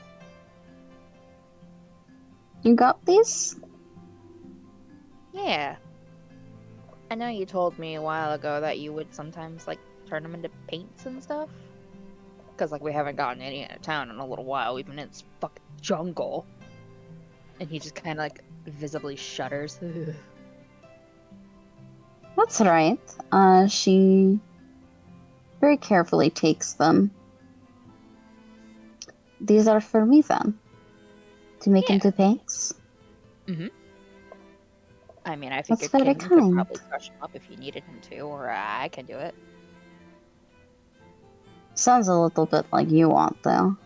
You got these? Yeah. I know you told me a while ago that you would sometimes, like, turn them into paints and stuff. Because, like, we haven't gotten any out of town in a little while, even in this fucking jungle. And he just kind of, like, visibly shudders. That's right. She very carefully takes them. These are for me, then. To make into paints? Mm-hmm. I mean, I That's figured very King could kind. probably crush him up if you needed him to, or I can do it. Sounds a little bit like you want, though.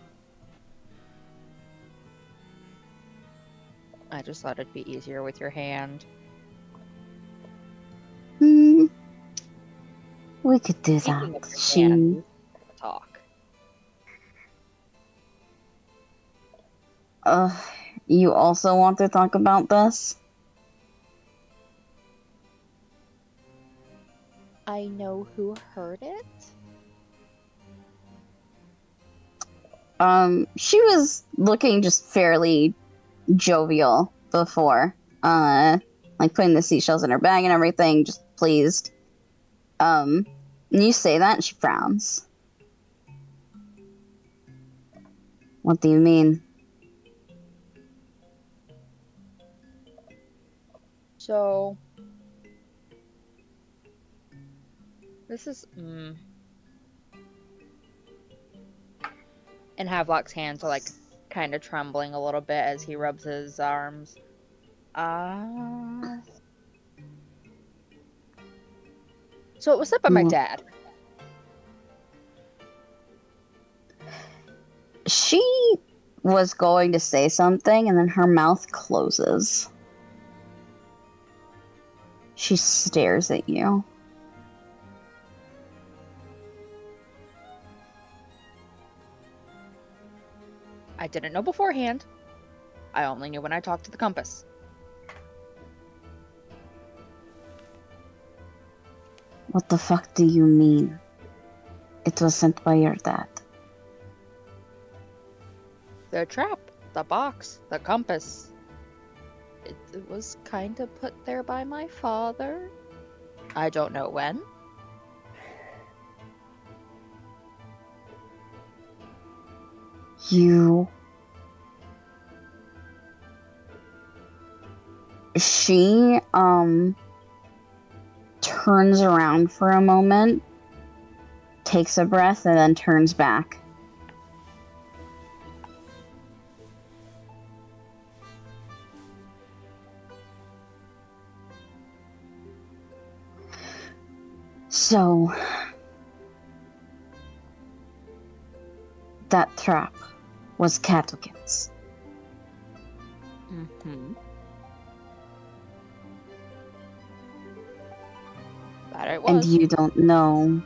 I just thought it'd be easier with your hand. We could do Speaking that. of your hand, talk. You also want to talk about this? I know who heard it. She was looking just fairly jovial before. Like putting the seashells in her bag and everything, just pleased. And you say that and she frowns. What do you mean? So this is and Havelock's hands are like kind of trembling a little bit as he rubs his arms. So it was said by my dad. She was going to say something and then her mouth closes. She stares at you. I didn't know beforehand. I only knew when I talked to the compass. What the fuck do you mean? It was sent by your dad. The trap, the box, the compass. It was kind of put there by my father. I don't know when. She, turns around for a moment, takes a breath, and then turns back. So, that trap was Catokin's. That it And was. you don't know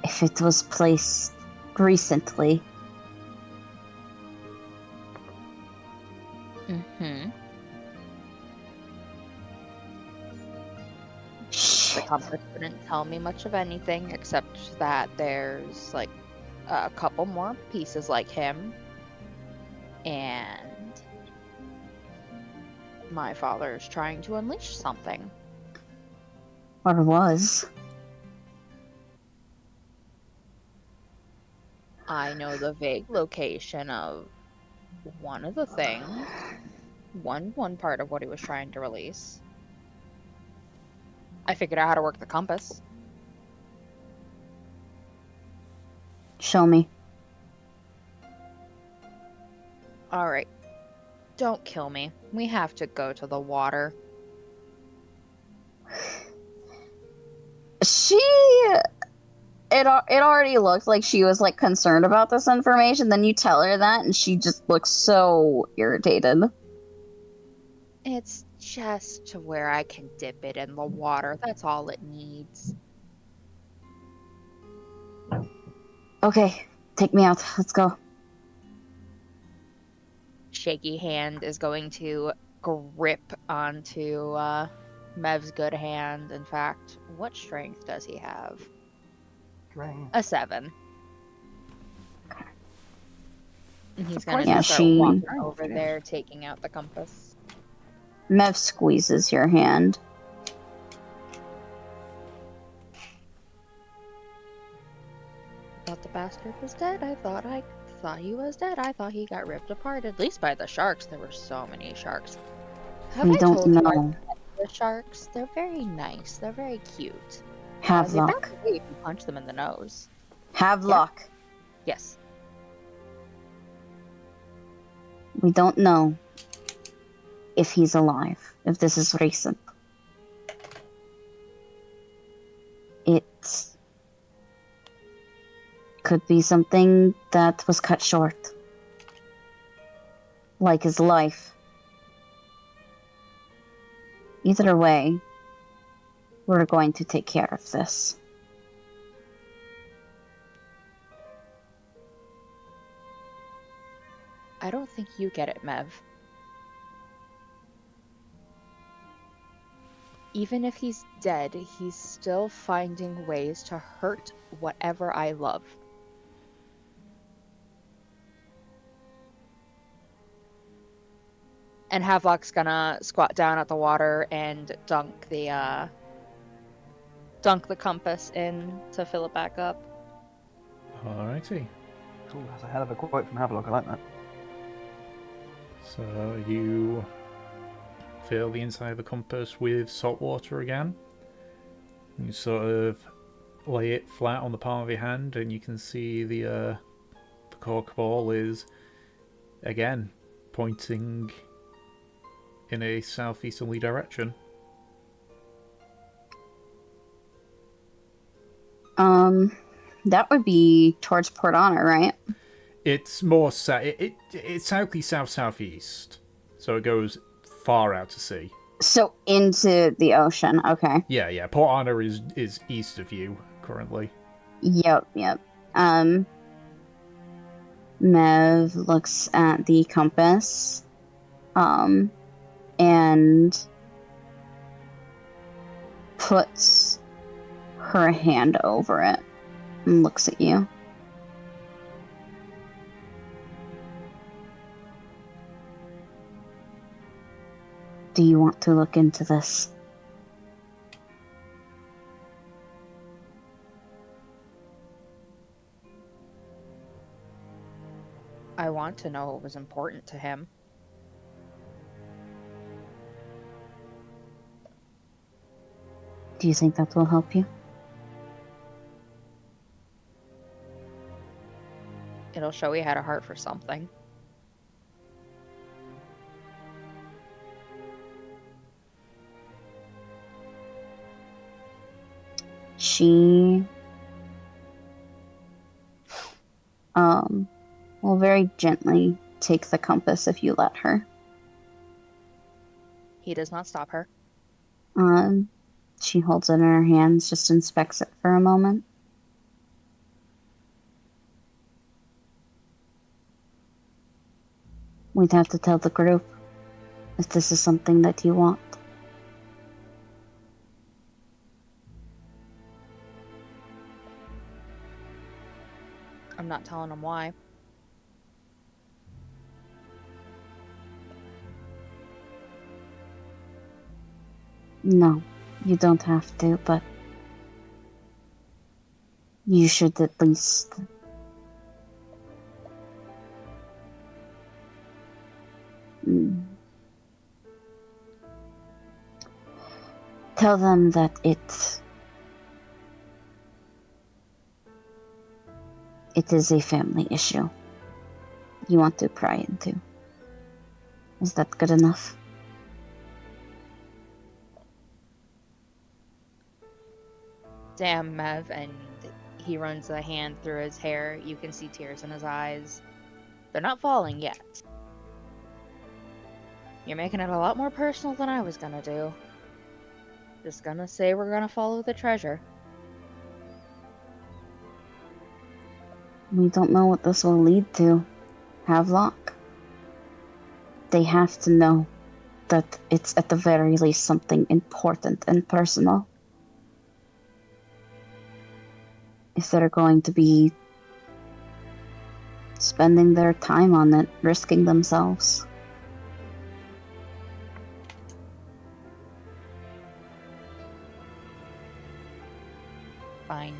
if it was placed recently. The compass didn't tell me much of anything except that there's like a couple more pieces like him, and my father's trying to unleash something. Or was. I know the vague location of one of the things, one part of what he was trying to release. I figured out how to work the compass. Show me. All right. Don't kill me. We have to go to the water. It already looked like she was like concerned about this information. Then you tell her that, and she just looks so irritated. It's just to where I can dip it in the water. That's all it needs. Okay, take me out. Let's go. Shaky hand is going to grip onto Mev's good hand. In fact, what strength does he have? Drain. A 7. And he's going to Yeah, start walking over there, taking out the compass. Mev squeezes your hand. Thought the bastard was dead. I thought he was dead. I thought he got ripped apart, at least by the sharks. There were so many sharks. Have We I don't told you know. the sharks? They're very nice. They're very cute. They Havelock. back away if you punch them in the nose. Havelock. Yes. We don't know if he's alive, if this is recent. It could be something that was cut short. Like his life. Either way, we're going to take care of this. I don't think you get it, Mev. Even if he's dead, he's still finding ways to hurt whatever I love. And Havelock's gonna squat down at the water and dunk the compass in to fill it back up. Alrighty. Cool, that's a hell of a quote from Havelock. I like that. So you fill the inside of the compass with salt water again. You sort of lay it flat on the palm of your hand, and you can see the cork ball is again pointing in a southeasterly direction. That would be towards Port Honor, right? It's more it's southeast, so it goes far out to sea. So into the ocean. Okay. Yeah. Port Honor is east of you currently. Yep. Mev looks at the compass, and puts her hand over it and looks at you. Do you want to look into this? I want to know what was important to him. Do you think that will help you? It'll show he had a heart for something. She will very gently take the compass if you let her. He does not stop her. She holds it in her hands, just inspects it for a moment. We'd have to tell the group if this is something that you want. I'm not telling him why. No, you don't have to, but you should at least tell them that it is a family issue you want to pry into. Is that good enough? Damn, Mev, and he runs a hand through his hair. You can see tears in his eyes. They're not falling yet. You're making it a lot more personal than I was gonna do. Just gonna say we're gonna follow the treasure. We don't know what this will lead to. Havelock. They have to know that it's at the very least something important and personal. If they're going to be spending their time on it, risking themselves. Fine.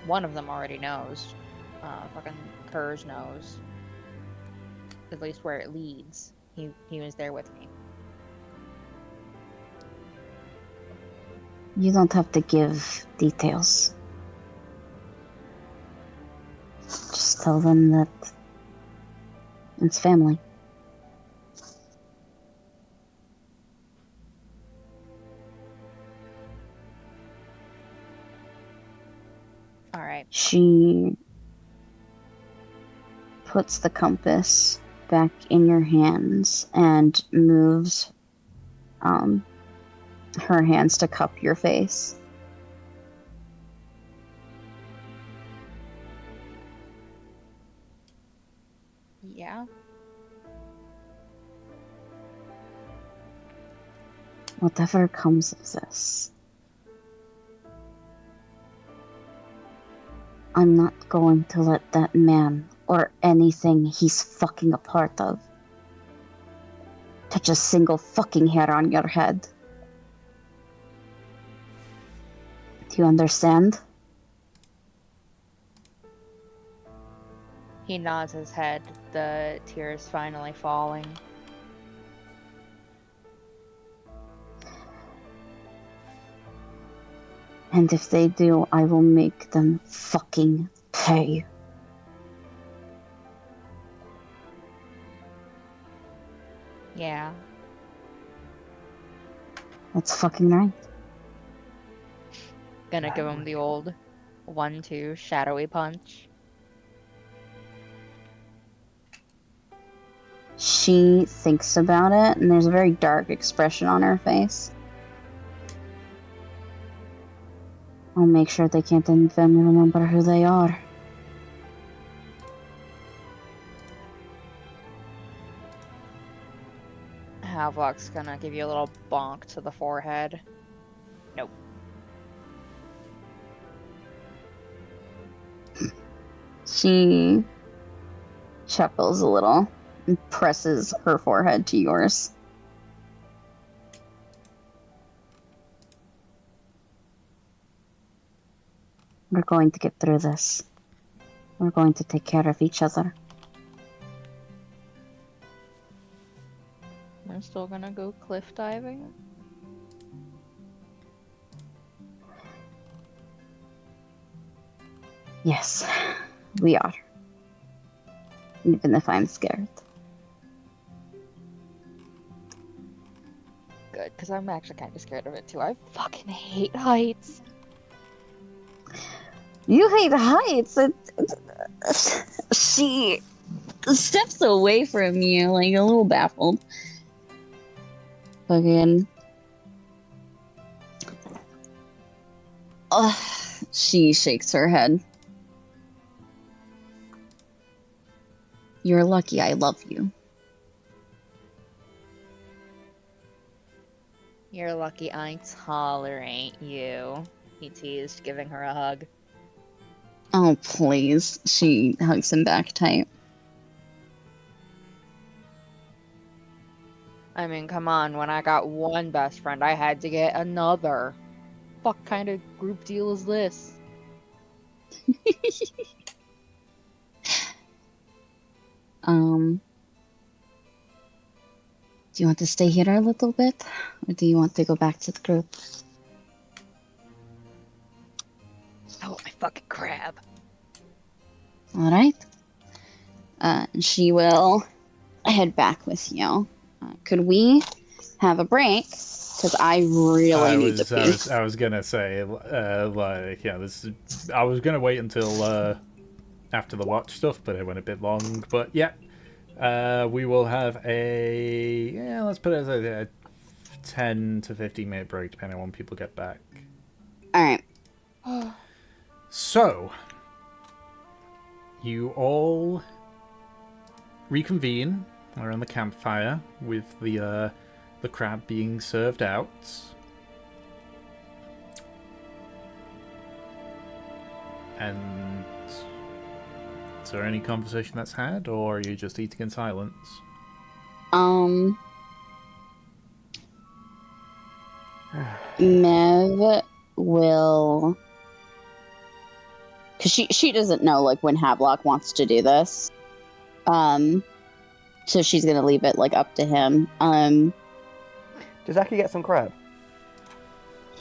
One of them already knows. Fucking Kurz knows. At least where it leads. He was there with me. You don't have to give details. Just tell them that it's family. Alright. She puts the compass back in your hands and moves her hands to cup your face. Yeah. Whatever comes of this, I'm not going to let that man or anything he's fucking a part of touch a single fucking hair on your head. Do you understand? He nods his head, the tears finally falling. And if they do, I will make them fucking pay. Yeah. That's fucking right. Gonna give him the old 1-2 shadowy punch. She thinks about it, and there's a very dark expression on her face. I'll make sure they can't even remember who they are. Havlock's gonna give you a little bonk to the forehead. Nope. She chuckles a little and presses her forehead to yours. We're going to get through this. We're going to take care of each other. We're still gonna go cliff diving. Yes, we are. Even if I'm scared. Good, because I'm actually kind of scared of it too. I fucking hate heights. You hate heights. She steps away from you, like a little baffled. Fucking. She shakes her head. You're lucky I love you. You're lucky I tolerate you. He teased, giving her a hug. Oh, please. She hugs him back tight. I mean, come on, when I got one best friend, I had to get another. Fuck kind of group deal is this? Do you want to stay here a little bit? Or do you want to go back to the group? Oh, my fucking crab. Alright. She will head back with you. Could we have a break? Because I really need to pee. I was gonna say, like, yeah, this is, I was gonna wait until after the watch stuff, but it went a bit long. But yeah, we will have let's put it as a 10 to 15 minute break, depending on when people get back. Alright. So, you all reconvene around the campfire with the crab being served out. And is there any conversation that's had, or are you just eating in silence? Mev will... Because she doesn't know, like, when Havelock wants to do this. So she's gonna leave it, like, up to him. Does Aki get some crab?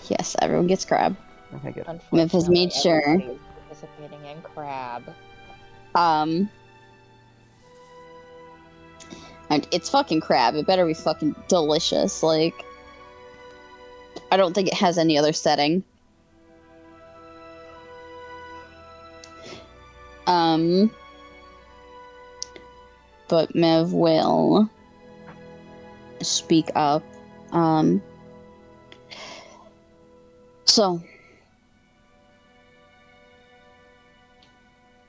Yes, everyone gets crab. Okay, good. Mev has made sure. Everybody is participating in crab. And it's fucking crab. It better be fucking delicious. Like, I don't think it has any other setting. But Mev will speak up. So,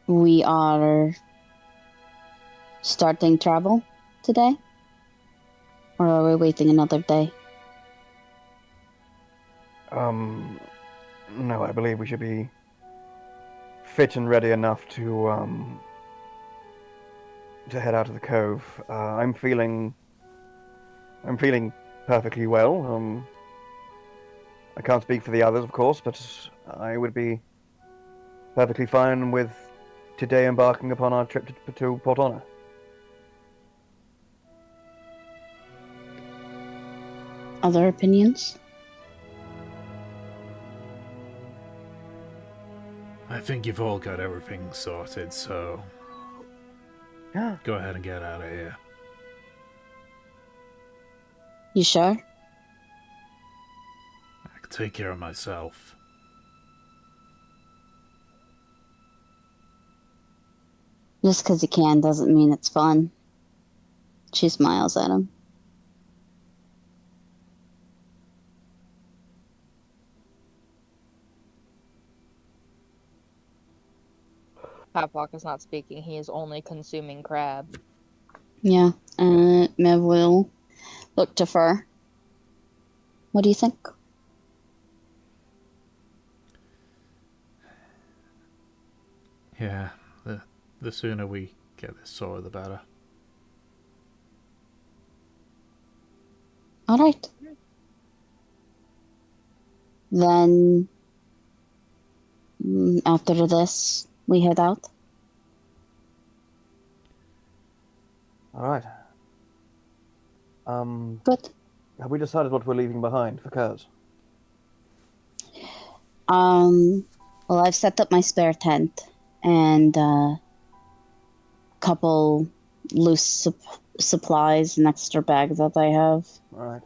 we are starting travel today? Or are we waiting another day? No, I believe we should be fit and ready enough to head out of the cove. I'm feeling perfectly well. I can't speak for the others, of course, but I would be perfectly fine with today embarking upon our trip to Port Honor. Other opinions? I think you've all got everything sorted, so go ahead and get out of here. You sure? I can take care of myself. Just because you can doesn't mean it's fun. She smiles at him. Papwalk is not speaking. He is only consuming crab. Yeah, Mev will look to Fur. What do you think? Yeah, the sooner we get this sorted, the better. All right. Then, after this, we head out. All right. Good. Have we decided what we're leaving behind for Kurz? Well, I've set up my spare tent and a couple loose supplies and extra bags that I have. All right.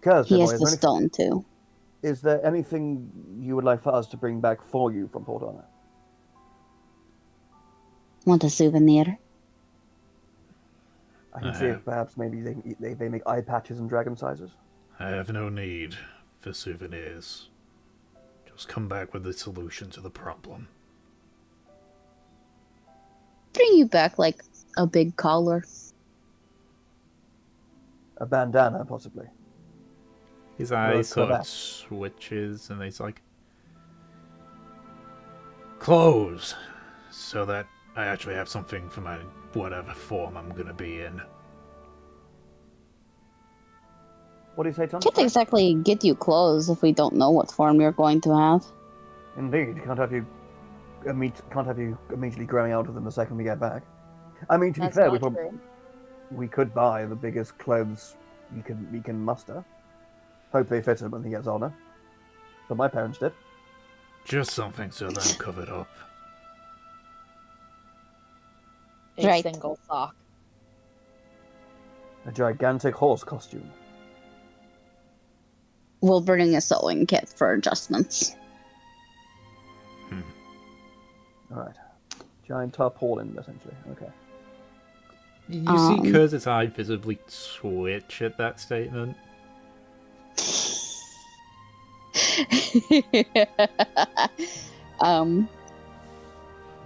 Kurz, He dear has boy, the stone too. is there anything you would like for us to bring back for you from Port Honor? Want a souvenir? I can see if perhaps maybe they make eye patches and dragon sizes. I have no need for souvenirs. Just come back with the solution to the problem. Bring you back like a big collar. A bandana, possibly. His Or a eyes sort of cravat. switches and he's like, clothes, so that I actually have something for my whatever form I'm gonna be in. What do you say, Tom? Can't exactly get you clothes if we don't know what form you're going to have. Indeed, can't have you immediately growing out of them the second we get back. I mean, to be That's fair, not true. we could buy the biggest clothes we can muster. Hope they fit him when he gets older. So my parents did. Just something so that I'm covered up. A Right. single sock. A gigantic horse costume. We'll bring a sewing kit for adjustments. All right. Giant tarpaulin, essentially. Okay. You see Kurz's eye visibly twitch at that statement.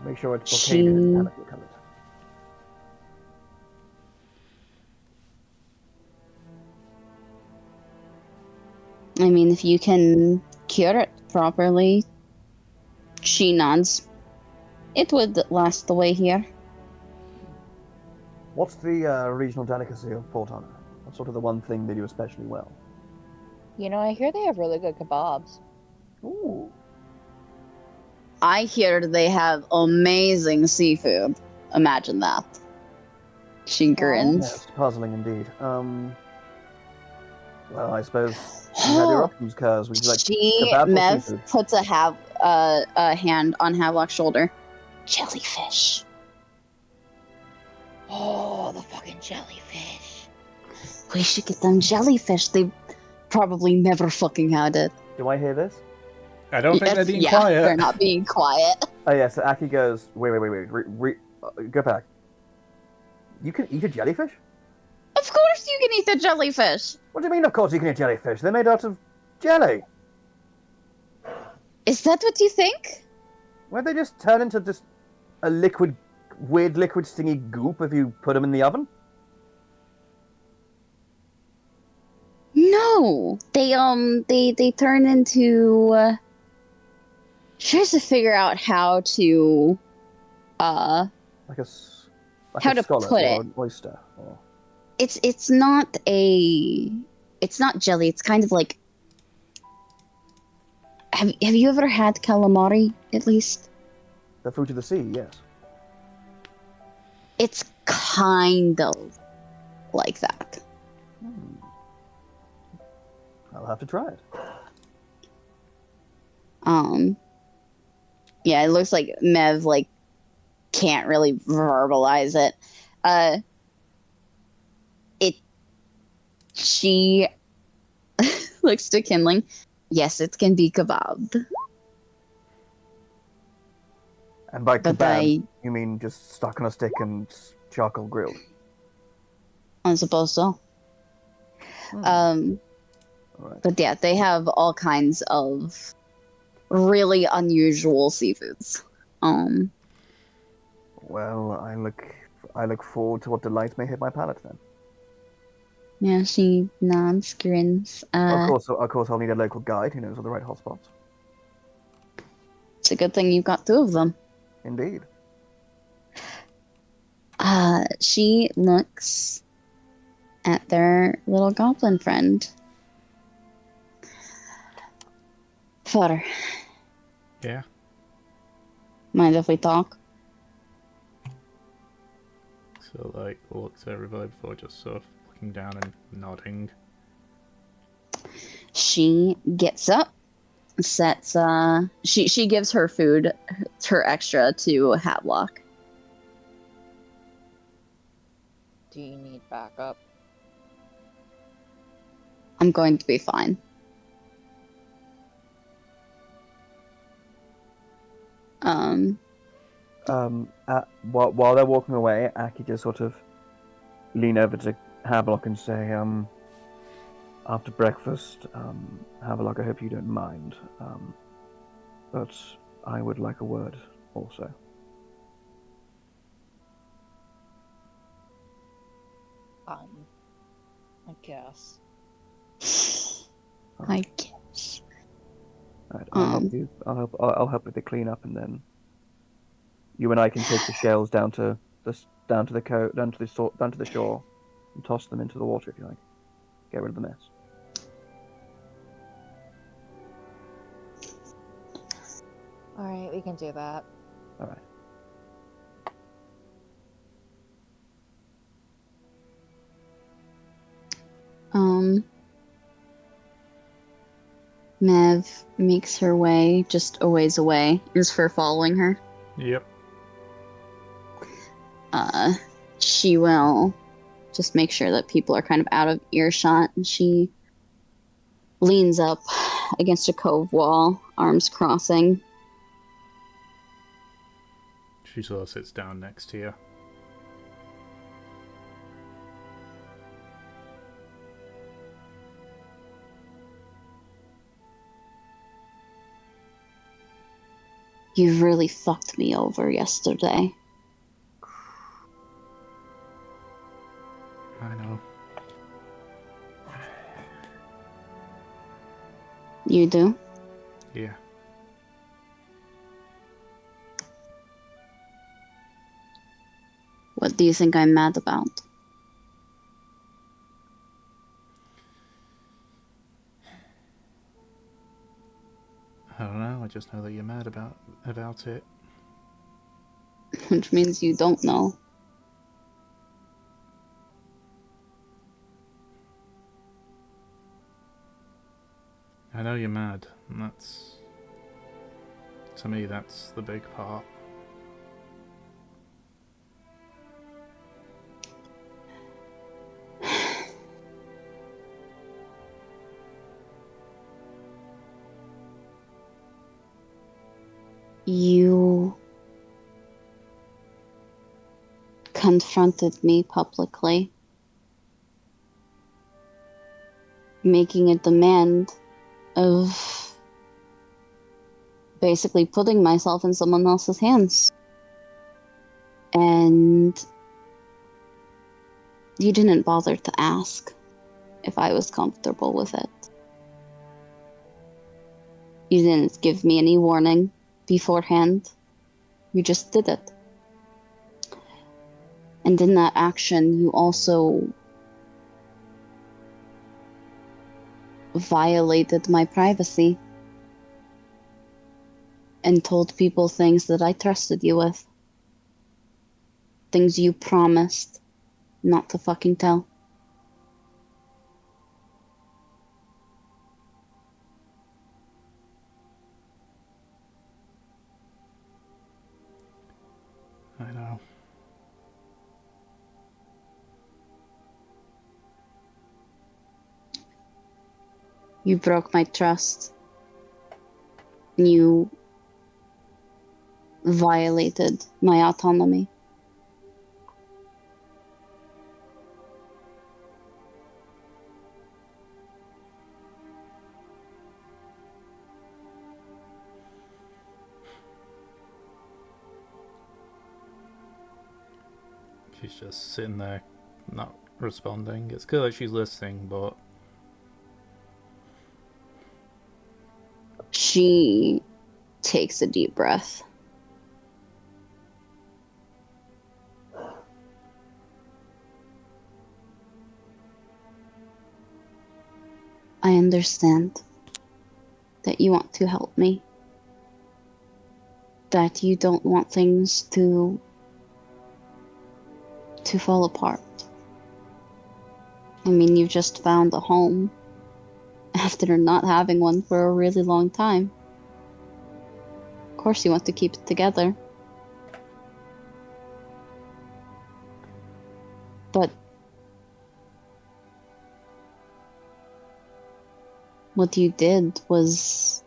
Make sure it's brocaded and metallically coloured. I mean, if you can cure it properly, she nods. It would last the way here. What's the regional delicacy of Port Honor? What's sort of the one thing they do especially well? You know, I hear they have really good kebabs. Ooh. I hear they have amazing seafood. Imagine that. She grins. Yes, puzzling indeed. Well, I suppose you have your options, Kaz. Would you like kebab or Mev seafood? puts a hand on Havelock's shoulder. Jellyfish. Oh, the fucking jellyfish. We should get them jellyfish. They probably never fucking had it. Do I hear this? I don't think they're being yeah, quiet. They're not being quiet. Oh yeah, so Aki goes, wait, go back. You can eat a jellyfish? Of course you can eat the jellyfish. What do you mean, of course you can eat jellyfish? They're made out of jelly. Is that what you think? Won't they just turn into just a weird liquid stingy goop if you put them in the oven? No, No, they turn into. She has to figure out how to Like like how a to scallop put or it. an oyster. Or... It's not jelly. It's kind of like. Have you ever had calamari at least? The fruit of the sea, yes. It's kind of like that. I'll have to try it. Yeah, it looks like Mev like can't really verbalize it. She looks to Kindling. Yes, it can be kebabbed. And by But kebab, you mean just stuck on a stick and charcoal grilled? I suppose so. All right. But yeah, they have all kinds of really unusual seafoods. Well, I look forward to what delights may hit my palate then. Yeah, she nods, grins. Of course, I'll need a local guide who knows all the right hotspots. It's a good thing you've got two of them. Indeed. She looks at their little goblin friend. Flutter, Yeah. mind if we talk? So, like, looks at everybody before just sort of looking down and nodding. She gets up, sets, she gives her food, her extra to Havelock. Do you need backup? I'm going to be fine. While they're walking away, Aki just sort of lean over to Havelock and say, after breakfast, Havelock, I hope you don't mind, but I would like a word also. I guess. I guess. Right, I'll help you. I'll help with the cleanup, and then you and I can take the shells down to the shore, and toss them into the water if you like. Get rid of the mess. All right, we can do that. All right. Mev makes her way just a ways away. Is for following her. Yep. She will just make sure that people are kind of out of earshot, and she leans up against a cove wall, arms crossing. She sort of sits down next to you. You really fucked me over yesterday. I know. You do? Yeah. What do you think I'm mad about? I don't know, I just know that you're mad about it. Which means you don't know. I know you're mad, and that's... To me, that's the big part. You confronted me publicly, making a demand of basically putting myself in someone else's hands. And you didn't bother to ask if I was comfortable with it. You didn't give me any warning beforehand. You just did it. And in that action, you also violated my privacy and told people things that I trusted you with. Things you promised not to fucking tell. I know. You broke my trust. You violated my autonomy. She's just sitting there, not responding. It's good that she's listening, but She takes a deep breath. I understand that you want to help me, that you don't want things to fall apart. I mean, you just found a home after not having one for a really long time. Of course you want to keep it together. But what you did was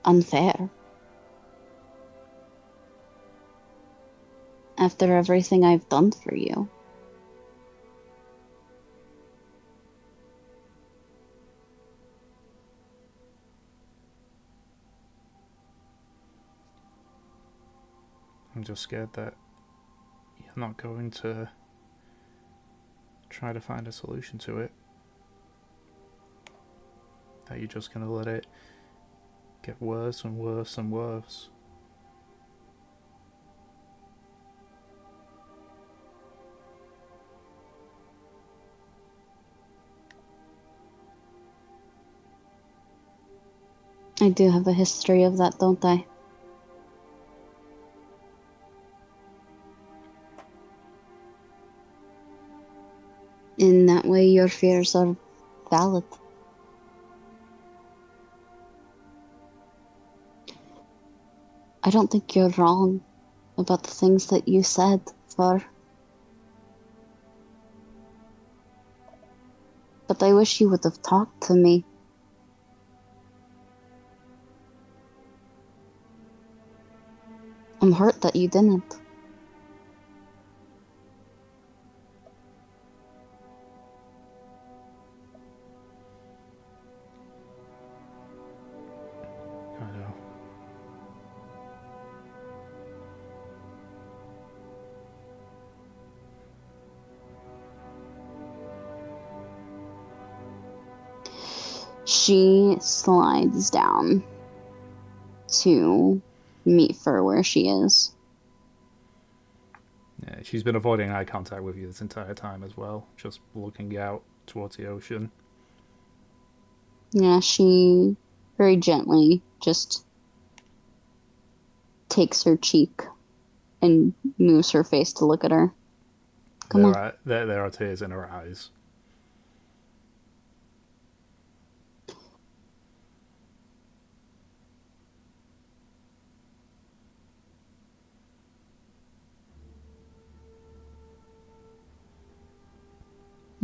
unfair. After everything I've done for you. I'm just scared that you're not going to try to find a solution to it. That you're just going to let it get worse and worse and worse. I do have a history of that, don't I? In that way, your fears are valid. I don't think you're wrong about the things that you said, Thor. But I wish you would have talked to me. I'm hurt that you didn't. I know. She slides down to meet Fur where she is. Yeah, she's been avoiding eye contact with you this entire time as well, just looking out towards the ocean. Yeah, she very gently just takes her cheek and moves her face to look at her. Come on. There are tears in her eyes.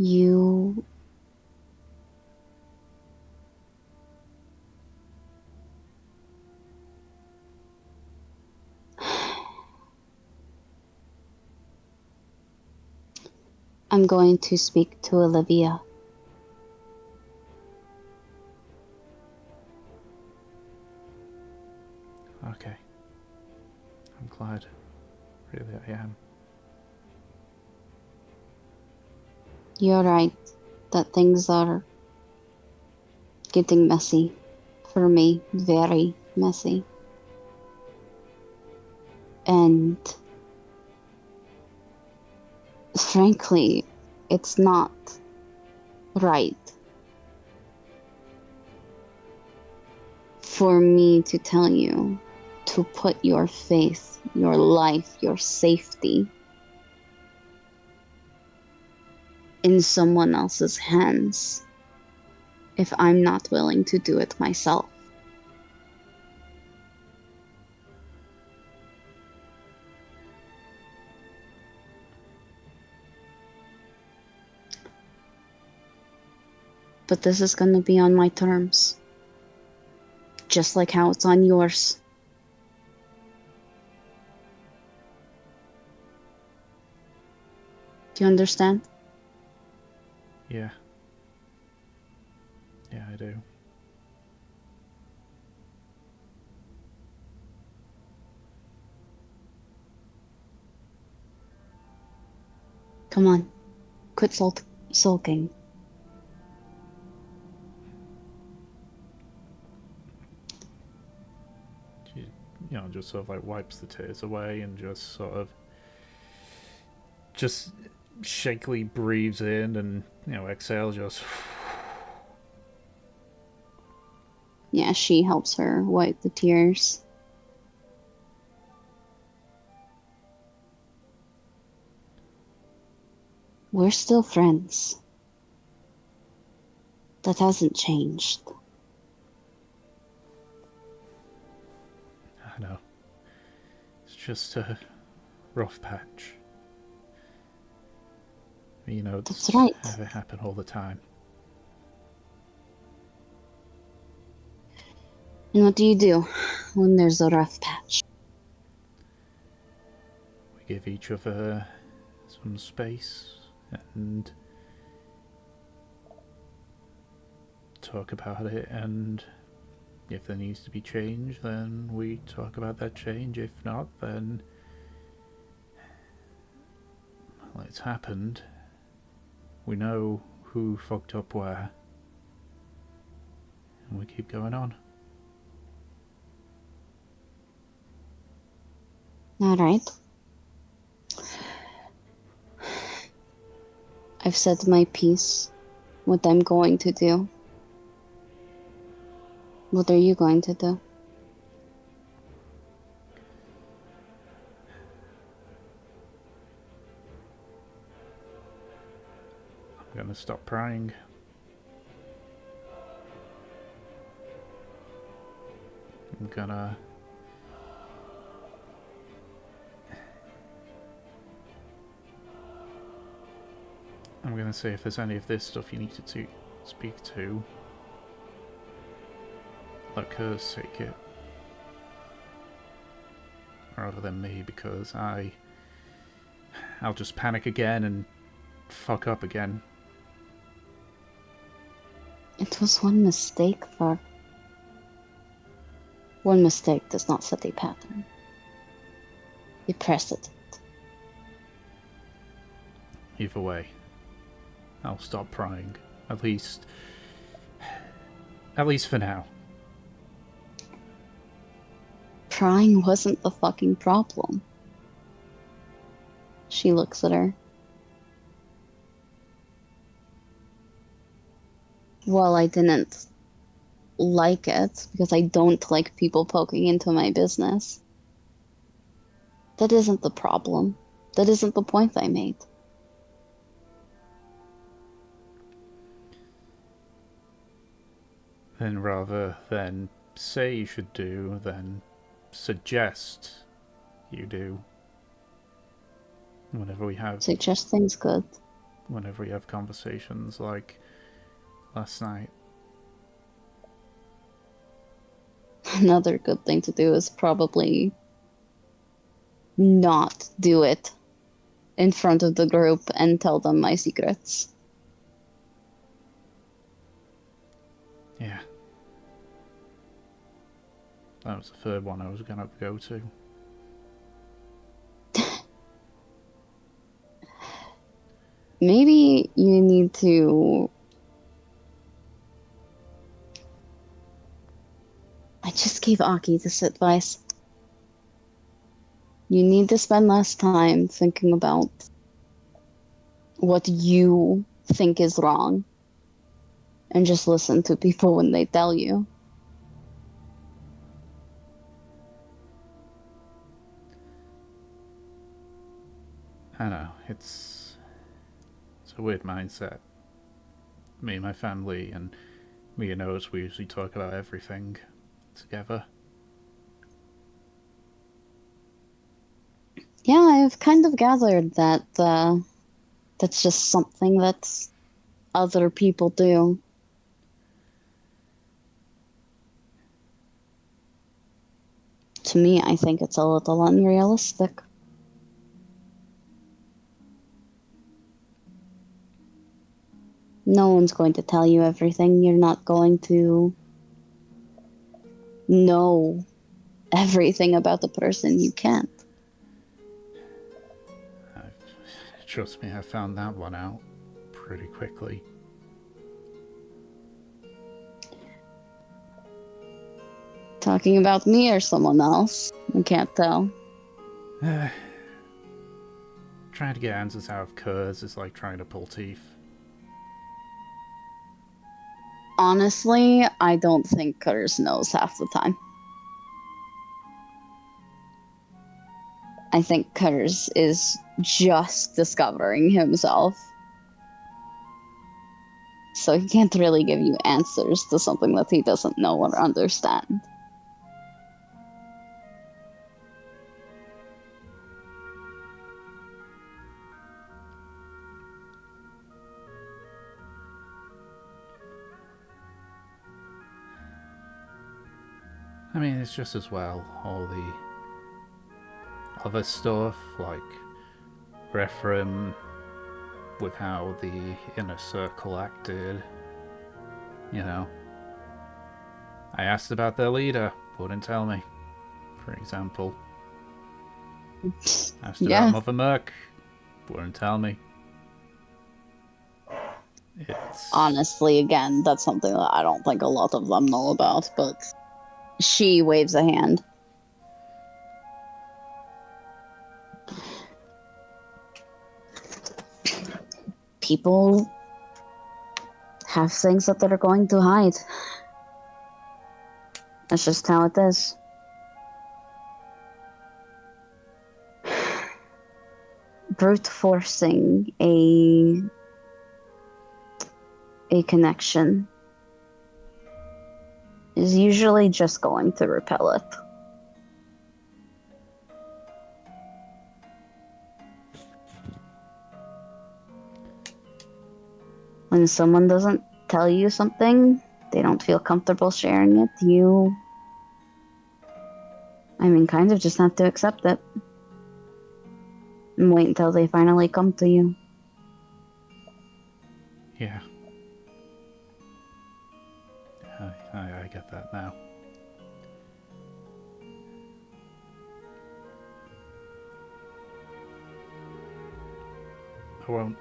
You... I'm going to speak to Olivia. Okay. I'm glad. Really, I am. You're right that things are getting messy. For me, very messy. And frankly, it's not right for me to tell you to put your faith, your life, your safety in someone else's hands if I'm not willing to do it myself. But this is going to be on my terms, just like how it's on yours. Do you understand? Yeah. Yeah, I do. Come on, quit sulking. She, just sort of like wipes the tears away and just sort of just shakily breathes in and, exhales just. Yeah, she helps her wipe the tears. We're still friends. That hasn't changed. I know. It's just a rough patch. It's That's right. never happen all the time. And what do you do when there's a rough patch? We give each other some space and talk about it, and if there needs to be change, then we talk about that change. If not, then, well, it's happened. We know who fucked up where, and we keep going on. All right. I've said my piece. What I'm going to do. What are you going to do? I'm gonna stop prying. I'm gonna say if there's any of this stuff you needed to speak to, let Curse take it. Rather than me, because I'll just panic again and fuck up again. It was one mistake, Var. One mistake does not set a pattern. A precedent. Either way, I'll stop prying. At least for now. Prying wasn't the fucking problem. She looks at her. Well, I didn't like it because I don't like people poking into my business. That isn't the problem. That isn't the point I made. Then rather than say you should do, then suggest you do. Whenever we have Suggesting's good. Whenever we have conversations like last night. Another good thing to do is probably not do it in front of the group and tell them my secrets. Yeah. That was the third one I was going to go to. Maybe you need going to... I just gave Aki this advice. You need to spend less time thinking about what you think is wrong and just listen to people when they tell you. I know, it's a weird mindset. Me and my family and me and Oz, we usually talk about everything together. Yeah, I've kind of gathered that that's just something that other people do. To me, I think it's a little unrealistic. No one's going to tell you everything. You're not going to know everything about the person. You can't. Trust me, I found that one out pretty quickly. Talking about me or someone else? I can't tell. Trying to get answers out of Kurz is like trying to pull teeth. Honestly, I don't think Kurz knows half the time. I think Kurz is just discovering himself. So he can't really give you answers to something that he doesn't know or understand. I mean, it's just as well all the other stuff, like Referim, with how the inner circle acted. You know, I asked about their leader, wouldn't tell me, for example. Asked about Mother Merc, wouldn't tell me. It's... Honestly, again, that's something that I don't think a lot of them know about, but she waves a hand. People have things that they're going to hide. That's just how it is. Brute forcing a connection is usually just going to repel it. When someone doesn't tell you something, they don't feel comfortable sharing it, you, kind of just have to accept it. And wait until they finally come to you. Yeah. I get that now. I won't.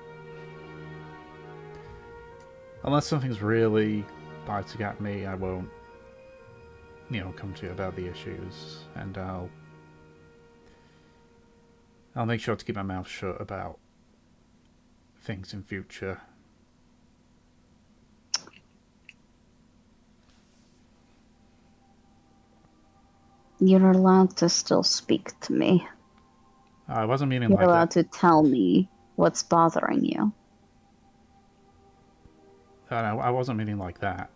Unless something's really biting at me, I won't, come to you about the issues, and I'll make sure to keep my mouth shut about things in future. You're allowed to still speak to me. I wasn't meaning You're like that. You're allowed to tell me what's bothering you. I wasn't meaning like that.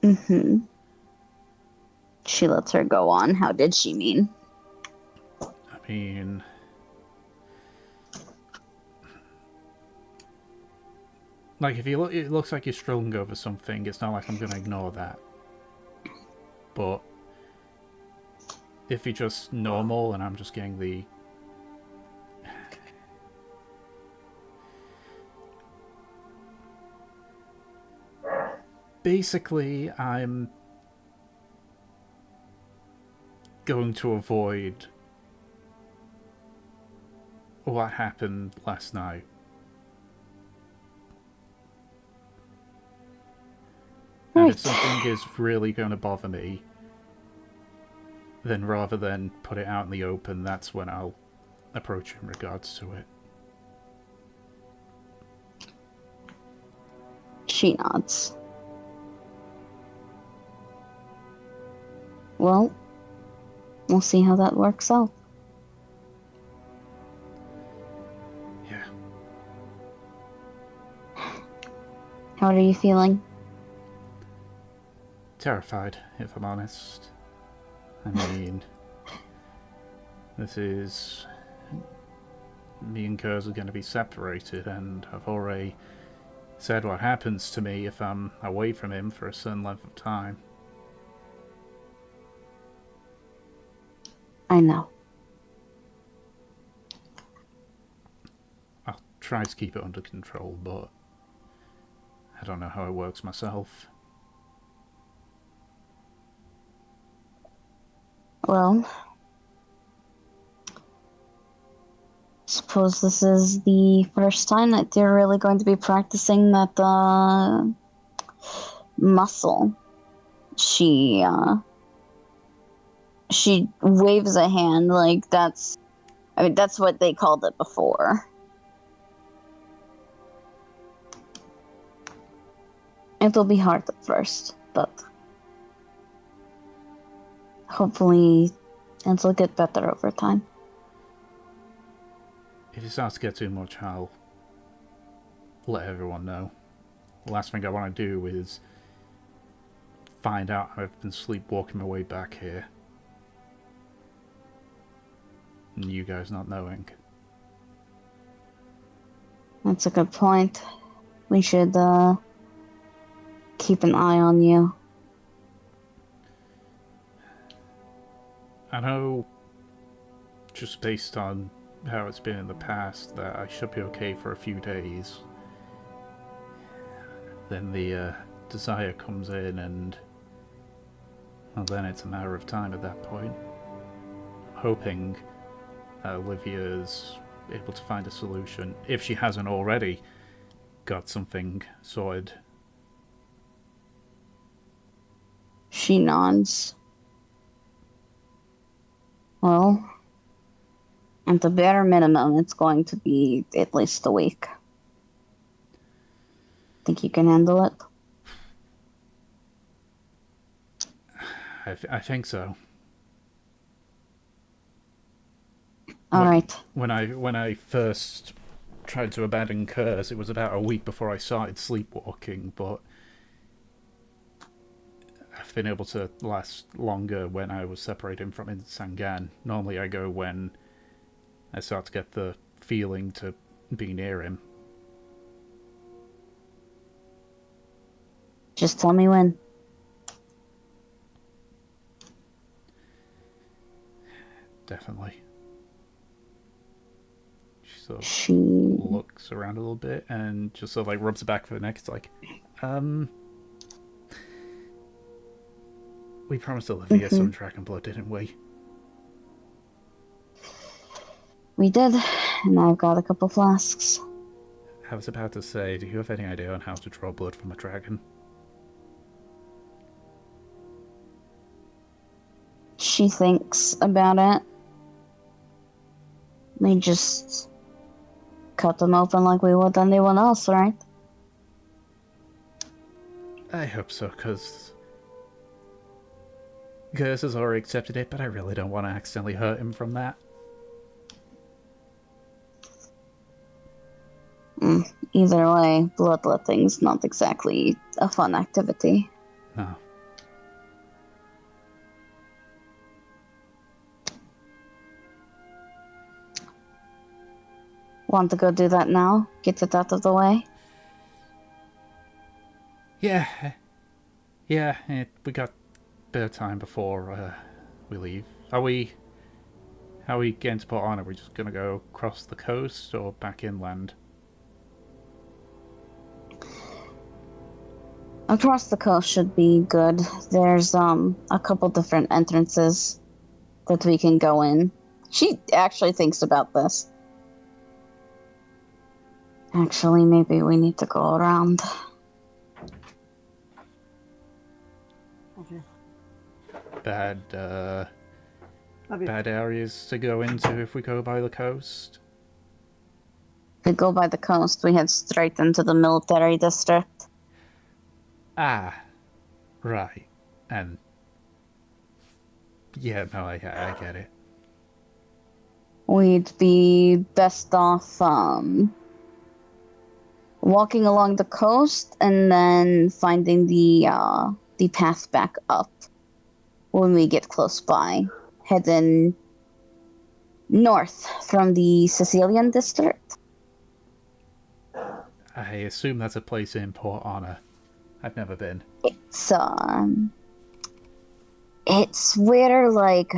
Mm-hmm. She lets her go on. How did she mean? I mean... Like, if you look, it looks like you're struggling over something, it's not like I'm going to ignore that. But if you're just normal and I'm just getting the... Basically, I'm going to avoid what happened last night And if Right. something is really going to bother me, then rather than put it out in the open, that's when I'll approach in regards to it. She nods. Well, we'll see how that works out. Yeah. How are you feeling? Terrified, if I'm honest. I mean, this is... Me and Kurz are going to be separated, and I've already said what happens to me if I'm away from him for a certain length of time. I know. I'll try to keep it under control, but I don't know how it works myself. Well, suppose this is the first time that you're really going to be practicing that muscle. She waves a hand like that's what they called it before. It'll be hard at first, but hopefully it'll get better over time. If it starts to get too much, I'll let everyone know. The last thing I want to do is find out I've been sleepwalking my way back here. And you guys not knowing. That's a good point. We should keep an eye on you. I know, just based on how it's been in the past, that I should be okay for a few days. Then the desire comes in, and well, then it's a matter of time at that point. I'm hoping that Olivia's able to find a solution, if she hasn't already got something sorted. She nods. Well, at the bare minimum, it's going to be at least a week. Think you can handle it? I think so. All right. When I first tried to abandon Curse, it was about a week before I started sleepwalking, but I've been able to last longer when I was separating from Sangan. Normally I go when I start to get the feeling to be near him. Just tell me when. Definitely. She sort of She looks around a little bit and just sort of like rubs the back of her neck. It's like, we promised Olivia some dragon blood, didn't we? We did, and I've got a couple flasks. I was about to say, do you have any idea on how to draw blood from a dragon? She thinks about it. We just cut them open like we would anyone else, right? I hope so, because Gerz has already accepted it, but I really don't want to accidentally hurt him from that. Either way, bloodletting's not exactly a fun activity. No. Want to go do that now? Get it out of the way? Yeah, we got a bit of time before we leave. How are we getting to Port on? Are we just gonna go across the coast or back inland? Across the coast should be good. There's a couple different entrances that we can go in. She actually thinks about this. Actually, maybe we need to go around. bad, Have you? bad areas to go into if we go by the coast? If we go by the coast, we head straight into the military district. Ah, right. And yeah, no, I get it. We'd be best off walking along the coast and then finding the path back up when we get close by, heading north from the Sicilian district. I assume that's a place in Port Honor. I've never been. It's where like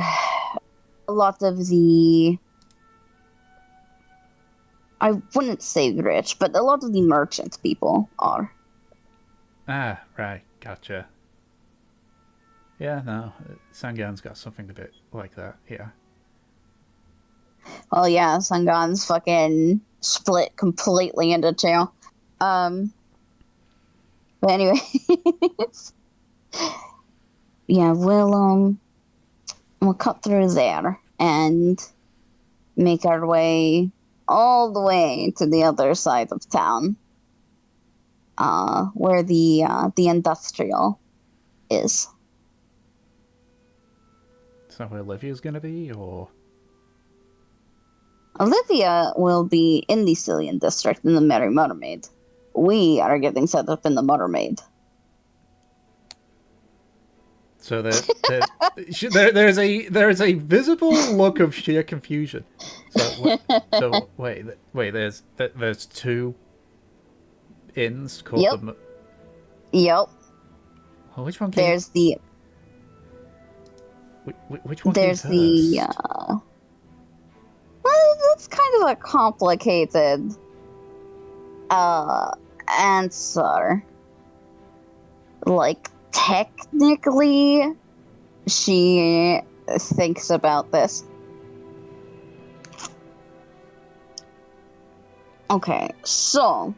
a lot of the, I wouldn't say rich, but a lot of the merchant people are. Ah, right, gotcha. Yeah, no, Sangan's got something a bit like that, yeah. Well, yeah, Sangan's fucking split completely into two. But anyway, yeah, we'll cut through there and make our way all the way to the other side of town, where the industrial is. Is that where Olivia's gonna be, or? Olivia will be in the Cillian district in the Merry Mermaid. We are getting set up in the Mermaid. So there's a visible look of sheer confusion. So wait. There's two inns called Yep. the. Yep. Oh, which one came? There's the. Which one There's came the. first? Well, that's kind of a complicated answer. Like, technically, she thinks about this. Okay, so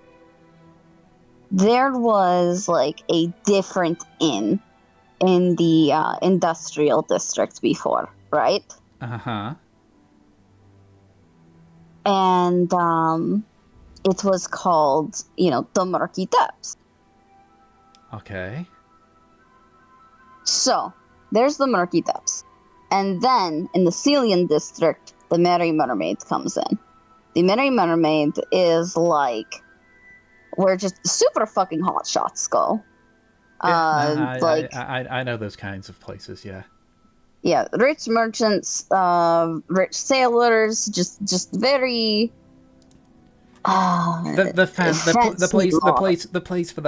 there was like a different inn in the industrial district before, right? Uh-huh. And it was called, the Murky Depths. Okay. So there's the Murky Depths, and then in the Cillian district, the Merry Mermaid comes in. The Merry Mermaid is like where just super fucking hot shots go. I know those kinds of places. Yeah. Yeah, rich merchants, rich sailors, just very the place for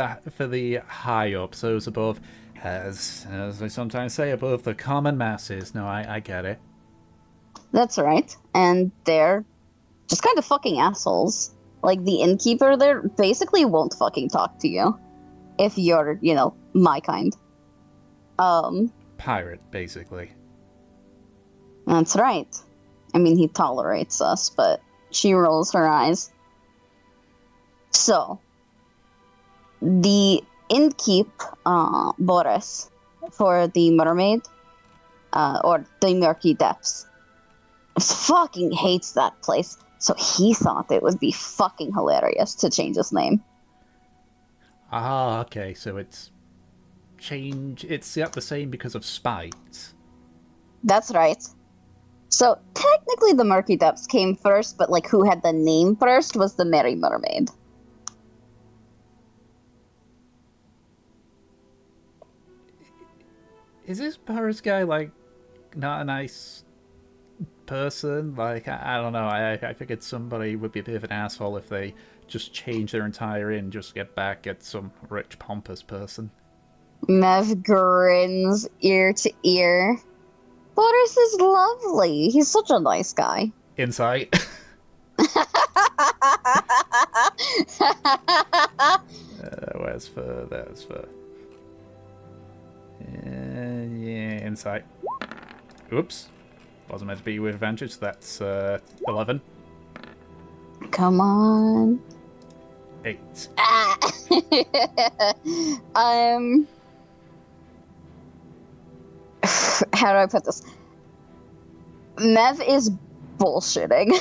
the high ups, those above, as I sometimes say, above the common masses. No, I get it. That's right, and they're just kind of fucking assholes. Like the innkeeper there basically won't fucking talk to you if you're, my kind. Pirate, basically. That's right. I mean, he tolerates us, but she rolls her eyes. So, the innkeep, Boris, for the mermaid, or the Murky Depths, fucking hates that place. So he thought it would be fucking hilarious to change his name. Ah, okay, so it's the same because of spite. That's right. So technically the Murky Depths came first, but like who had the name first was the Merry Mermaid. Is this Paris guy like not a nice person? Like I don't know. I figured somebody would be a bit of an asshole if they just change their entire inn just to get back at some rich pompous person. Mev grins ear to ear. Boris is lovely. He's such a nice guy. Insight. Where's for? There's for. Yeah, insight. Oops. Wasn't meant to be with advantage, so that's 11. Come on. 8. Ah. How do I put this? Mev is bullshitting.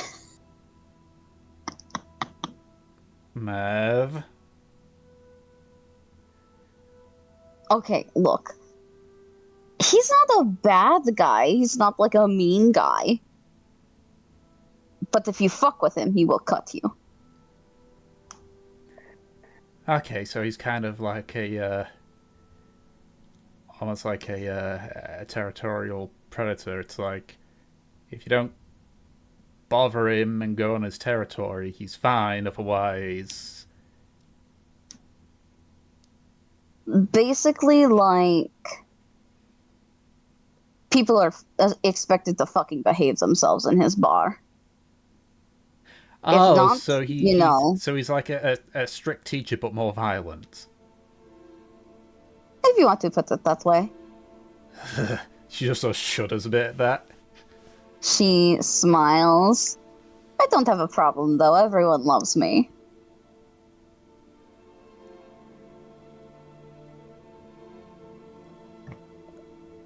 Mev. Okay, look. He's not a bad guy. He's not like a mean guy. But if you fuck with him, he will cut you. Okay, so he's kind of like a, almost like a territorial predator. It's like, if you don't bother him and go on his territory, he's fine. Otherwise, Basically, like, people are expected to fucking behave themselves in his bar. If oh, not, so you know, he's like a strict teacher but more violent. if you want to put it that way. She just sort of shudders a bit at that. She smiles. I don't have a problem, though. Everyone loves me.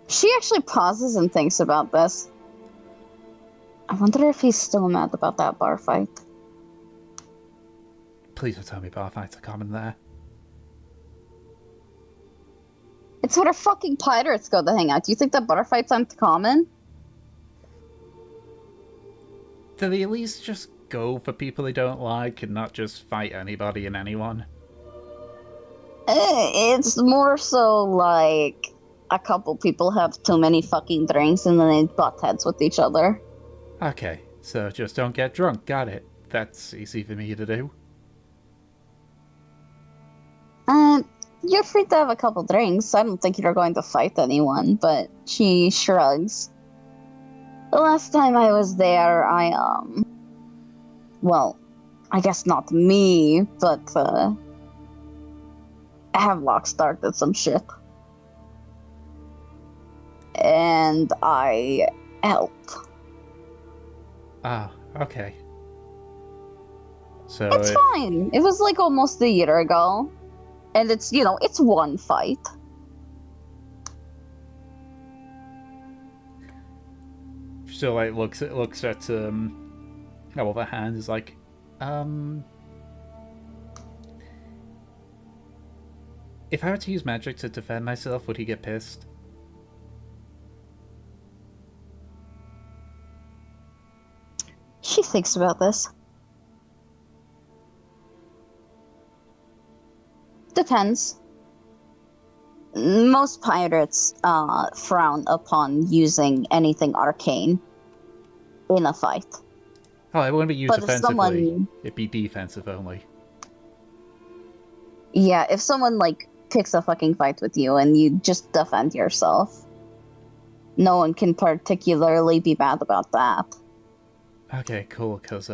She actually pauses and thinks about this. I wonder if he's still mad about that bar fight. Please don't tell me bar fights are common there. It's where fucking pirates go to hang out. Do you think that bar fights aren't common? Do they at least just go for people they don't like and not just fight anybody and anyone? It's more so like a couple people have too many fucking drinks and then they butt heads with each other. Okay, so just don't get drunk. Got it. That's easy for me to do. You're free to have a couple drinks. I don't think you're going to fight anyone, but she shrugs. The last time I was there, well, I guess not me, but, Havelock started some shit. And I helped. Ah, okay. So It's fine. It was like almost a year ago. And it's, you know, it's one fight. still like looks at our other hand is like, if I were to use magic to defend myself, would he get pissed? She thinks about this. Depends. Most pirates frown upon using anything arcane in a fight. Oh, it wouldn't be used But if offensively. someone- It'd be defensive only. Yeah, if someone, like, picks a fucking fight with you and you just defend yourself, no one can particularly be mad about that. Okay, cool, because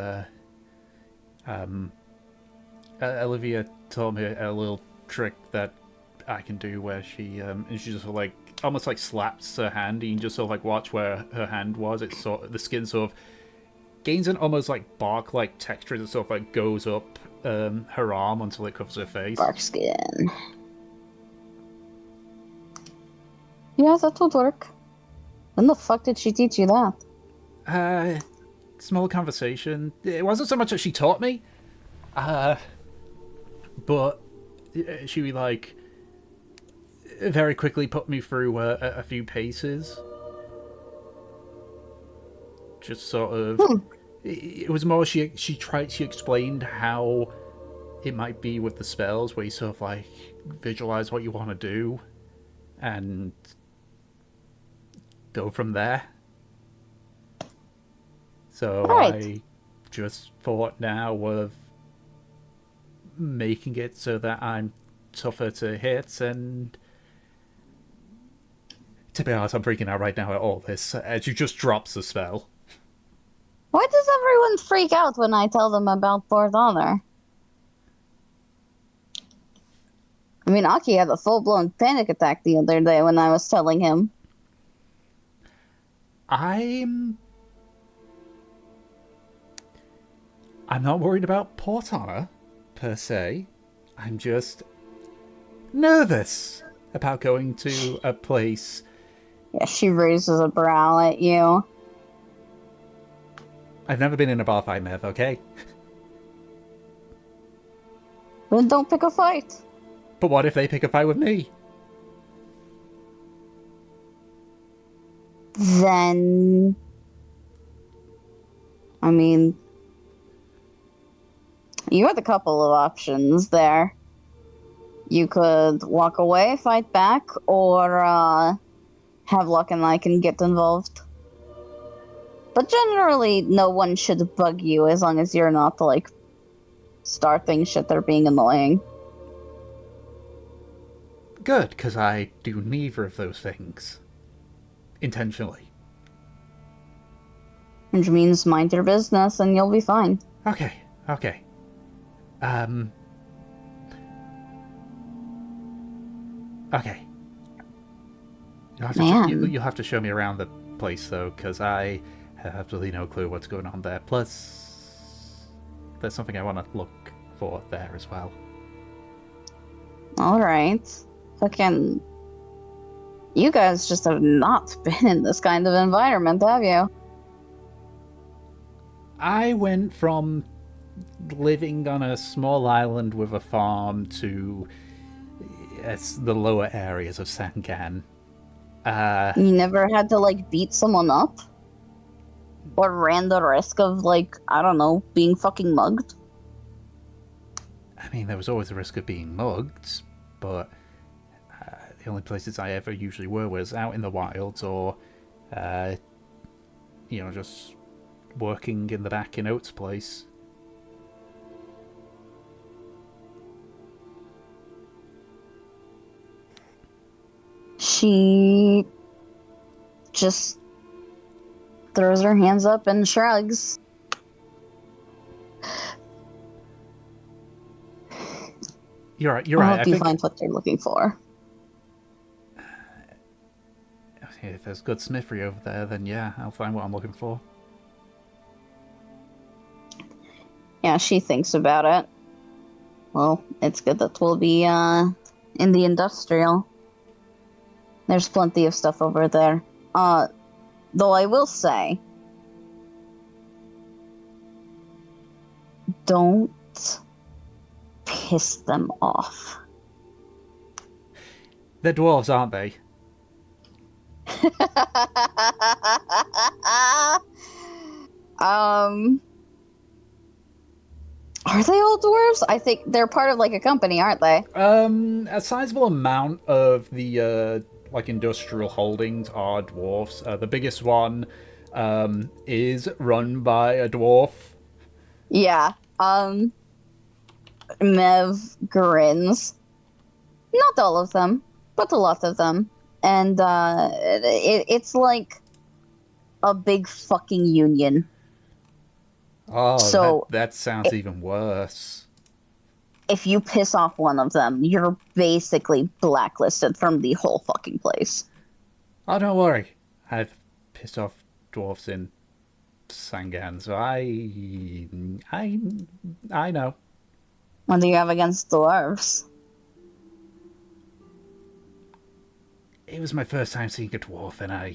Olivia taught me a little trick that I can do where she just sort of like almost like slaps her hand. You can just sort of like watch where her hand was. It's sort of, the skin sort of gains an almost like bark like texture that sort of like goes up her arm until it covers her face. Bark skin. Yeah, that would work. When the fuck did she teach you that? Small conversation. It wasn't so much that she taught me, but she like very quickly put me through a few paces. Just sort of, it was more she explained how it might be with the spells, where you sort of like visualize what you want to do, and go from there. So Right. I just thought now of making it so that I'm tougher to hit, and to be honest, I'm freaking out right now at all this, as you just drops the spell. Why does everyone freak out when I tell them about Fourth Honor? I mean, Aki had a full-blown panic attack the other day when I was telling him. I'm not worried about Port Honor, per se. I'm just nervous about going to a place Yeah, she raises a brow at you. I've never been in a bar fight, Mev, okay? Then don't pick a fight. But what if they pick a fight with me? Then... I mean... You had a couple of options there. You could walk away, fight back, or have luck and I can get involved. But generally, no one should bug you as long as you're not, like, starting shit or being annoying. Good, because I do neither of those things. Intentionally. Which means mind your business and you'll be fine. Okay. Okay. You'll have to show me around the place, though, because I have absolutely no clue what's going on there. Plus, there's something I want to look for there as well. Alright. Fucking... You guys just have not been in this kind of environment, have you? I went from living on a small island with a farm to the lower areas of Sangan. You never had to, like, beat someone up? Or ran the risk of, like, I don't know, being fucking mugged? I mean, there was always the risk of being mugged, but the only places I ever usually were was out in the wilds or, just working in the back in Oates' place. She just throws her hands up and shrugs. You're right. I hope you find what you're looking for. If there's good smithery over there, then yeah, I'll find what I'm looking for. Yeah, she thinks about it. Well, it's good that we'll be in the industrial. There's plenty of stuff over there. Though I will say, don't piss them off. They're dwarves, aren't they? Are they all dwarves? I think they're part of, like, a company, aren't they? A sizable amount of the industrial holdings are dwarfs. The biggest one is run by a dwarf. Yeah. Mev grins. Not all of them, but a lot of them. And it's like a big fucking union. Oh, so that sounds even worse. If you piss off one of them, you're basically blacklisted from the whole fucking place. Oh, don't worry. I've pissed off dwarves in Sangan, so I know. What do you have against dwarves? It was my first time seeing a dwarf, and I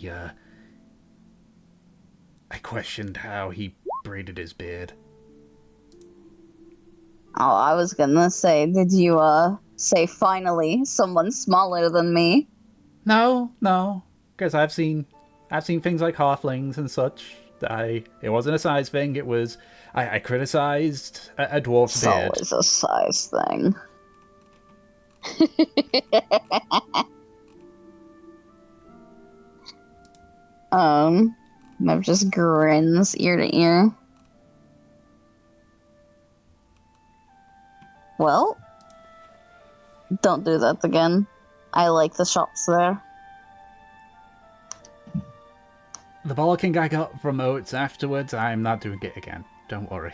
questioned how he braided his beard. Oh, I was gonna say, did you, say finally someone smaller than me? No, because I've seen things like halflings and such. It wasn't a size thing. It was I criticized a dwarf's beard. It's always a size thing. Mev just grins ear to ear. Well, don't do that again. I like the shops there. The bollocking I got from Oates afterwards, I'm not doing it again. Don't worry.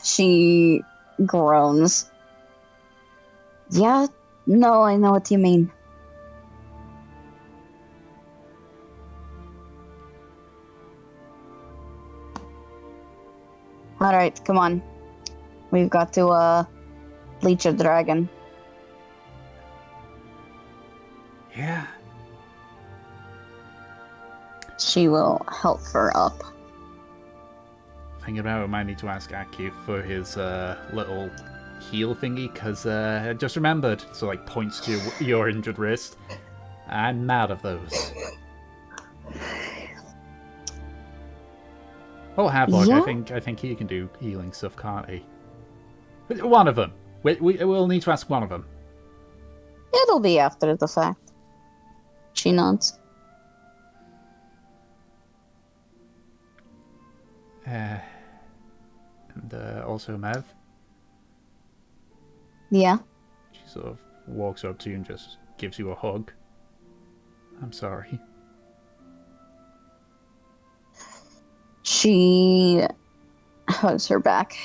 She groans. Yeah, no, I know what you mean. Alright, come on. We've got to, leech a dragon. Yeah. She will help her up. Thinking about it, I might need to ask Aki for his little heal thingy, because I just remembered. So, like, points to your injured wrist. I'm mad of those. Oh, Havelock, Yeah? I think he can do healing stuff, can't he? One of them. We'll need to ask one of them. It'll be after the fact. She nods. And also Mev. Yeah. She sort of walks up to you and just gives you a hug. I'm sorry. She hugs her back.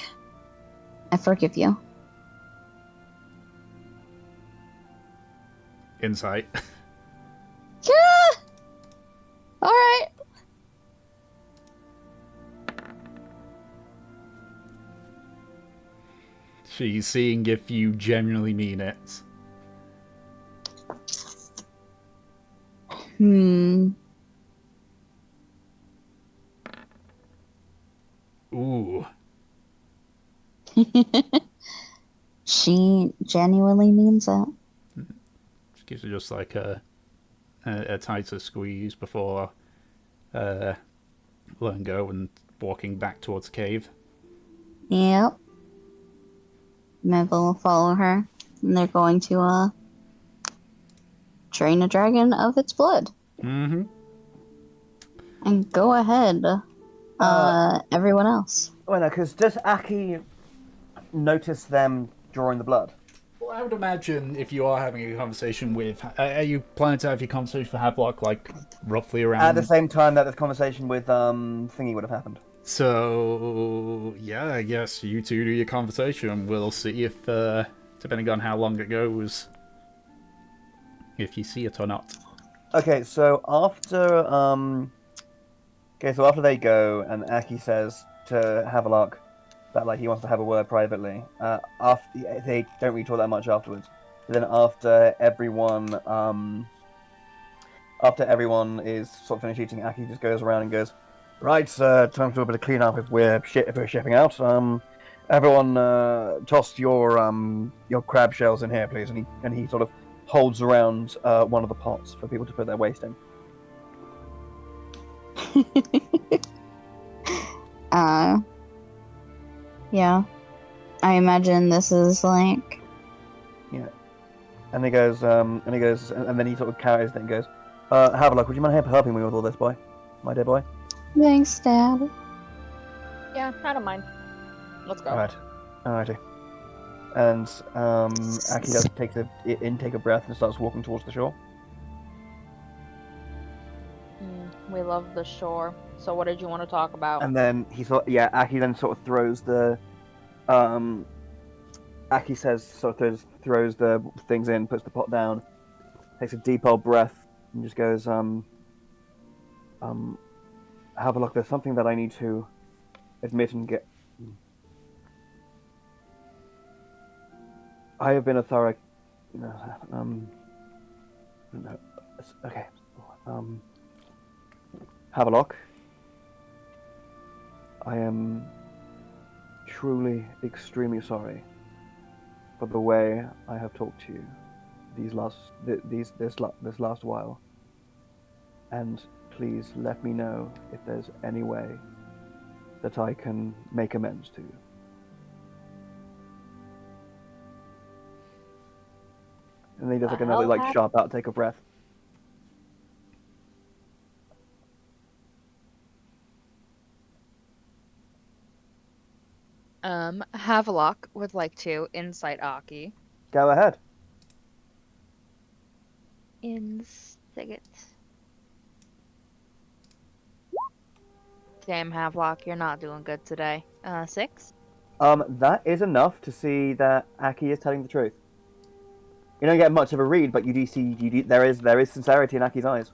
I forgive you. Insight. Yeah! Alright. She's seeing if you genuinely mean it. Ooh. She genuinely means it. She gives you just like a tighter squeeze before letting go and walking back towards the cave. Yep. Mevel will follow her. And they're going to drain a dragon of its blood. Mm-hmm. And go ahead. Everyone else. Well, no, because does Aki notice them drawing the blood? Well, I would imagine if you are having a conversation with... Are you planning to have your conversation with Havelock, like, roughly around... At the same time that the conversation with Thingy would have happened. So, yeah, I guess you two do your conversation. We'll see if, depending on how long it goes, if you see it or not. Okay, so after after they go and Aki says to Havelock that like he wants to have a word privately. After they don't really talk that much afterwards. But then after everyone is sort of finished eating, Aki just goes around and goes, "Right, time to do a bit of clean up if we're shipping out. Everyone, toss your crab shells in here, please." And he sort of holds around one of the pots for people to put their waste in. Yeah. I imagine this is like... Yeah. And he goes, and then he sort of carries it and goes, Havelock, would you mind helping me with all this, boy? My dear boy? Thanks, Dad. Yeah, I don't mind. Let's go. Alrighty. And Aki does take an intake of breath and starts walking towards the shore. We love the shore. So what did you want to talk about? And then Aki then sort of throws the, Aki throws the things in, puts the pot down, takes a deep old breath, and just goes, Havelock, there's something that I need to admit and get. I have been a thorough, okay, Havelock, I am truly extremely sorry for the way I have talked to you this last while, and please let me know if there's any way that I can make amends to you. And then he does like another sharp outtake of breath. Havelock would like to insight Aki. Go ahead. Insight. Damn, Havelock, you're not doing good today. 6? That is enough to see that Aki is telling the truth. You don't get much of a read, but you do see there is sincerity in Aki's eyes.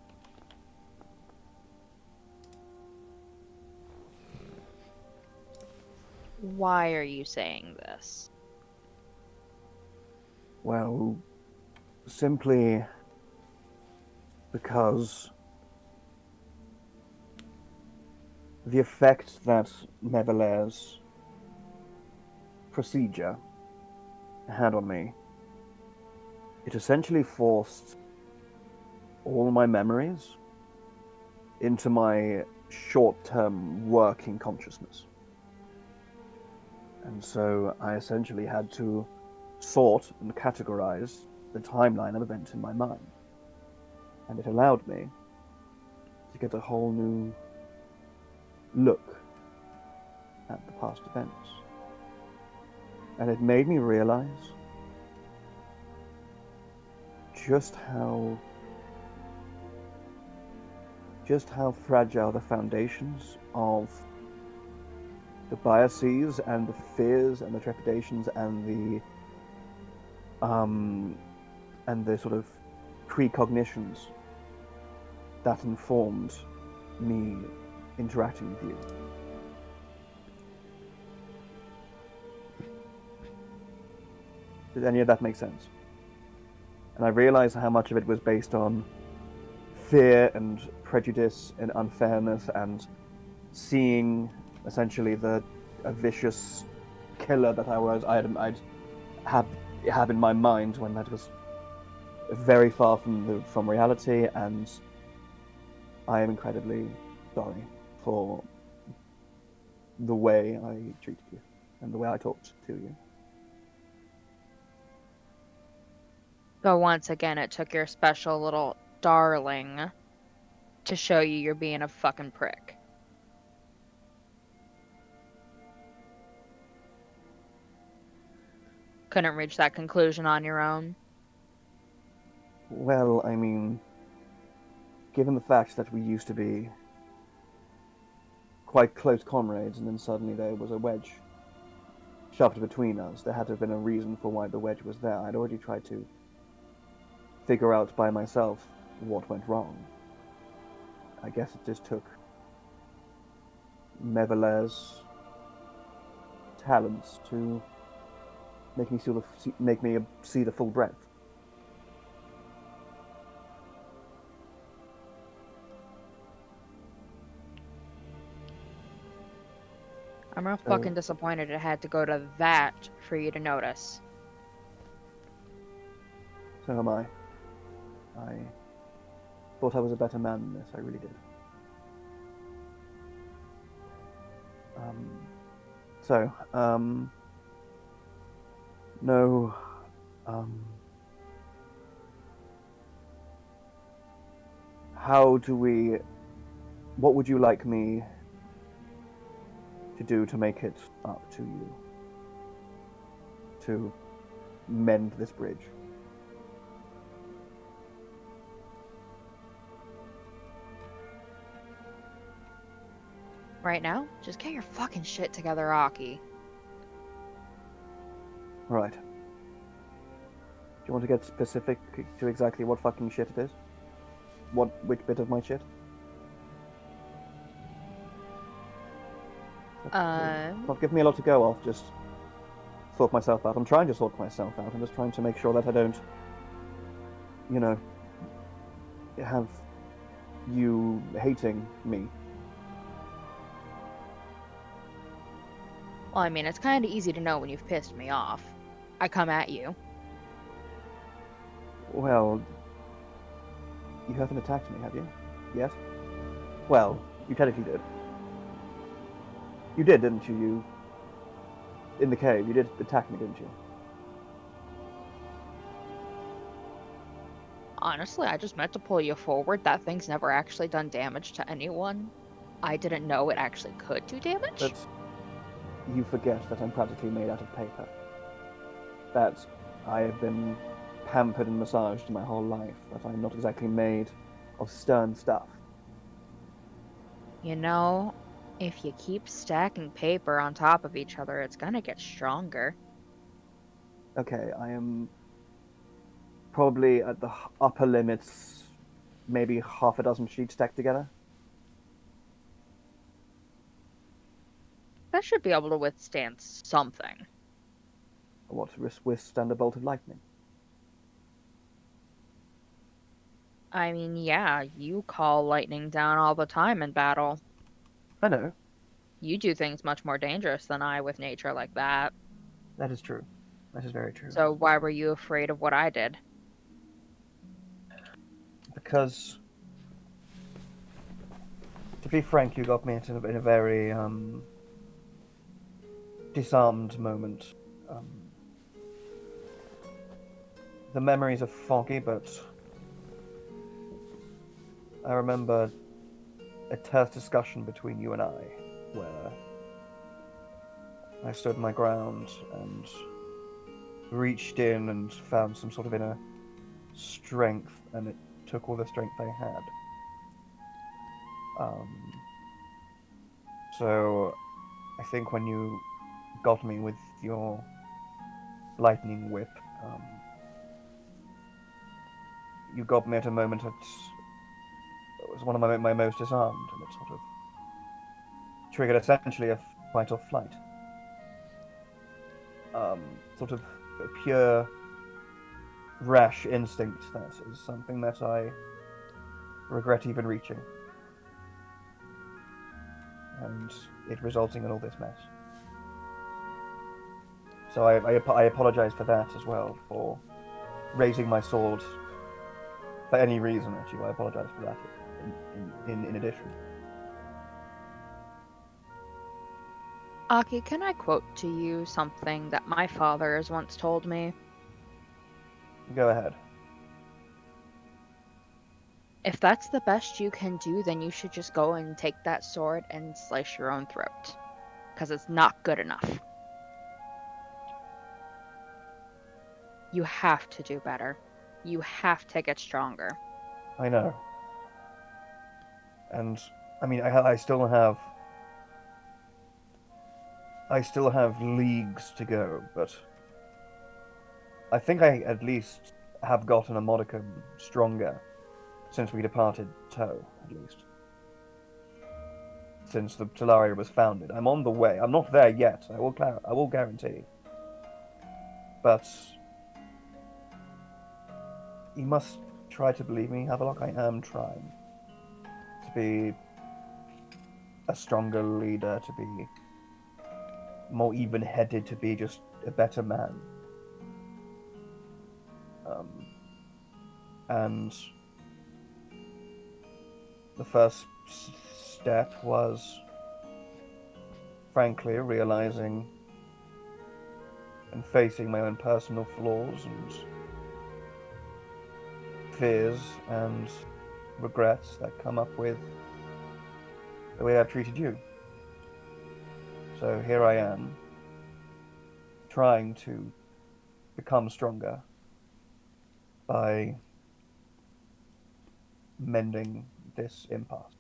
Why are you saying this? Well, simply because the effect that Neverlaire's procedure had on me, it essentially forced all my memories into my short-term working consciousness. And so I essentially had to sort and categorize the timeline of events in my mind. And it allowed me to get a whole new look at the past events. And it made me realize just how fragile the foundations of the biases and the fears and the trepidations and the sort of precognitions that informed me interacting with you. Did any of that make sense? And I realized how much of it was based on fear and prejudice and unfairness and seeing essentially a vicious killer that I'd have in my mind when that was very far from reality, and I am incredibly sorry for the way I treated you and the way I talked to you. But once again, it took your special little darling to show you you're being a fucking prick. Couldn't reach that conclusion on your own. Well, I mean, given the fact that we used to be quite close comrades, and then suddenly there was a wedge shoved between us, there had to have been a reason for why the wedge was there. I'd already tried to figure out by myself what went wrong. I guess it just took Mevalaire's talents to make me see the full breadth. I'm real fucking disappointed it had to go to that for you to notice. So am I. I thought I was a better man than this, I really did. No, what would you like me to do to make it up to you? To mend this bridge? Right now, just get your fucking shit together, Aki. Right. Do you want to get specific to exactly what fucking shit it is? Which bit of my shit? Not give me a lot to go off, just sort myself out. I'm trying to sort myself out. I'm just trying to make sure that I don't, have you hating me. Well, I mean, it's kind of easy to know when you've pissed me off. I come at you. Well, you haven't attacked me, have you? Yet? Well, you technically did. You did, didn't you? You... In the cave, you did attack me, didn't you? Honestly, I just meant to pull you forward. That thing's never actually done damage to anyone. I didn't know it actually could do damage. But you forget that I'm practically made out of paper. That I have been pampered and massaged my whole life. That I'm not exactly made of stern stuff. You know, if you keep stacking paper on top of each other, it's gonna get stronger. Okay, I am probably at the upper limits, maybe half a dozen sheets stacked together. That should be able to withstand something. What, withstand a bolt of lightning? I mean, yeah, you call lightning down all the time in battle. I know, You do things much more dangerous than I with nature like that. that is true. That is very true. So why were you afraid of what I did? Because, to be frank, you got me in a very disarmed moment. Um, the memories are foggy, but I remember a terse discussion between you and I, where I stood my ground and reached in and found some sort of inner strength, and it took all the strength I had. Um, so I think when you got me with your lightning whip, you got me at a moment that was one of my most disarmed, and it sort of triggered essentially a fight or flight. Sort of a pure rash instinct that is something that I regret even reaching, and it resulting in all this mess. So I apologize for that as well, for raising my sword for any reason at you. I apologize for that in addition. Aki, can I quote to you something that my father has once told me? Go ahead. If that's the best you can do, then you should just go and take that sword and slice your own throat. Because it's not good enough. You have to do better. You have to get stronger. I know. And I mean, I still have leagues to go, but I think I at least have gotten a modicum stronger since we departed Toe, at least. Since the Talaria was founded. I'm on the way. I'm not there yet, I will guarantee. But you must try to believe me, Havelock. I am trying to be a stronger leader, to be more even-headed, to be just a better man. And the first step was, frankly, realizing and facing my own personal flaws and fears and regrets that come up with the way I've treated you. So here I am, trying to become stronger by mending this impasse.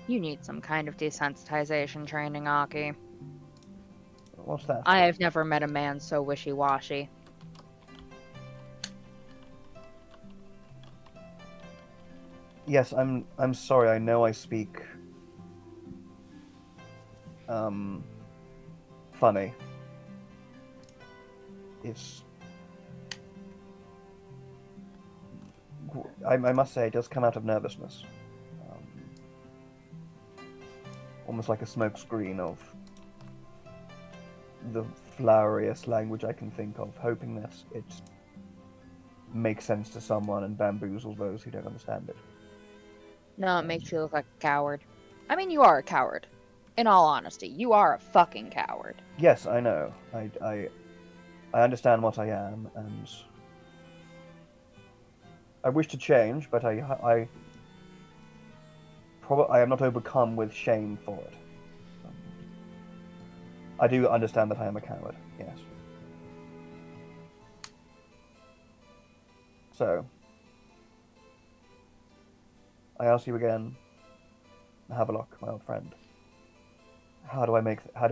You need some kind of desensitization training, Aki. What's that? I have never met a man so wishy-washy. Yes, I'm sorry. I know I speak funny. It's I must say it does come out of nervousness. Almost like a smokescreen of the floweriest language I can think of, hoping that it makes sense to someone and bamboozles those who don't understand it. No, it makes you look like a coward. I mean, you are a coward. In all honesty, you are a fucking coward. Yes, I know. I understand what I am, and I wish to change, but I am not overcome with shame for it. I do understand that I am a coward, yes. So, I ask you again, Havelock, my old friend. How do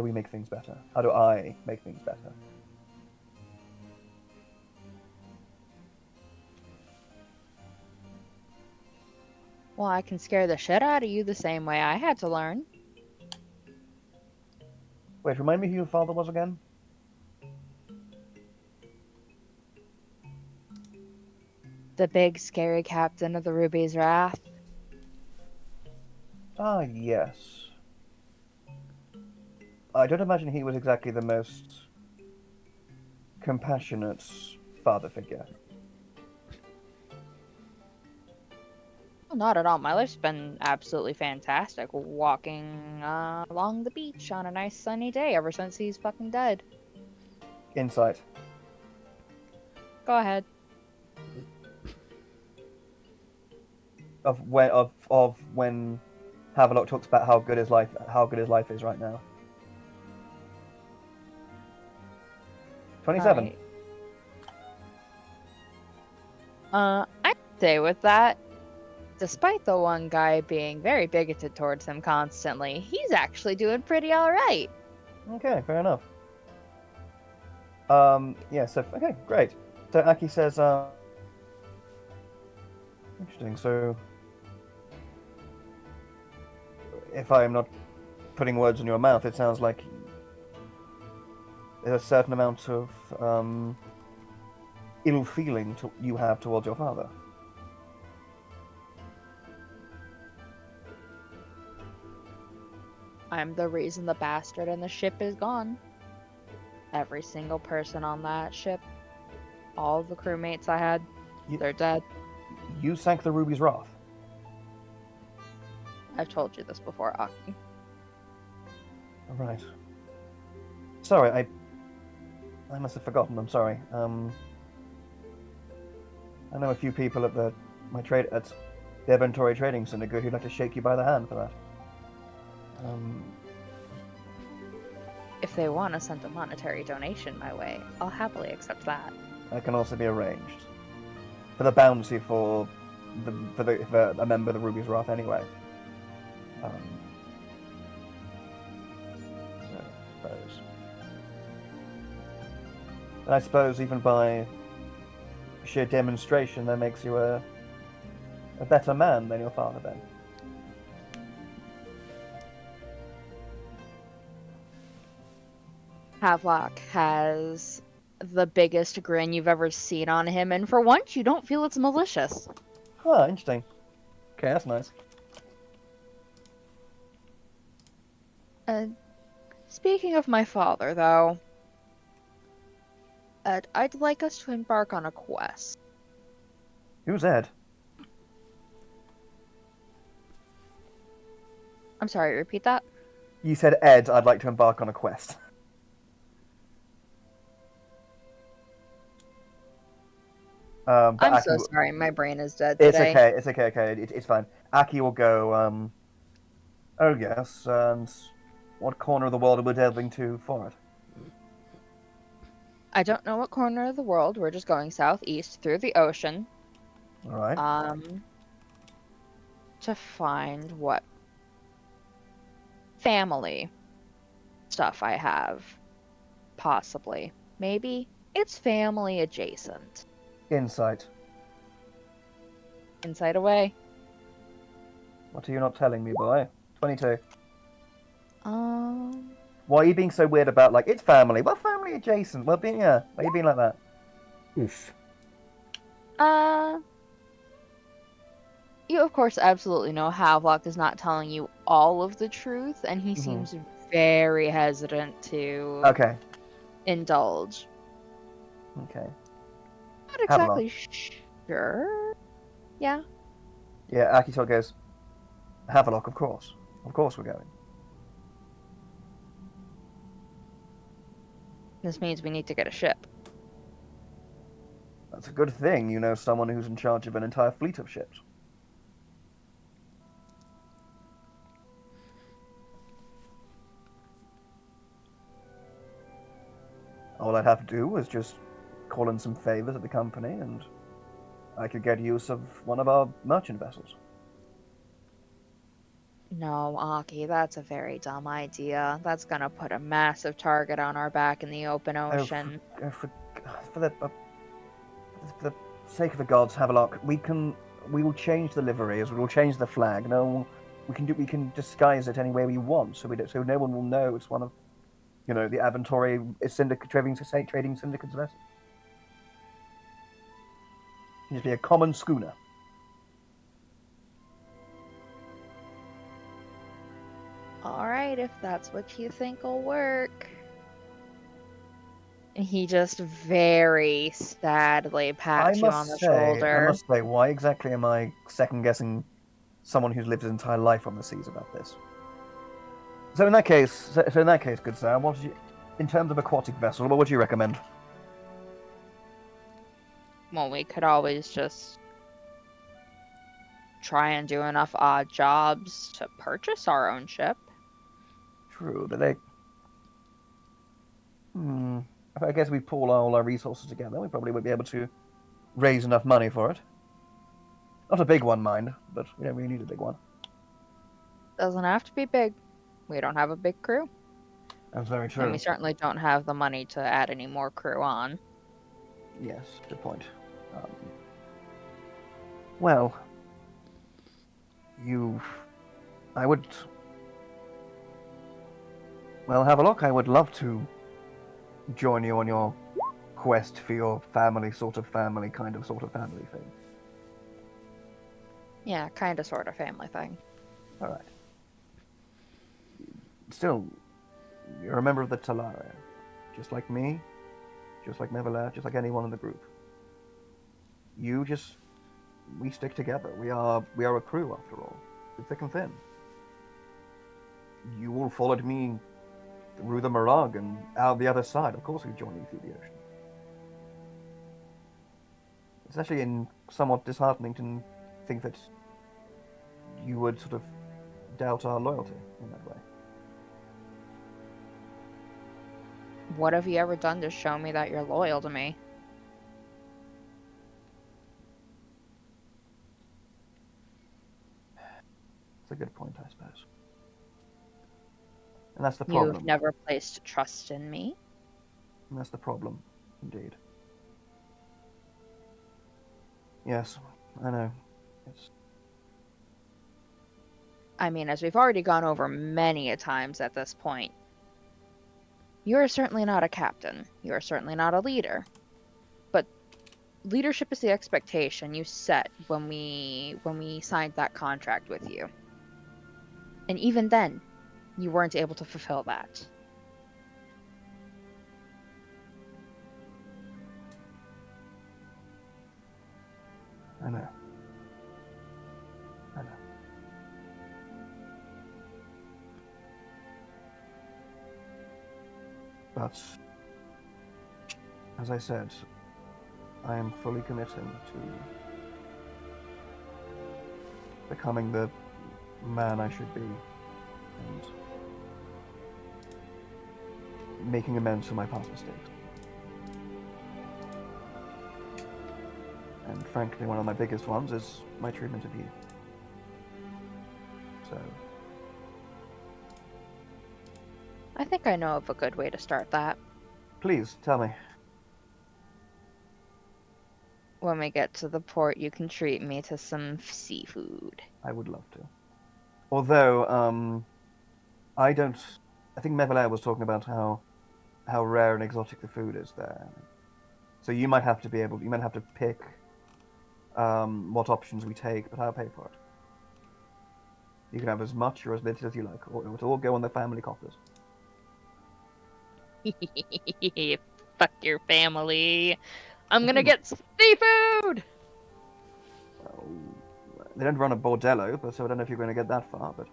we make things better? How do I make things better? Well, I can scare the shit out of you the same way I had to learn. Wait, remind me who your father was again? The big scary captain of the Ruby's Wrath? Ah, yes. I don't imagine he was exactly the most compassionate father figure. Oh, not at all. My life's been absolutely fantastic. Walking along the beach on a nice sunny day ever since he's fucking dead. Insight. Go ahead. Of when Havelock talks about how good his life is right now. 27. Alright. I'd say with that, despite the one guy being very bigoted towards him constantly, he's actually doing pretty alright. Okay, fair enough. Yeah, so, okay, great. So Aki says, interesting, so if I am not putting words in your mouth, it sounds like there's a certain amount of, ill feeling you have towards your father. I'm the reason the bastard and the ship is gone. Every single person on that ship, all the crewmates I had, they're dead. You sank the Ruby's Wrath. I've told you this before, Aki. Right. Sorry, I must have forgotten. I'm sorry. I know a few people at the Inventory Trading Syndicate who'd like to shake you by the hand for that. If they want to send a monetary donation my way, I'll happily accept that. That can also be arranged for the bounty for a member of the Ruby's Wrath anyway. And I suppose even by sheer demonstration, that makes you a better man than your father, then. Havelock has the biggest grin you've ever seen on him, and for once, you don't feel it's malicious. Huh, interesting. Okay, that's nice. Speaking of my father, though, I'd like us to embark on a quest. Who's Ed? I'm sorry, repeat that? You said, Ed, I'd like to embark on a quest. I'm Aki so sorry, my brain is dead It's today. okay, it's okay. It's fine. Aki will go, oh yes, and what corner of the world are we delving to for it? I don't know what corner of the world. We're just going southeast through the ocean. Alright. To find what family stuff I have. Possibly. Maybe. It's family adjacent. Insight. Insight away. What are you not telling me, boy? 22. Um, Why are you being so weird about, like, it's family? Well, family adjacent. Well, yeah. Why are you being like that? Oof. You of course absolutely know Havelock is not telling you all of the truth, and he seems very hesitant to Okay. indulge. Okay. Not exactly sure. Yeah. Yeah, Aki sort of goes, Havelock, of course. Of course we're going. This means we need to get a ship. That's a good thing you know someone who's in charge of an entire fleet of ships. All I'd have to do was just call in some favors at the company, and I could get use of one of our merchant vessels. No, Aki, that's a very dumb idea. That's gonna put a massive target on our back in the open ocean. For the sake of the gods, Havelock, we will change the liveries, we will change the flag. No, we can disguise it any way we want, so no one will know it's one of, the Inventory Syndicate Trading Syndicate's vessels. can just be a common schooner. Alright, if that's what you think will work. And he just very sadly pats you on the I shoulder. must say, why exactly am I second guessing someone who's lived his entire life on the seas about this? So in that case, good sir, what would you, in terms of aquatic vessel, what would you recommend? Well, we could always just try and do enough odd jobs to purchase our own ship. True, but they. I guess we pool all our resources together. We probably would be able to raise enough money for it. Not a big one, mind, but we don't really need a big one. Doesn't have to be big. We don't have a big crew. That's very And true. we certainly don't have the money to add any more crew on. Yes, good point. Well, I would. Well, have a look. I would love to join you on your quest for your family, sort of family thing. Yeah, kind of sort of family thing. All right. Still, you're a member of the Talaria, just like me, just like Mevela, just like anyone in the group. We stick together. We are a crew after all, through thick and thin. You all followed me through the Mirage and out the other side. Of course, we joined you through the ocean. It's actually somewhat disheartening to think that you would sort of doubt our loyalty in that way. What have you ever done to show me that you're loyal to me? It's a good point, I suppose. And that's the problem. You've never placed trust in me. And that's the problem, indeed. Yes, I know. It's... I mean, as we've already gone over many a times at this point, you are certainly not a captain. You are certainly not a leader. But leadership is the expectation you set when we signed that contract with you. And even then, you weren't able to fulfill that. I know. But, as I said, I am fully committing to becoming the man I should be and making amends for my past mistakes. And frankly, one of my biggest ones is my treatment of you. So... I think I know of a good way to start that. Please, tell me. When we get to the port, you can treat me to some seafood. I would love to. Although, I don't... I think Mevelair was talking about how rare and exotic the food is there. So you might have to pick what options we take, but I'll pay for it. You can have as much or as little as you like, or it will all go on the family coffers. Fuck your family. I'm gonna get seafood! Well, they don't run a bordello, so I don't know if you're going to get that far, but...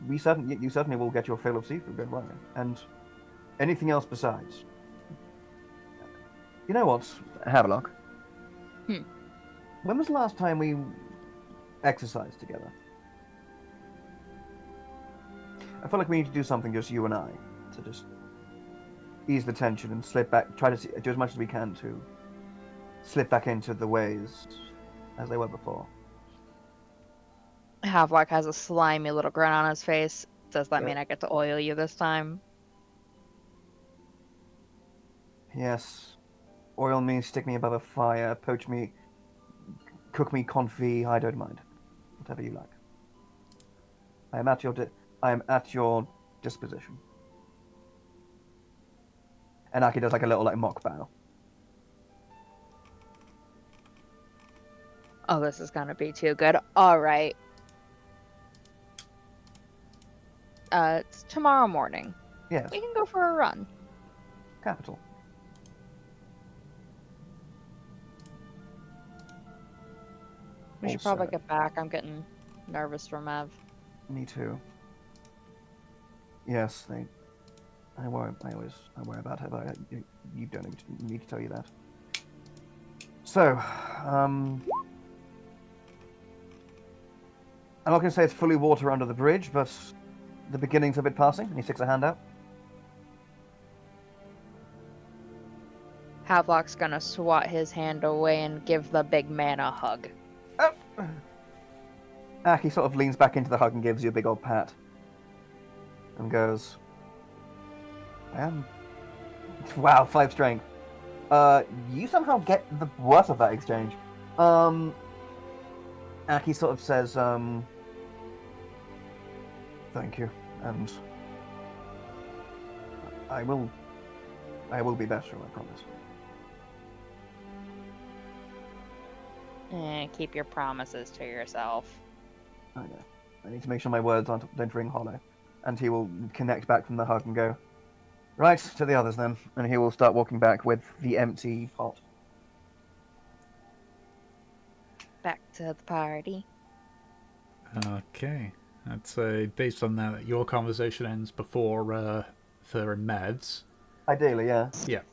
you certainly will get your fill of seafood, don't worry. And anything else besides. You know what? Have a look. When was the last time we exercised together? I feel like we need to do something, just you and I, to just ease the tension and slip back, try to do as much as we can to slip back into the ways as they were before. Havelock has a slimy little grin on his face. Does that Yeah. mean I get to oil you this time? Yes. Oil me, stick me above a fire, poach me, cook me confit, I don't mind. Whatever you like. I am at your disposition. And Aki does like a little mock bow. Oh, this is gonna be too good. All right. It's tomorrow morning. Yes, We can go for a run. capital. We should Also, probably get back. I'm getting nervous for Mev. me too. Yes, I worry about her, but you don't need me to tell you that. So, I'm not going to say it's fully water under the bridge, but the beginnings of it passing. And he sticks a hand out. Havelock's gonna swat his hand away and give the big man a hug. Oh. He sort of leans back into the hug and gives you a big old pat. And goes, wow, 5 strength. You somehow get the worst of that exchange. Aki sort of says, thank you, and I will be better, I promise. Keep your promises to yourself. I know. I need to make sure my words don't ring hollow. And he will connect back from the hug and go, right, to the others then. And he will start walking back with the empty pot. Back to the party. Okay. I'd say, based on that, your conversation ends before Thur and Mavs. Ideally, yeah. Yeah.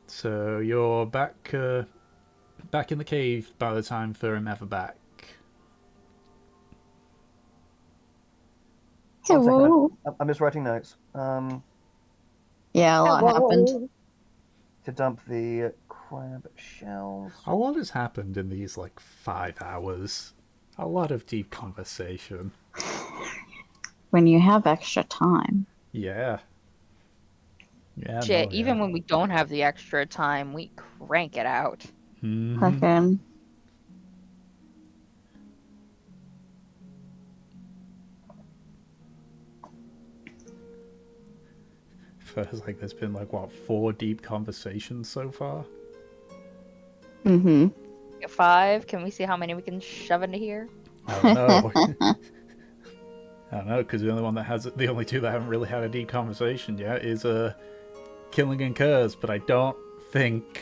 So you're back in the cave by the time Thur and Mev are back. Hello. I'm just writing notes. Yeah, a lot happened. To dump the crab shells. A lot has happened in these, 5 hours. A lot of deep conversation. When you have extra time. Yeah. Yeah, Shit, no, even yeah. when we don't have the extra time, we crank it out. Mm-hmm. Fucking. Feels like there's been 4 deep conversations so far? Mm-hmm. 5? Can we see how many we can shove into here? I don't know. I don't know, because the only 2 that haven't really had a deep conversation yet is Killing and Curse, but I don't think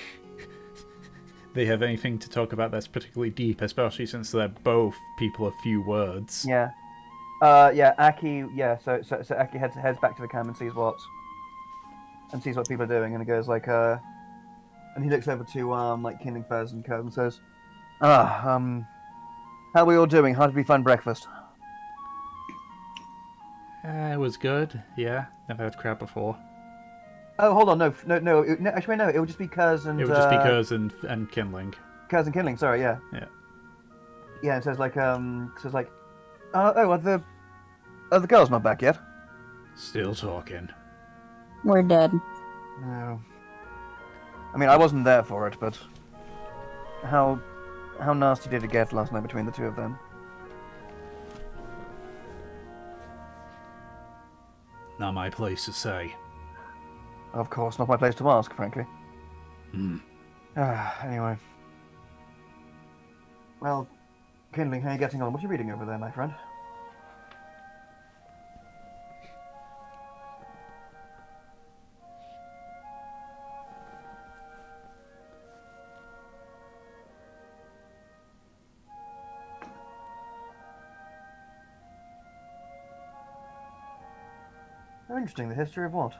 they have anything to talk about that's particularly deep, especially since they're both people of few words. Yeah. Aki, so Aki heads back to the camp and sees what people are doing, and he goes and he looks over to Kindling Furs and Co. and says, how are we all doing? How did we find breakfast? It was good, yeah. Never had crab before. Oh, hold on, no. Actually, no. It would just be Kurs and. It would just be Curse and Kindling. Kurs and Kindling. Sorry, yeah. Yeah. Yeah, it says are the girls not back yet? Still talking. We're dead. No. I mean, I wasn't there for it, but how nasty did it get last night between the 2 of them? Not my place to say. Of course, not my place to ask, frankly. Hmm. Anyway. Well, Kindling, how are you getting on? What are you reading over there, my friend? Oh, interesting. The history of what?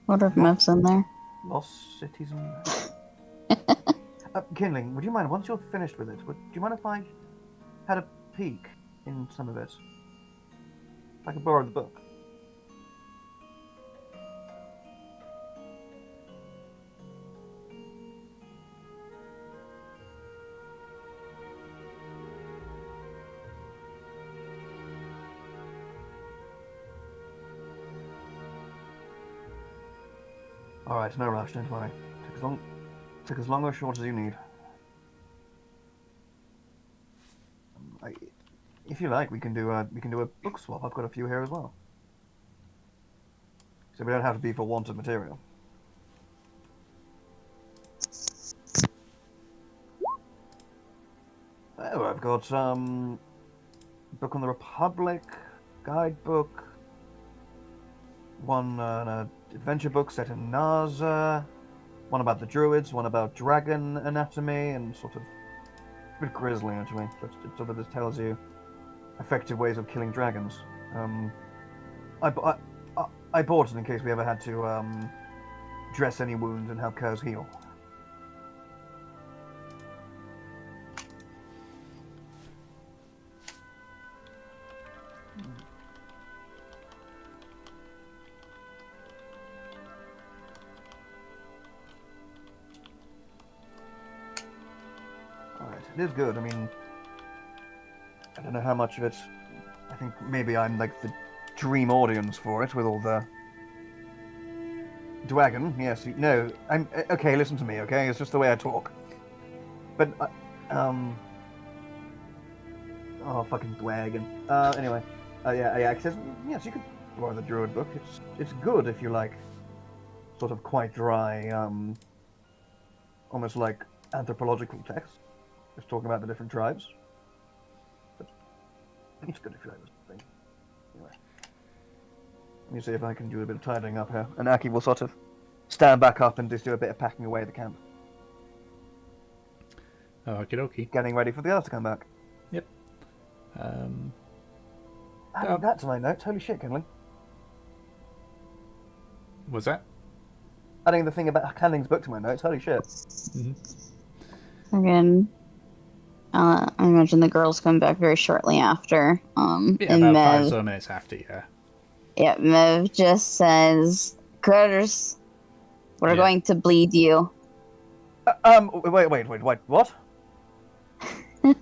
What if Mev's in there? Lost cities and... Kindling, would you mind, once you're finished with it, do you mind if I had a peek in some of it? If I could borrow the book. All right, no rush. Don't worry. Take as long or short as you need. If you like, we can do a book swap. I've got a few here as well. So we don't have to be for want of material. Oh, I've got book on the Republic, guidebook, one an adventure book set in Narza, one about the druids, one about dragon anatomy, and sort of a bit grisly actually. So it sort of just tells you effective ways of killing dragons. I bought it in case we ever had to dress any wounds and help curs heal. Alright, it is good. I mean, I don't know how much of it. I think maybe I'm like the dream audience for it with all the dragon. Yes, no, I'm okay. Listen to me, okay? It's just the way I talk. But oh, fucking dragon. Anyway, yeah. It says yes, you could borrow the druid book. It's good if you like, sort of quite dry, almost like anthropological text, just talking about the different tribes. But it's good if you like this thing. Anyway, let me see if I can do a bit of tidying up here. And Aki will sort of stand back up and just do a bit of packing away the camp. Okie dokie. Getting ready for the others to come back. Yep. Adding that to my notes. Holy shit, Kinley. Was that? Adding the thing about Canning's book to my notes. Holy shit. Mm-hmm. Again, I imagine the girls come back very shortly after. Yeah, And about Mev, 5 minutes after, yeah. yeah, Mev just says, "Critters, we're Yeah. going to bleed you." Wait, what?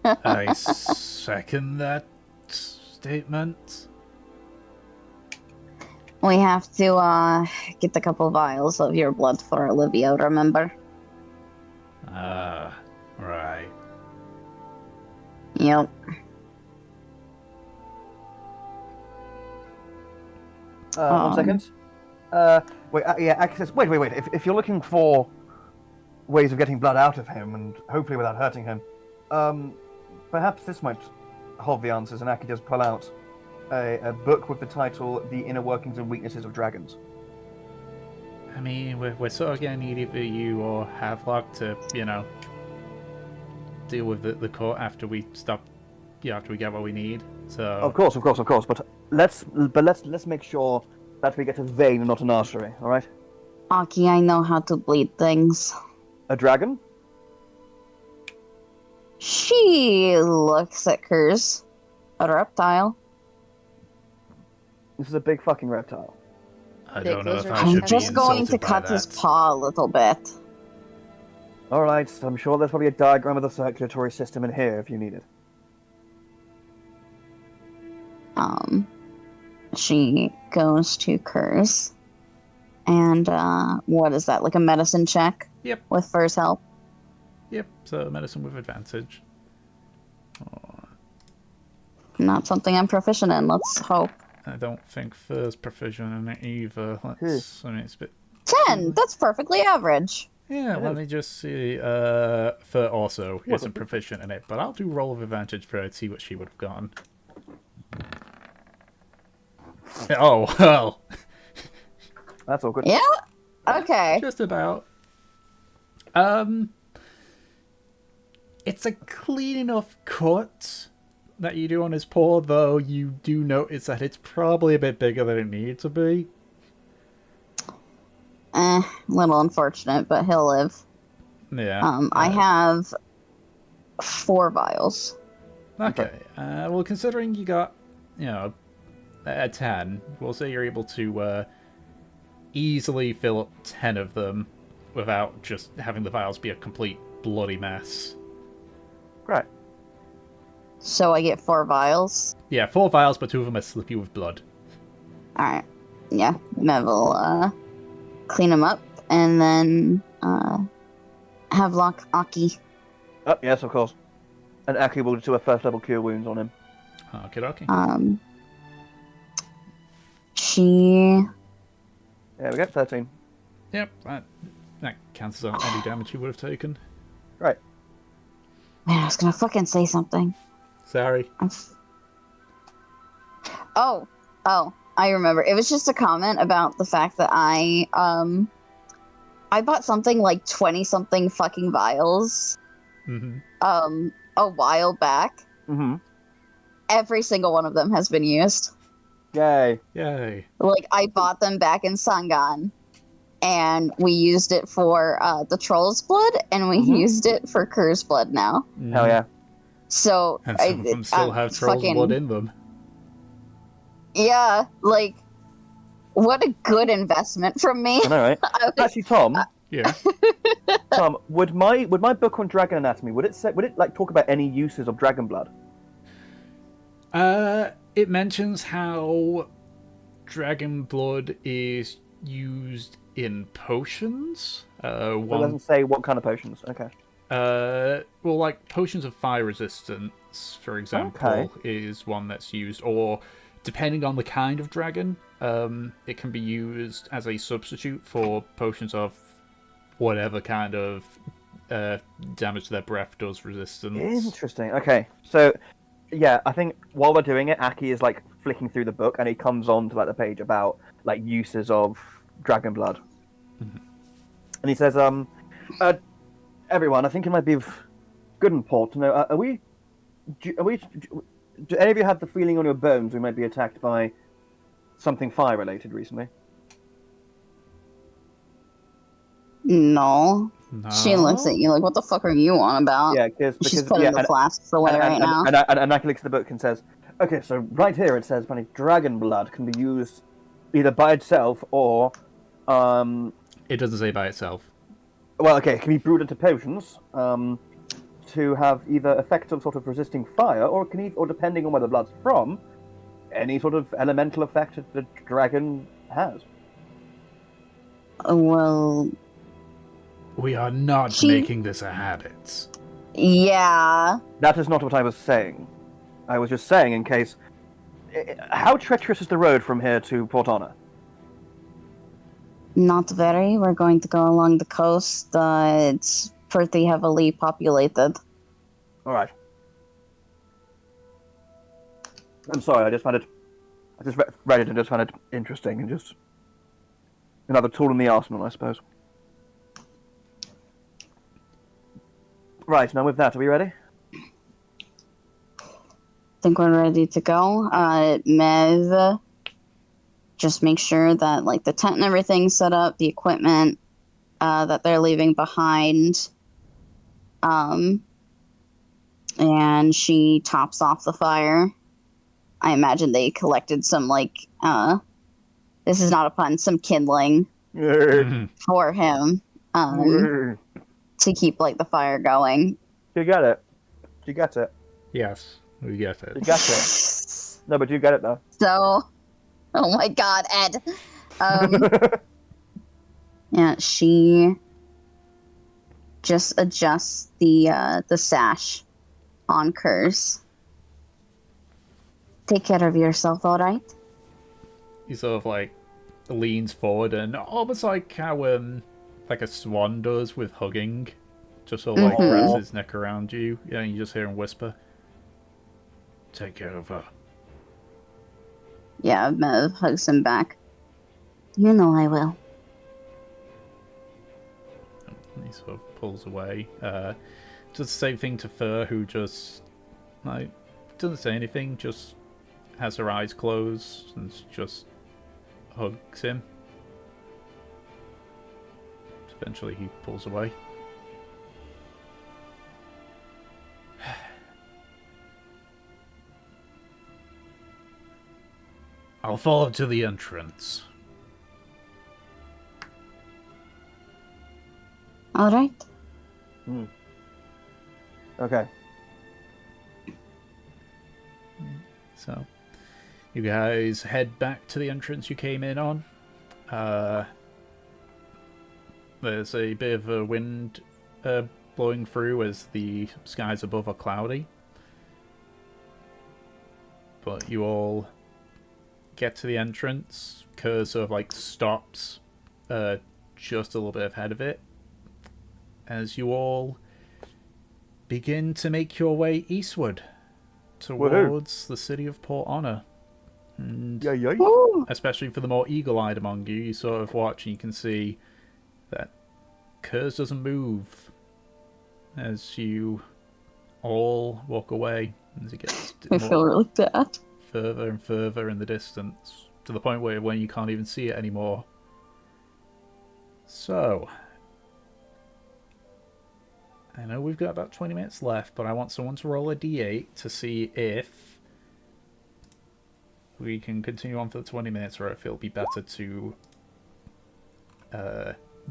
I second that statement. We have to get a couple vials of your blood for Olivia. Remember? Right. Yep. One second. Wait, yeah, access. Wait. If you're looking for ways of getting blood out of him, and hopefully without hurting him, perhaps this might hold the answers, and Aki does pull out a book with the title "The Inner Workings and Weaknesses of Dragons." I mean, we're sort of gonna need either you or Havelock to, deal with the court after we stop, after we get what we need. So Of course. But let's make sure that we get a vein and not an artery. All right? Aki, I know how to bleed things. A dragon? She looks at Kurz. A reptile. This is a big fucking reptile. I don't know if I I'm should I'm be just going to insulted by cut his that. paw a little bit. All right. I'm sure there's probably a diagram of the circulatory system in here if you need it. She goes to Kurz. And, what is that? Like a medicine check? Yep. With Fur's help? Yep, so medicine with advantage. Not something I'm proficient in, let's hope. I don't think Fur's proficient in it either. I mean, it's a bit... 10! That's perfectly average. Yeah, let me just see. Fur also isn't proficient in it, but I'll do roll of advantage for her to see what she would have gotten. Oh, well. That's all good. Yeah? Okay. Just about. It's a clean enough cut that you do on his paw, though you do notice that it's probably a bit bigger than it needs to be. Little unfortunate, but he'll live. Yeah. I have 4 vials. Okay. Well, considering you got, a 10, we'll say you're able to easily fill up 10 of them without just having the vials be a complete bloody mess. Great. So I get 4 vials. Yeah, 4 vials, but 2 of them are slippy with blood. Alright. Yeah, Mev will clean them up and then Havelock Aki. Oh, yes, of course. And Aki will do a first level cure wounds on him. Okay, okay. She. There we go, 13. Yep, that cancels out any damage you would have taken. Right. Man, I was gonna fucking say something. Sorry. Oh, I remember. It was just a comment about the fact that I bought something like 20 something fucking vials. A while back. Mm-hmm. Every single one of them has been used. Yay. Yay. Like, I bought them back in Sangan, and we used it for the Troll's Blood, and we used it for Kerr's Blood now. Hell yeah. So, And some of them still have Troll's Blood in them. Yeah, like, what a good investment from me. I know, right? Actually, Tom. Yeah. Tom, would my book on dragon anatomy would it like talk about any uses of dragon blood? It mentions how dragon blood is used in potions. It doesn't say what kind of potions. Okay. Well, like potions of fire resistance, for example, is one that's used, or depending on the kind of dragon, it can be used as a substitute for potions of whatever kind of damage to their breath does resistance. Interesting. Okay, so yeah, I think while we're doing it, Aki is like flicking through the book, and he comes on to like the page about like uses of dragon blood, and he says, everyone, I think it might be of good import to know. Do any of you have the feeling on your bones we might be attacked by something fire related recently? No. No. She looks at you like, what the fuck are you on about? Yeah, because She's putting the flasks away right now. And Aki looks at the book and says, okay, so right here it says dragon blood can be used either by itself or It doesn't say by itself. well, okay, it can be brewed into potions to have either effects of sort of resisting fire, or it can or depending on where the blood's from, any sort of elemental effect that the dragon has. Well, We are not making this a habit. yeah. That is not what I was saying. I was just saying in case... How treacherous is the road from here to Port Honor? Not very. We're going to go along the coast. It's pretty heavily populated. Alright. I'm sorry, I just read it and just found it interesting, and just... another tool in the arsenal, I suppose. Right, now with that, are we ready? Think we're ready to go. Mev, just make sure that like the tent and everything's set up, the equipment that they're leaving behind. And she tops off the fire. I imagine they collected some like this is not a pun, some kindling for him to keep like the fire going. You got it. You got it. Yes, we get it. You got it. No, but you got it though. So, oh my god, Ed. Yeah, she just adjusts the sash on Kurz. Take care of yourself, all right? He sort of like leans forward and almost like how like a swan does with hugging, just sort of like wraps his neck around you. Yeah, and you just hear him whisper, "Take care of her." Yeah, Mev hugs him back. You know I will. And he sort of pulls away. Just the same thing to Fur, who just like doesn't say anything, just has her eyes closed and just hugs him. Eventually he pulls away. I'll follow to the entrance. All right. Okay. So, you guys head back to the entrance you came in on. There's a bit of a wind blowing through as the skies above are cloudy. But you all get to the entrance. Kerr sort of like stops just a little bit ahead of it as you all begin to make your way eastward towards the city of Port Honor. And Ooh. especially for the more eagle-eyed among you, you sort of watch and you can see that Kurz doesn't move as you all walk away, as it gets I feel really bad. further and further in the distance, to the point where when you can't even see it anymore. So, I know we've got about 20 minutes left, but I want someone to roll a d8 to see if we can continue on for the 20 minutes, or if it'll be better to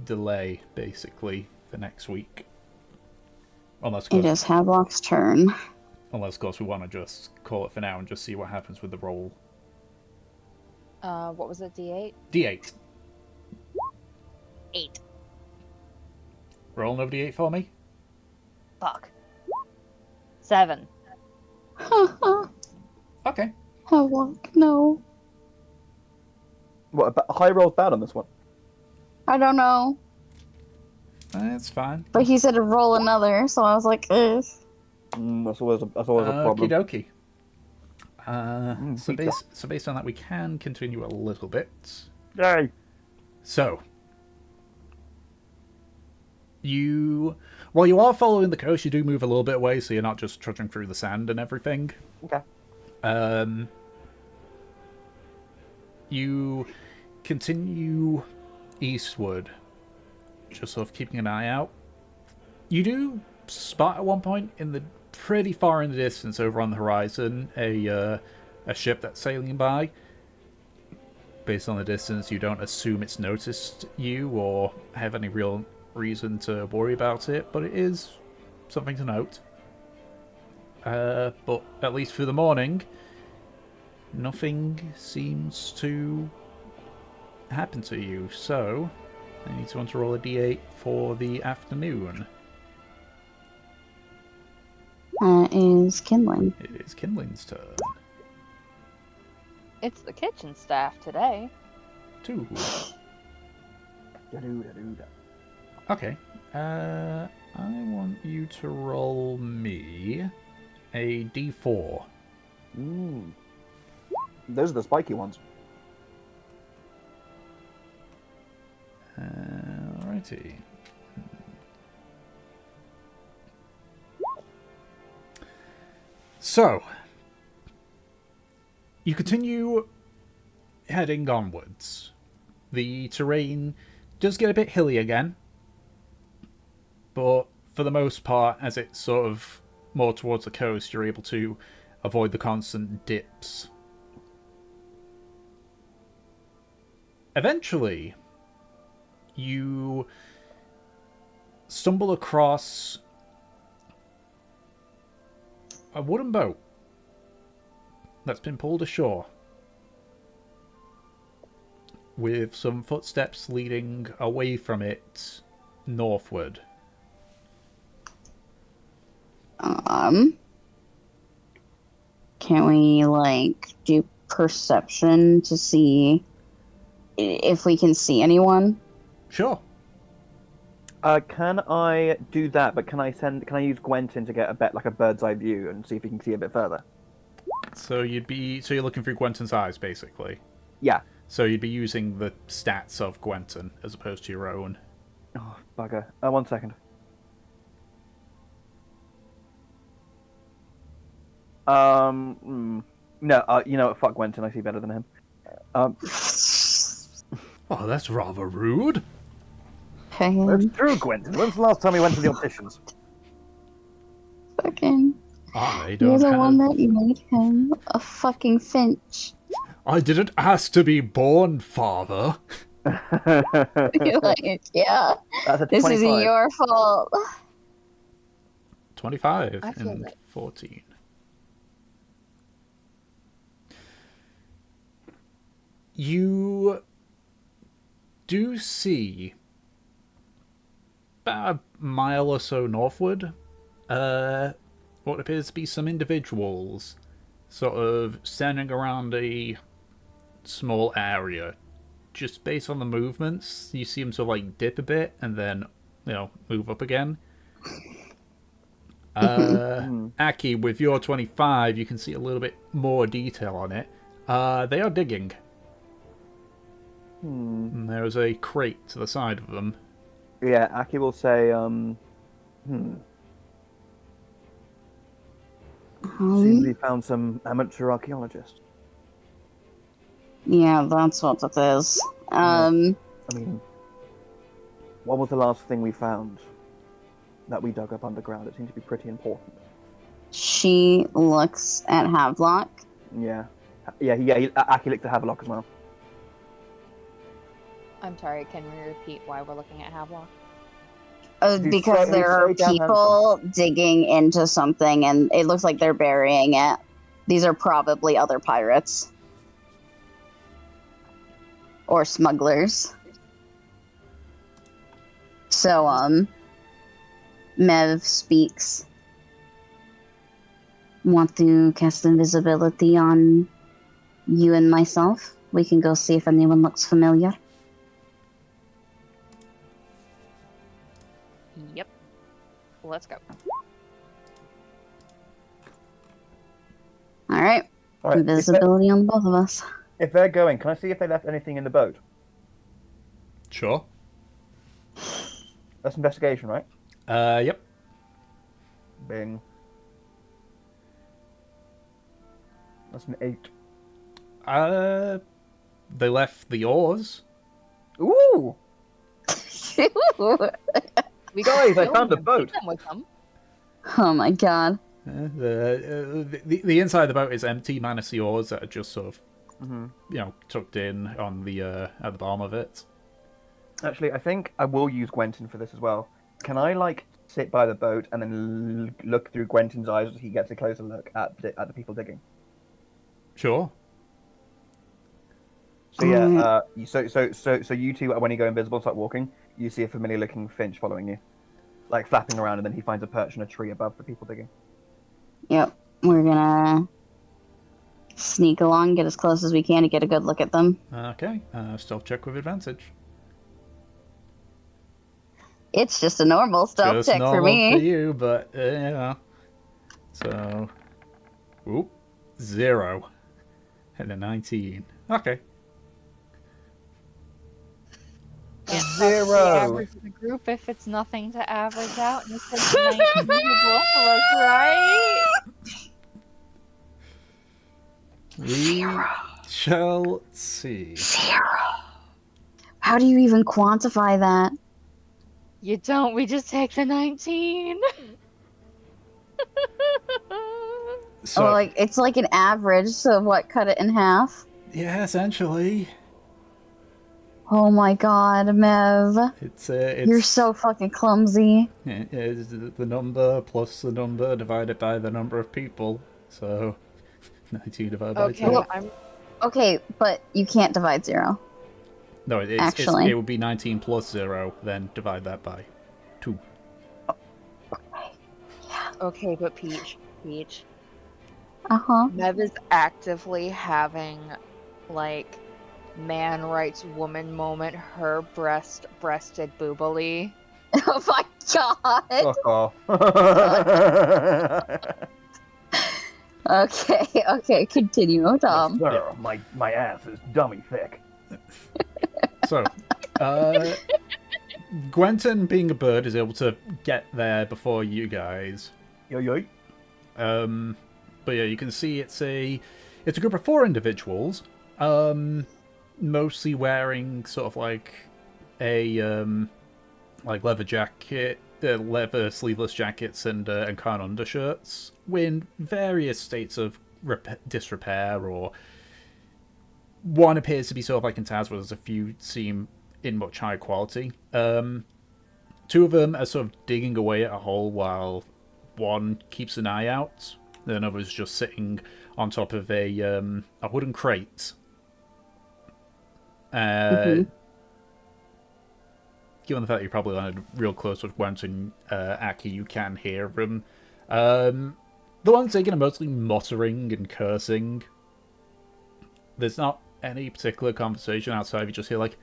delay, basically, for next week. Unless, of It course, is Havelock's turn. unless, of course, we want to just call it for now and just see what happens with the roll. What was it, D8? D8. 8. Roll another D8 for me. Fuck. 7. Okay. Havelock, no. What, a high roll's bad on this one? I don't know. That's fine. But he said to roll another, so I was like, ugh. That's always a problem. Okie dokie. pizza. So based on that, we can continue a little bit. Yay! So, while you are following the coast, you do move a little bit away, so you're not just trudging through the sand and everything. Okay. You continue eastward, just sort of keeping an eye out. You do spot at one point, pretty far in the distance, over on the horizon, a ship that's sailing by. Based on the distance, you don't assume it's noticed you or have any real reason to worry about it, but it is something to note. But at least for the morning, nothing seems to happen to you, so I need someone to roll a d8 for the afternoon. Is Kindling. It is Kindling's turn. It's the kitchen staff today. 2. Da-doo-da-doo-da. Okay. I want you to roll me a d4. Those are the spiky ones. Alrighty. So, you continue heading onwards. The terrain does get a bit hilly again, but for the most part, as it's sort of more towards the coast, you're able to avoid the constant dips. Eventually, you stumble across a wooden boat that's been pulled ashore, with some footsteps leading away from it northward. Can we, do perception to see if we can see anyone? Sure. Can I do that? But can I use Gwenton to get a bird's eye view and see if we can see a bit further? So you're looking through Gwenton's eyes, basically. Yeah. So you'd be using the stats of Gwenton as opposed to your own. Oh, bugger. 1 second. No, you know what? Fuck Gwenton. I see better than him. Oh, that's rather rude. That's true, Gwenton. When's the last time we went to the opticians? Fucking. I You're don't the have... one that made him a fucking finch. I didn't ask to be born, father. You're like, yeah, That's a this 25. isn't your fault. 25 I feel and like- 14. You do see about a mile or so northward, what appears to be some individuals sort of standing around a small area. Just based on the movements, you see them sort of like dip a bit and then, move up again. Aki, with your 25, you can see a little bit more detail on it. They are digging. And there's a crate to the side of them. Yeah, Aki will say, seems we found some amateur archaeologists. Yeah, that's what it is. I mean, what was the last thing we found that we dug up underground? It seemed to be pretty important. She looks at Havelock. Yeah. Aki looked at Havelock as well. I'm sorry, can we repeat why we're looking at Havelock? Because there are people digging into something, and it looks like they're burying it. These are probably other pirates. Or smugglers. So, Mev speaks. Want to cast invisibility on you and myself? We can go see if anyone looks familiar. Yep. Let's go. All right. Invisibility on both of us. If they're going, can I see if they left anything in the boat? Sure. That's investigation, right? Yep. Bing. That's an 8. They left the oars. Ooh! We Guys, I found a boat. With them. Oh my god. The inside of the boat is empty, minus the oars that are just sort of, tucked in on the at the bottom of it. Actually, I think I will use Gwenton for this as well. Can I sit by the boat and then look through Gwenton's eyes as he gets a closer look at the people digging? Sure. So yeah, so you two, when you go invisible, start walking. You see a familiar-looking finch following you, flapping around, and then he finds a perch in a tree above the people digging. Yep, we're gonna sneak along, get as close as we can to get a good look at them. Okay, stealth check with advantage. It's just a normal stealth check for me. For you, but yeah. So, 0 and a 19. Okay. Can't 0. The average of the group if it's nothing to average out, and it's just 19 for both of us, right? We shall see. 0. How do you even quantify that? You don't, we just take the 19. So, it's like an average, so what, cut it in half? Yeah, essentially. Oh my god, Mev. It's You're so fucking clumsy. It's the number plus the number divided by the number of people. So, 19 divided by 2. Okay, but you can't divide 0. No, it would be 19 plus 0, then divide that by 2. Okay, but Peach. Uh-huh. Mev is actively having, man rights woman moment, her breasted boobily. Oh my god. Fuck off. Okay, continue, Tom. Yes, sir, my ass is dummy thick. So, Gwenton, being a bird, is able to get there before you guys. Yo. But yeah, you can see it's a group of 4 individuals, mostly wearing sort of a leather jacket, leather sleeveless jackets and carn undershirts, in various states of disrepair, or one appears to be sort of in tags, whereas a few seem in much higher quality. 2 of them are sort of digging away at a hole while one keeps an eye out. The another is just sitting on top of a wooden crate. given the fact you probably landed real close with Went and Aki, you can hear them. The ones taking are mostly muttering and cursing. There's not any particular conversation outside. You just hear like,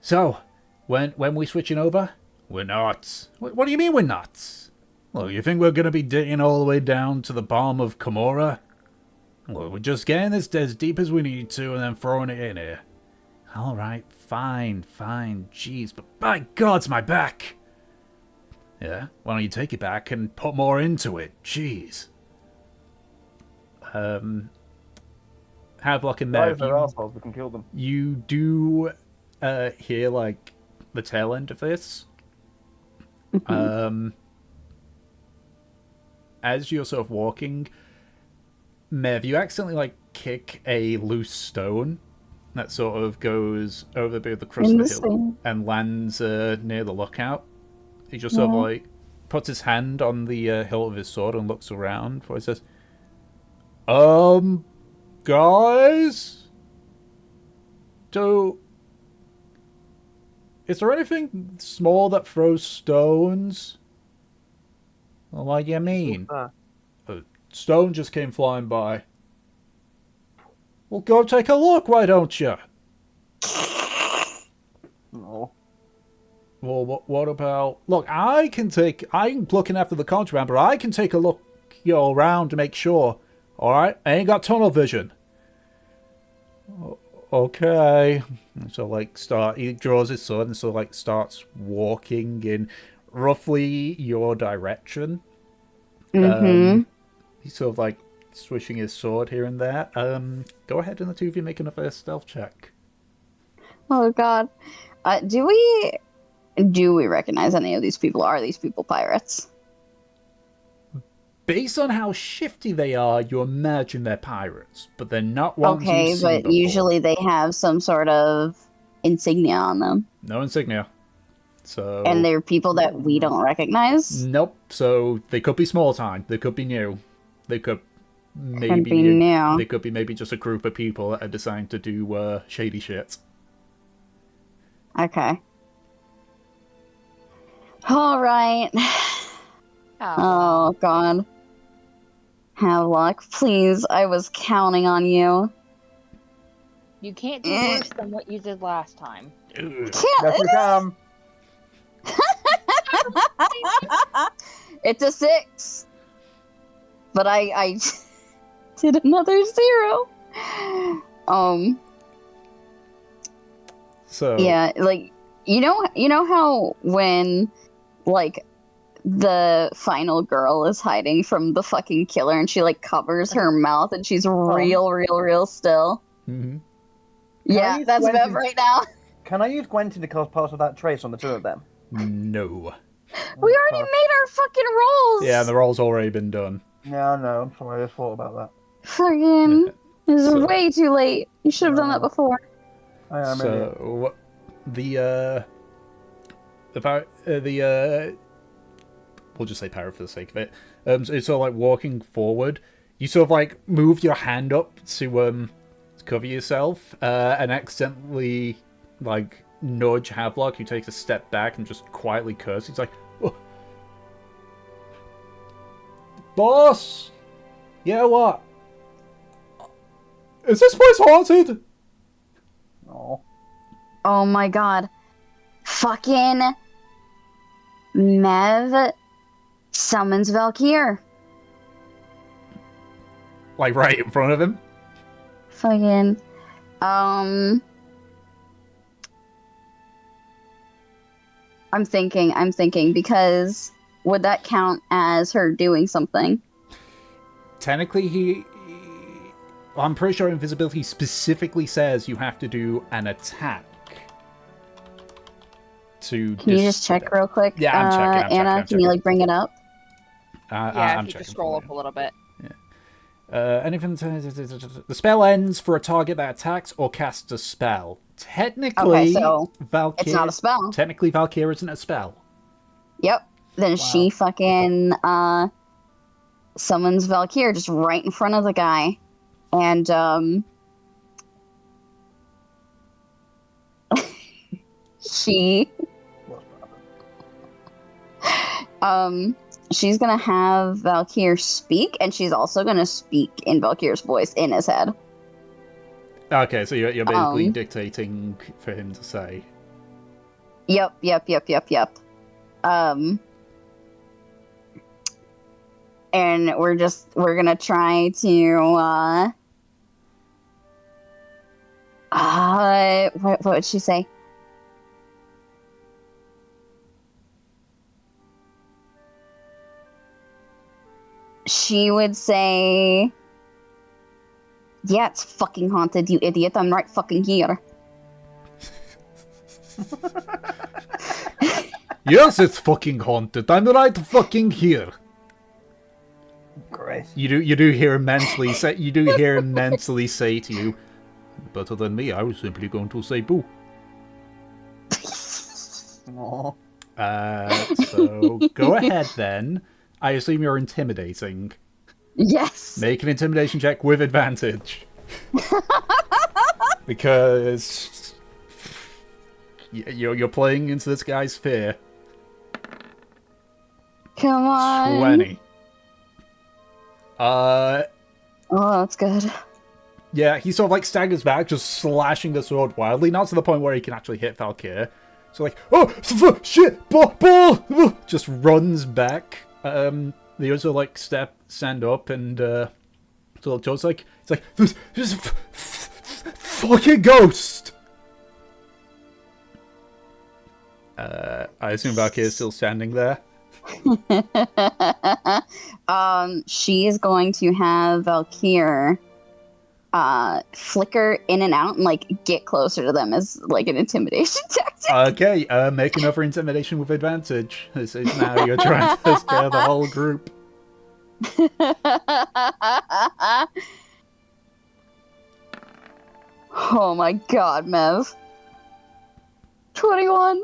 "So, when we switching over? We're not. What do you mean we're not? Well, you think we're gonna be digging all the way down to the bottom of Karmora? Well, we're just getting this as deep as we need to and then throwing it in here. All right, fine. Jeez, but by God's my back. Yeah, why don't you take it back and put more into it? Jeez. Havelock and Guys, Mev, they're assholes. We can kill them. you do hear like the tail end of this. As you're sort of walking, Mev, you accidentally like kick a loose stone that sort of goes over the crust of the hill and lands near the lookout. He just sort of like puts his hand on the hilt of his sword and looks around before he says, guys? Is there anything small that throws stones? Well, what do you mean? A stone just came flying by. Well, go take a look, why don't you? No. Well, what about... Look, I'm looking after the contraband, but I can take a look around to make sure. Alright? I ain't got tunnel vision. Okay. So, like, he draws his sword and so, like, starts walking in roughly your direction. He's sort of, like, swishing his sword here and there. Go ahead and the two of you make another stealth check. Oh God, do we recognize any of these people? Are these people pirates? Based on how shifty they are, you imagine they're pirates, but they're not ones Okay, you've seen but before. usually they have some sort of insignia on them. No insignia. So. And they're people that we don't recognize? Nope. So they could be small time. They could be new. They could maybe be new. They could be maybe just a group of people that are designed to do shady shit. Okay. All right. Oh God. Havelock, please. I was counting on you. You can't do worse than what you did last time. Yes, we can. It's a 6. But I did another 0. So yeah, like you know how when like the final girl is hiding from the fucking killer and she like covers her mouth and she's real still. Mm-hmm. Yeah, that's Bev right now. Can I use Gwenton to cast part of that trace on the two of them? No. We already made our fucking rolls. Yeah, the roll's already been done. Yeah, no, I'm sorry, I just thought about that. Fucking, this is way too late. You should have done that before. So we'll just say pirate for the sake of it. So it's sort of like walking forward. You sort of like move your hand up to cover yourself, and accidentally like nudge Havelock, who takes a step back and just quietly curses. He's like, oh. Boss! Yeah, what? Is this place haunted? No. Oh my God. Fucking Mev summons Valkyr. Like right in front of him? Fucking, I'm thinking because would that count as her doing something? Technically, I'm pretty sure invisibility specifically says you have to do an attack to. Can you just check real quick? Yeah, I'm checking. Anna, can you like bring it up? Yeah, I'm if you checking. just scroll up a little bit. Anything. The spell ends for a target that attacks or casts a spell. Technically, Okay, so Valkyr, it's not a spell. Technically, Valkyr isn't a spell. Yep. Then she fucking summons Valkyr just right in front of the guy, and she She's gonna have Valkyr speak, and she's also gonna speak in Valkyr's voice in his head. Okay, so you're basically dictating for him to say. Yep. And we're gonna try to what would she say? She would say, "Yeah, it's fucking haunted, you idiot. I'm right fucking here." Yes, it's fucking haunted. I'm right fucking here. Great. You do hear him mentally say to you, better than me. I was simply going to say boo. Aww. So go ahead then. I assume you're intimidating. Yes. Make an intimidation check with advantage. Because you're playing into this guy's fear. Come on. 20. Oh, that's good. Yeah, he sort of like staggers back, just slashing the sword wildly, not to the point where he can actually hit Valkyr. So like, oh shit, ball, just runs back. The others like stand up and so Joe's like, it's like there's fucking ghost. I assume Valkyr is still standing there. She is going to have Valkyr flicker in and out and like get closer to them as like an intimidation tactic. Okay, make another intimidation with advantage. This is now you're trying to scare the whole group. Oh my god, Mev. 21.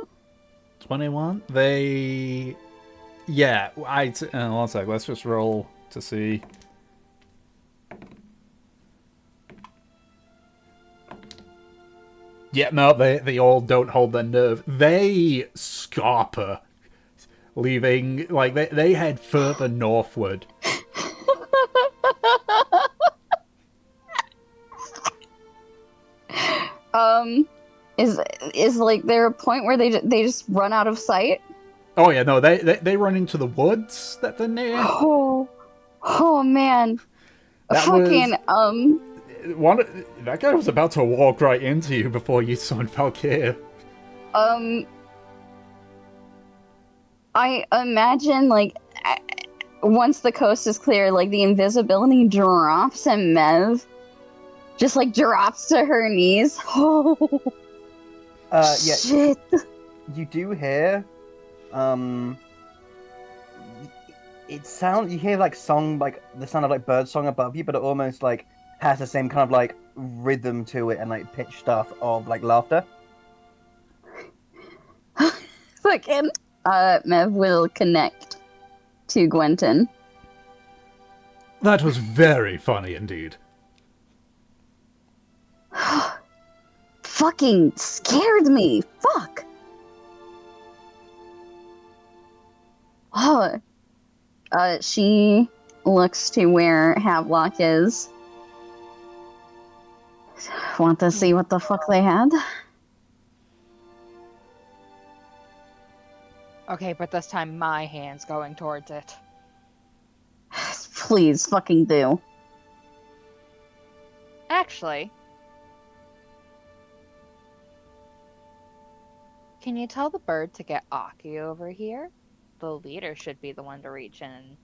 21? They... Yeah, one sec, let's just roll to see. Yeah, no, they all don't hold their nerve. They scarper, leaving, like, they head further northward. Is like there a point where they just run out of sight? Oh yeah, no, they run into the woods that they're near. Oh man. That fucking that guy was about to walk right into you before you summoned Valkyr. I imagine like once the coast is clear, like the invisibility drops and Mev just like drops to her knees. Oh, Yeah. shit. You do hear, you hear like song, like the sound of like bird song above you, but it almost like has the same kind of like rhythm to it and like pitch stuff of like laughter. Fucking Mev will connect to Gwenton. That was very funny indeed. Fucking scared me. Fuck. Oh. She looks to where Havelock is. Want to see what the fuck they had? Okay, but this time my hand's going towards it. Please fucking do. Actually, can you tell the bird to get Aki over here? The leader should be the one to reach in.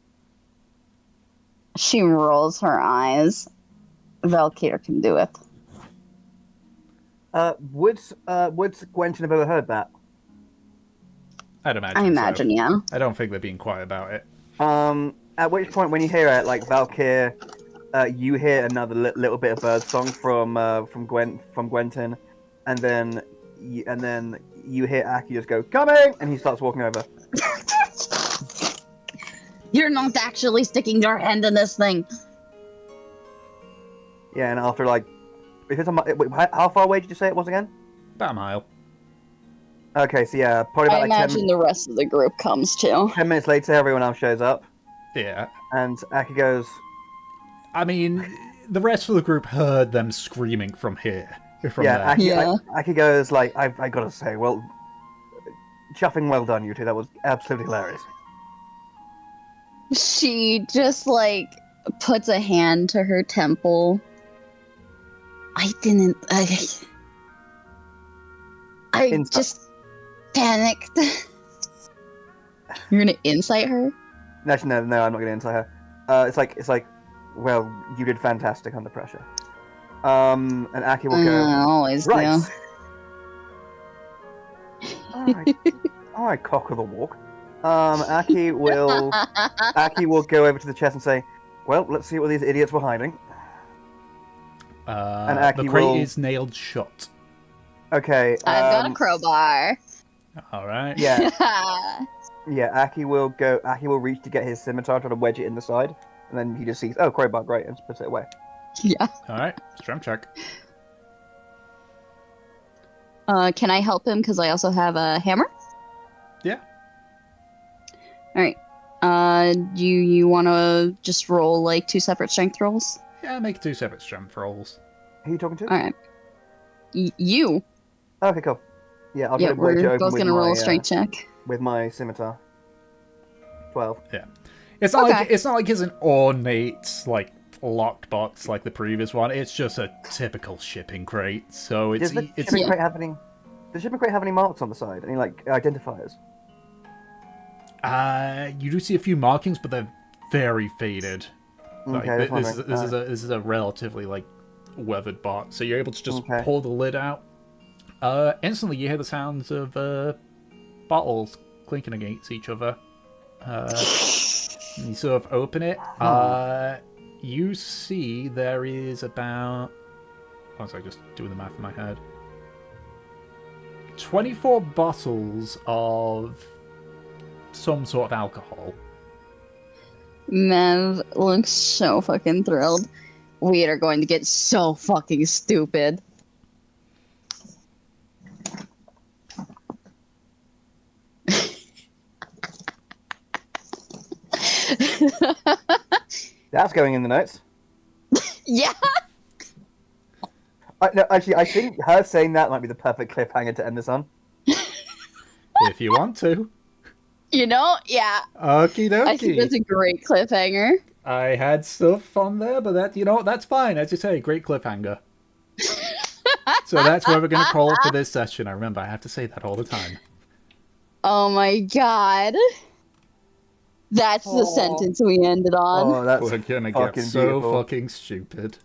She rolls her eyes. Valkyr can do it. Would Gwenton have ever heard that? I'd imagine. I imagine, so. yeah. I don't think they're being quiet about it. At which point, when you hear it, like Valkyr, you hear another little bit of bird song from Gwenton, and then you hear Aki just go coming, and he starts walking over. You're not actually sticking your hand in this thing. Yeah, and after like, because how far away did you say it was again? About a mile. Okay, so yeah, probably I about like imagine the rest of the group comes too. 10 minutes later, everyone else shows up, Yeah. and Aki goes, I mean, the rest of the group heard them screaming from here. From yeah, there. Aki goes like, I gotta say, well, chuffing well done, you two. That was absolutely hilarious. She just like puts a hand to her temple. I Insight. just panicked. You're gonna incite her? Actually, no, I'm not gonna insult her. It's like, well, you did fantastic under pressure. And Aki will go, Always right. do. All right, cock of the walk. Aki will go over to the chest and say, well, let's see what these idiots were hiding. And Aki the crate will... is nailed shut. Okay. I've got a crowbar. All right. Yeah. Yeah, Aki will reach to get his scimitar, try to wedge it in the side, and then he just sees, oh, crowbar, great, and just puts it away. Yeah. All right. Strength check. Can I help him? Because I also have a hammer. Yeah. All right. You want to just roll like 2 separate strength rolls? Yeah, make 2 separate strength rolls. Who are you talking to? All right. You. Okay, cool. Yeah, I'll Yeah, try to wedge it we're open both with gonna roll my, a strength check. with my scimitar. 12. Yeah. It's not Okay. like it's an ornate like lockbox like the previous one. It's just a typical shipping crate. So it's Does the it's shipping crate have any marks on the side? Any like identifiers? you do see a few markings, but they're very faded. Like, Okay, this is a relatively like weathered box, so you're able to just Okay. pull the lid out. Instantly you hear the sounds of bottles clinking against each other. You sort of open it. You see there is about... Once I just do the math in my head. 24 bottles of some sort of alcohol. Mev looks so fucking thrilled. We are going to get so fucking stupid. That's going in the notes. Yeah. No, actually, I think her saying that might be the perfect cliffhanger to end this on. If you want to. You know, yeah. Okie dokie. I think that's a great cliffhanger. I had stuff on there, but that's fine. As you say, great cliffhanger. So that's where we're going to call it for this session. I remember, I have to say that all the time. Oh my god. That's the sentence we ended on. Oh, that's We're going to get fucking so beautiful. fucking stupid.